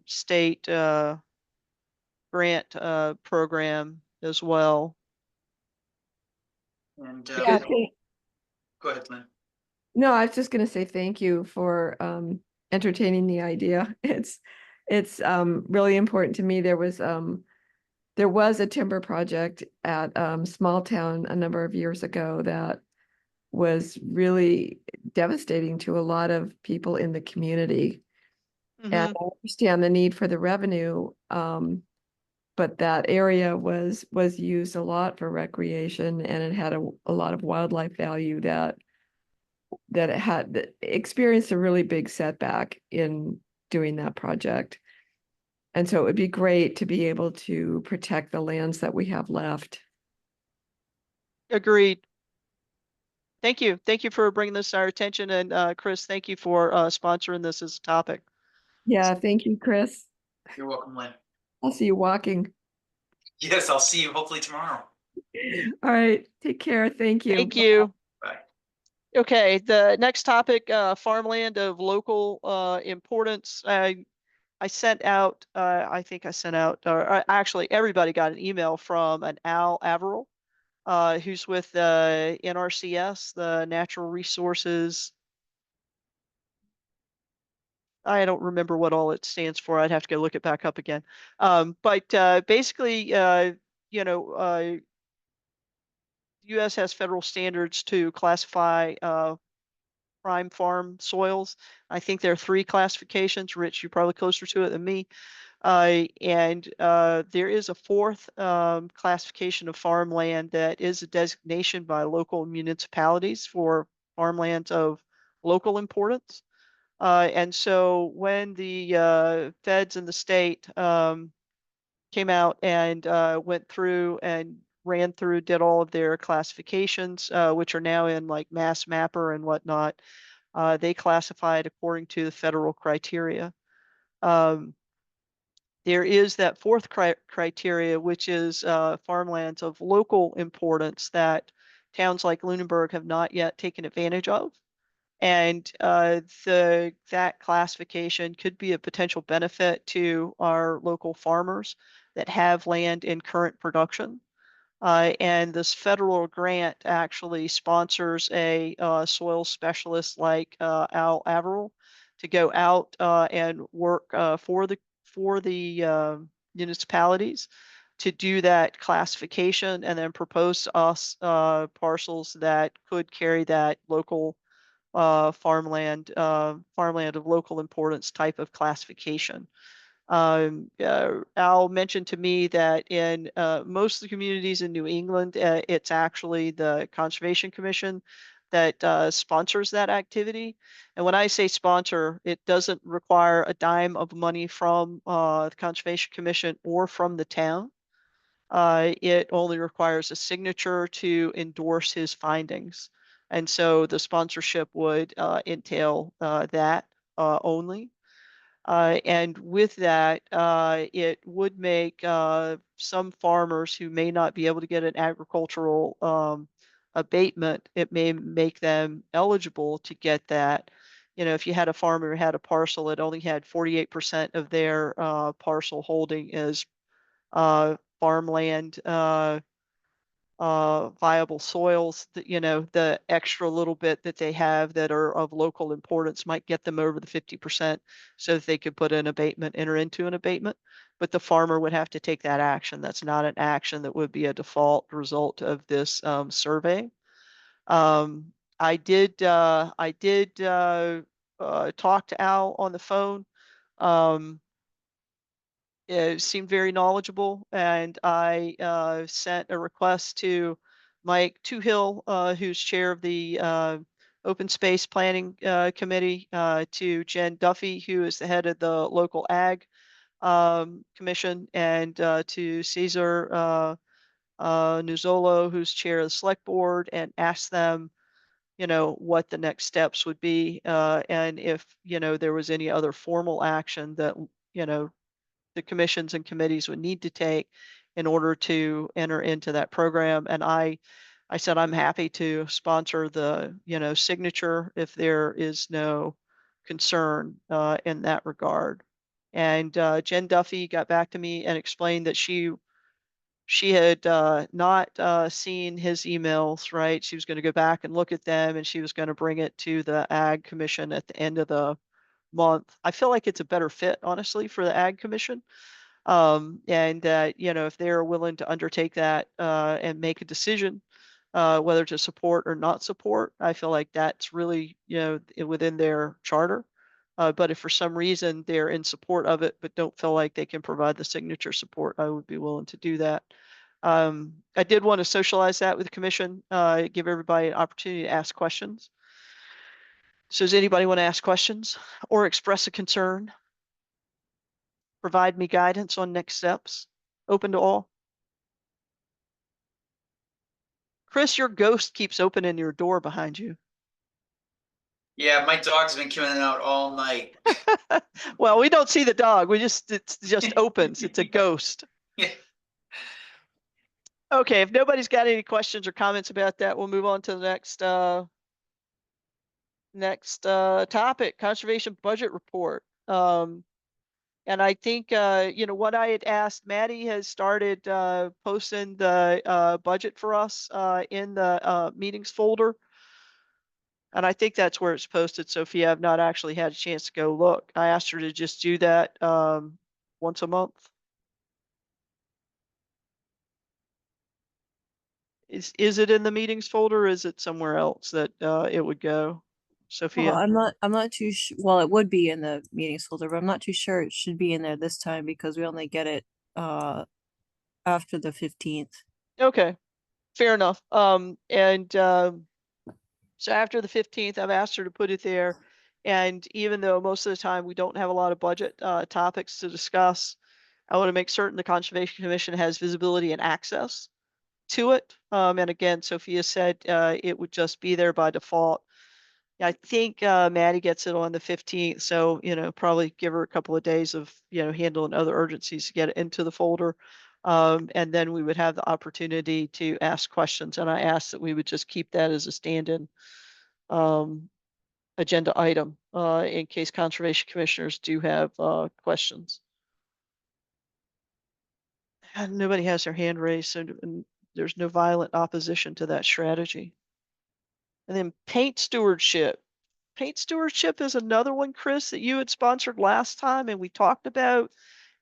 state grant program as well. And Yeah, go ahead, Lynn. no, I was just gonna say thank you for entertaining the idea. It's really important to me. There was a timber project at Small Town a number of years ago that was really devastating to a lot of people in the community. And Mhm. I understand the need for the revenue, but that area was used a lot for recreation, and it had a lot of wildlife value that experienced a really big setback in doing that project. And so it would be great to be able to protect the lands that we have left. Agreed. Thank you. Thank you for bringing this to our attention. And Chris, thank you for sponsoring this as a topic. Yeah, thank you, Chris. You're welcome, Lynn. I'll see you walking. Yes, I'll see you hopefully tomorrow. All right, take care. Thank you. Thank you. Bye. Okay, the next topic, farmland of local importance. I sent out, I think I sent out, or actually everybody got an email from an Al Averill, who's with the NRCS, the Natural Resources. I don't remember what all it stands for. I'd have to go look it back up again. But basically, you know, U.S. has federal standards to classify prime farm soils. I think there are 3 classifications. Rich, you're probably closer to it than me. And there is a 4th classification of farmland that is a designation by local municipalities for farmlands of local importance. And so when the feds and the state came out and went through and ran through, did all of their classifications, which are now in like Mass Mapper and whatnot, they classified according to the federal criteria. There is that 4th criteria, which is farmlands of local importance that towns like Lunenburg have not yet taken advantage of. And that classification could be a potential benefit to our local farmers that have land in current production. And this federal grant actually sponsors a soil specialist like Al Averill to go out and work for the municipalities to do that classification and then propose to us parcels that could carry that local farmland of local importance type of classification. Al mentioned to me that in most of the communities in New England, it's actually the Conservation Commission that sponsors that activity. And when I say sponsor, it doesn't require a dime of money from the Conservation Commission or from the town. It only requires a signature to endorse his findings. And so the sponsorship would entail that only. And with that, it would make some farmers who may not be able to get an agricultural abatement, it may make them eligible to get that. You know, if you had a farmer who had a parcel that only had 48% of their parcel holding as farmland, viable soils, that, you know, the extra little bit that they have that are of local importance might get them over the 50% so that they could put an abatement, enter into an abatement. But the farmer would have to take that action. That's not an action that would be a default result of this survey. I did talk to Al on the phone. Seemed very knowledgeable, and I sent a request to Mike Toohill, who's chair of the Open Space Planning Committee, to Jen Duffy, who is the head of the local ag commission, and to Cesar Nuzolo, who's chair of the select board, and ask them, you know, what the next steps would be, and if, you know, there was any other formal action that, you know, the commissions and committees would need to take in order to enter into that program. And I said, I'm happy to sponsor the, you know, signature if there is no concern in that regard. And Jen Duffy got back to me and explained that she had not seen his emails, right? She was going to go back and look at them, and she was going to bring it to the Ag Commission at the end of the month. I feel like it's a better fit, honestly, for the Ag Commission. And you know, if they're willing to undertake that and make a decision whether to support or not support, I feel like that's really, you know, within their charter. But if for some reason they're in support of it but don't feel like they can provide the signature support, I would be willing to do that. I did want to socialize that with the commission, give everybody an opportunity to ask questions. So does anybody want to ask questions or express a concern? Provide me guidance on next steps? Open to all. Chris, your ghost keeps opening your door behind you. Yeah, my dog's been coming out all night. Well, we don't see the dog. It just opens. It's a ghost. Yeah. Okay, if nobody's got any questions or comments about that, we'll move on to the next topic, conservation budget report. And I think, you know, what I had asked, Maddie has started posting the budget for us in the meetings folder. And I think that's where it's posted. So if you have not actually had a chance to go look, I asked her to just do that once a month. Is it in the meetings folder or is it somewhere else that it would go? Sophia? Well, I'm not too sure. Well, it would be in the meetings folder, but I'm not too sure it should be in there this time because we only get it after the 15th. Okay, fair enough. So after the 15th, I've asked her to put it there. And even though most of the time we don't have a lot of budget topics to discuss, I want to make certain the Conservation Commission has visibility and access to it. And again, Sophia said it would just be there by default. I think Maddie gets it on the 15th. So, you know, probably give her a couple of days of, you know, handling other urgencies to get it into the folder. And then we would have the opportunity to ask questions. And I asked that we would just keep that as a stand-in agenda item in case conservation commissioners do have questions. And nobody has their hand raised, so there's no violent opposition to that strategy. And then paint stewardship. Paint stewardship is another one, Chris, that you had sponsored last time and we talked about.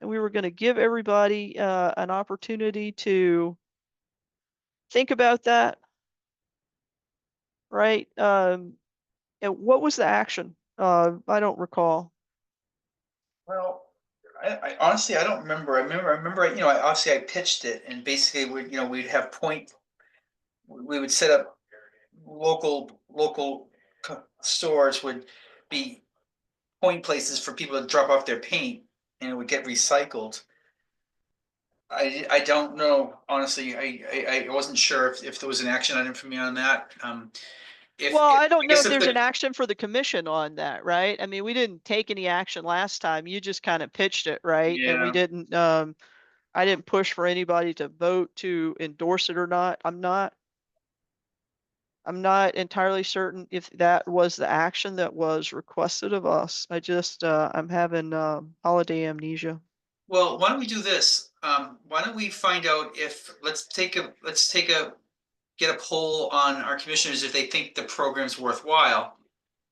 and we were going to give everybody an opportunity to think about that, right? And what was the action? I don't recall. Well, I honestly, I don't remember. I remember, you know, obviously I pitched it and basically we'd have we would set up local stores would be point places for people to drop off their paint and it would get recycled. I don't know, honestly, I wasn't sure if there was an action item for me on that. Well, I don't know guess if there's the- an action for the commission on that, right? I mean, we didn't take any action last time. You just kind of pitched it, right? And we Yeah. didn't, I didn't push for anybody to vote to endorse it or not. I'm not entirely certain if that was the action that was requested of us. I just, I'm having, holiday amnesia. Well, why don't we do this? Why don't we find out if, get a poll on our commissioners if they think the program's worthwhile.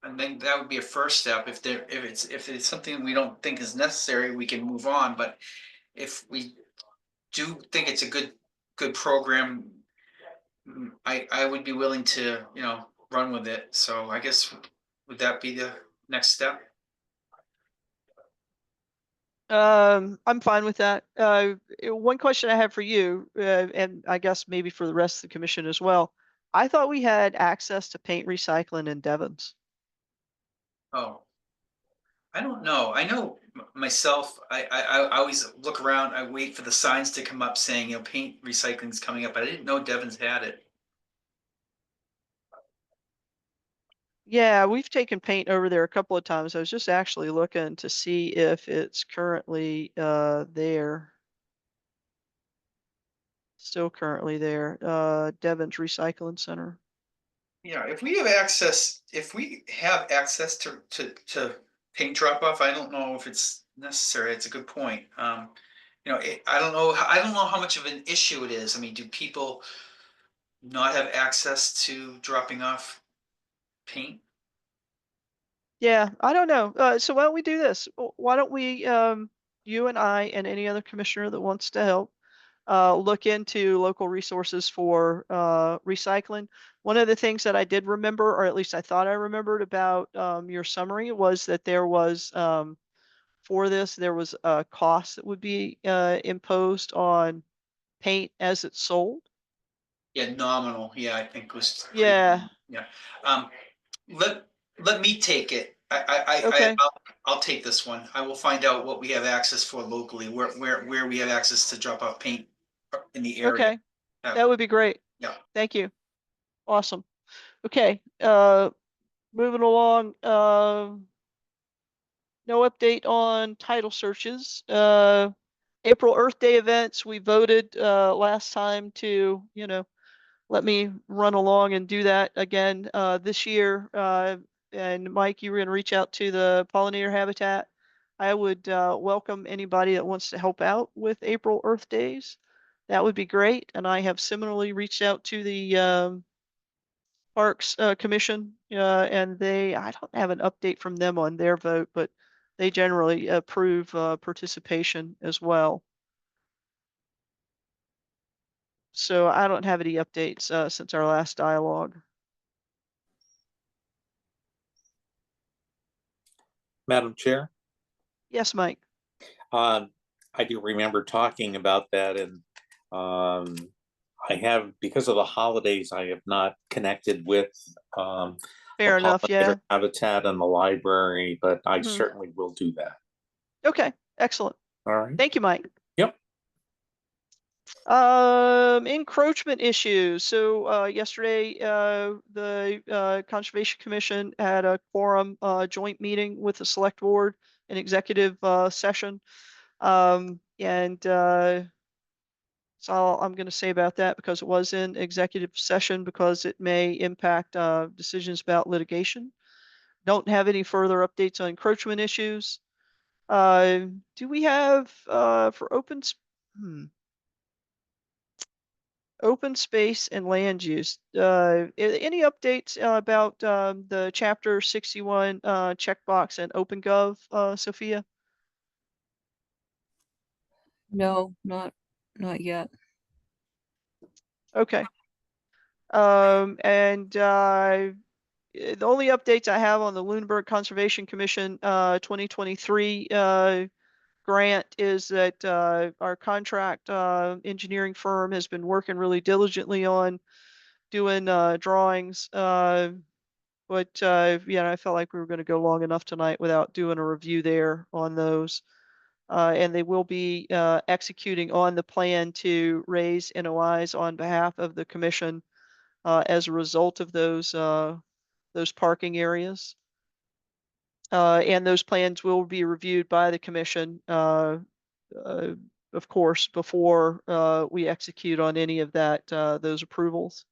And then that would be a first step. If it's something we don't think is necessary, we can move on. But if we do think it's a good program, I would be willing to, you know, run with it. So I guess, would that be the next step? I'm fine with that. One question I have for you, and I guess maybe for the rest of the commission as well. I thought we had access to paint recycling in Devon's. Oh, I don't know. I know myself, I always look around, I wait for the signs to come up saying, you know, paint recycling is coming up, but I didn't know Devon's had it. Yeah, we've taken paint over there a couple of times. I was just actually looking to see if it's currently there. Still currently there. Devon's Recycling Center. Yeah, if we have access to paint drop off, I don't know if it's necessary. It's a good point. You know, I don't know how much of an issue it is. I mean, do people not have access to dropping off paint? Yeah, I don't know. So why don't we do this? Why don't we, you and I and any other commissioner that wants to help, look into local resources for recycling. One of the things that I did remember, or at least I thought I remembered about your summary, was that there was for this there was a cost that would be imposed on paint as it's sold. Yeah, nominal. Yeah, I think was pretty Yeah. nominal. Yeah. Um, let me take it. Okay. I'll take this one. I will find out what we have access for locally, where we have access to drop off paint in the area. Okay. That would be great. Yeah. Thank you. Awesome. Okay. Moving along. No update on title searches. April Earth Day events, we voted last time to, you know, let me run along and do that again this year. And Mike, you were going to reach out to the pollinator habitat. I would welcome anybody that wants to help out with April Earth Days. That would be great. And I have similarly reached out to the Parks Commission, and I don't have an update from them on their vote, but they generally approve participation as well. So I don't have any updates since our last dialogue. Madam Chair. Yes, Mike. I do remember talking about that, and I have, because of the holidays, I have not connected with Fair enough. Yeah. pollinator habitat and the library, but I Mhm. certainly will do that. Okay. Excellent. All right. Thank you, Mike. Yep. Encroachment issues. So yesterday, the Conservation Commission had a quorum joint meeting with the Select Board, an executive session. And that's all I'm going to say about that, because it was in executive session, because it may impact decisions about litigation. Don't have any further updates on encroachment issues. Do we have for open space and land use? Any updates about the Chapter 61 checkbox and OpenGov, Sophia? No, not yet. Okay. The only updates I have on the Lunenburg Conservation Commission 2023 grant is that our contract engineering firm has been working really diligently on doing drawings. But yeah, I felt like we were going to go long enough tonight without doing a review there on those. And they will be executing on the plan to raise NOIs on behalf of the commission as a result of those parking areas. And those plans will be reviewed by the commission, of course, before we execute on any of those approvals.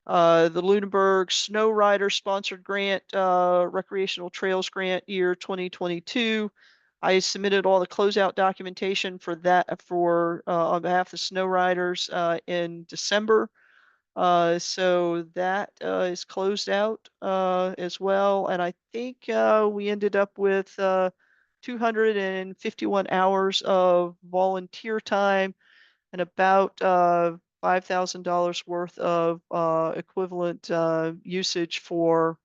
The Lunenburg Snow Rider sponsored grant, recreational trails grant year 2022. I submitted all the closeout documentation for that on behalf of the snow riders in December. So that is closed out as well. And I think we ended up with 251 hours of volunteer time and about $5,000 worth of equivalent usage for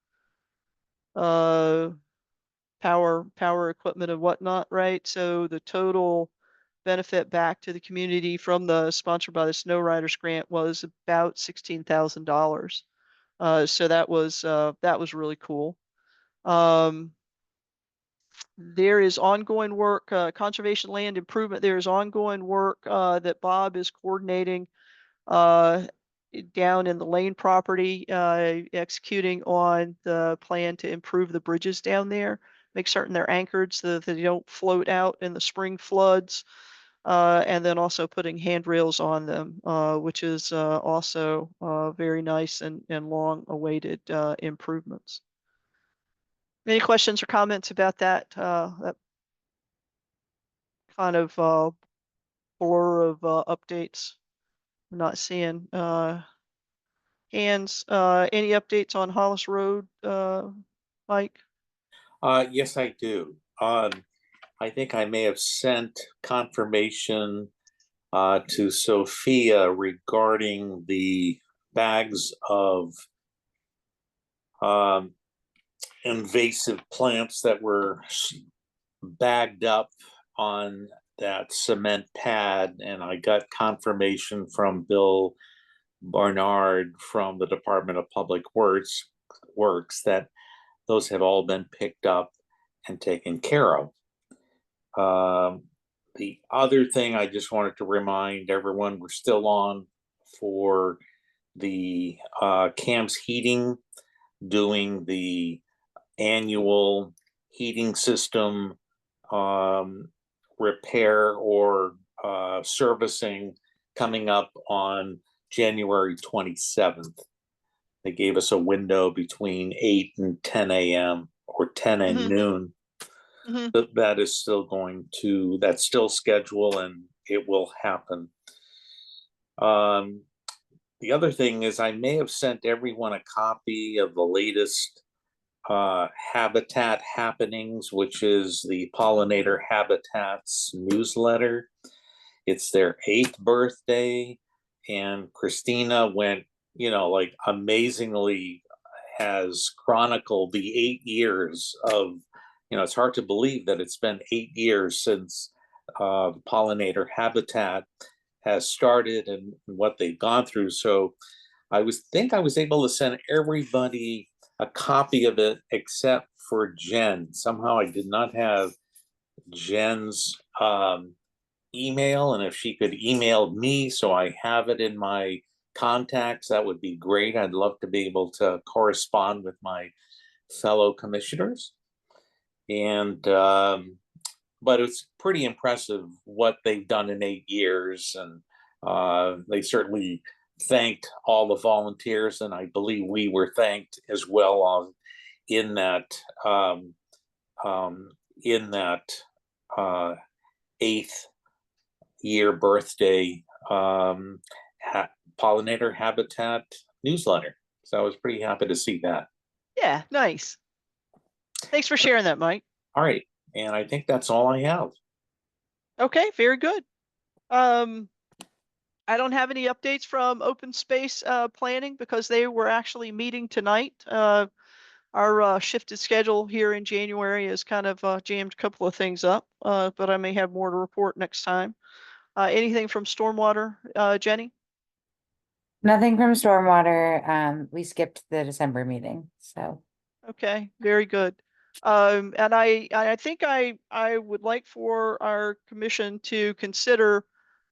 power equipment and whatnot, right? So the total benefit back to the community from the sponsored by the Snow Riders grant was about $16,000. So that was really cool. There is ongoing work, conservation land improvement. There is ongoing work that Bob is coordinating down in the Lane property, executing on the plan to improve the bridges down there, make certain they're anchored so that they don't float out in the spring floods, and then also putting handrails on them, which is also very nice and long awaited improvements. Any questions or comments about that kind of blur of updates? I'm not seeing hands. Any updates on Hollis Road, Mike? Yes, I do. I think I may have sent confirmation to Sophia regarding the bags of invasive plants that were bagged up on that cement pad, and I got confirmation from Bill Barnard from the Department of Public Works that those have all been picked up and taken care of. The other thing I just wanted to remind everyone, we're still on for the CAMS Heating, doing the annual heating system repair or servicing coming up on January 27th. They gave us a window between 8 and 10 a.m. or 10 and noon. That is still that's still scheduled and it will happen. The other thing is I may have sent everyone a copy of the latest Habitat Happenings, which is the Pollinator Habitats newsletter. It's their 8th birthday, and Christina went, like amazingly has chronicled the 8 years of, it's hard to believe that it's been 8 years since Pollinator Habitat has started and what they've gone through. So I was able to send everybody a copy of it except for Jen. Somehow I did not have Jen's email, and if she could email me so I have it in my contacts, that would be great. I'd love to be able to correspond with my fellow commissioners. And but it's pretty impressive what they've done in 8 years, and they certainly thanked all the volunteers, and I believe we were thanked as well in that 8th year birthday Pollinator Habitat newsletter. So I was pretty happy to see that. Yeah, nice. Thanks for sharing that, Mike. All right, and I think that's all I have. Okay, very good. I don't have any updates from open space planning because they were actually meeting tonight. Our shifted schedule here in January has kind of jammed a couple of things up, but I may have more to report next time. Anything from stormwater, Jenny? Nothing from stormwater. We skipped the December meeting, so. Okay, very good. And I think I would like for our commission to consider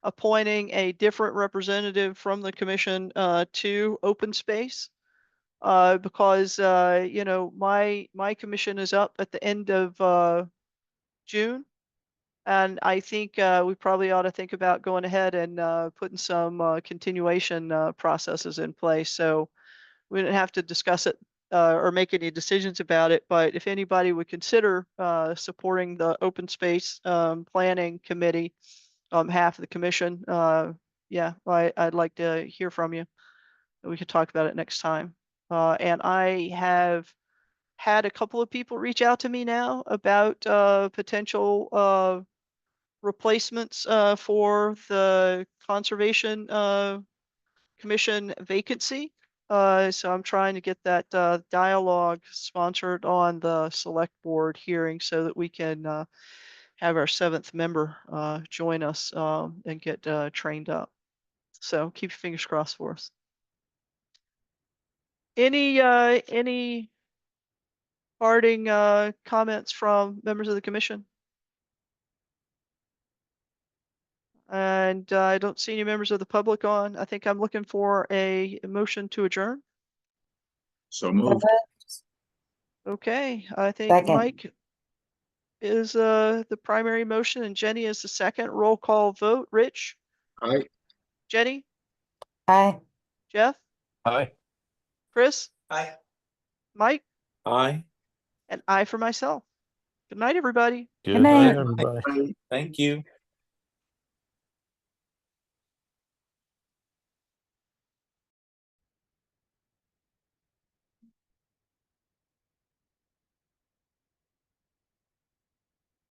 appointing a different representative from the commission to open space. Because you know, my commission is up at the end of June. And I think we probably ought to think about going ahead and putting some continuation processes in place. So we didn't have to discuss it or make any decisions about it, but if anybody would consider supporting the open space planning committee on behalf of the commission, yeah, I'd like to hear from you. We could talk about it next time. And I have had a couple of people reach out to me now about potential replacements for the conservation commission vacancy. So I'm trying to get that dialogue sponsored on the select board hearing so that we can have our 7th member join us and get trained up. So keep your fingers crossed for us. Any parting comments from members of the commission? And I don't see any members of the public on. I think I'm looking for a motion to adjourn. So moved. Okay, I think Second. Mike is the primary motion and Jenny is the second. Roll call vote. Rich, Aye. Jenny, Hi. Jeff, Aye. Chris, Aye. Mike, Aye, and I for myself. Good night, everybody. Good night. night, everybody. thank you.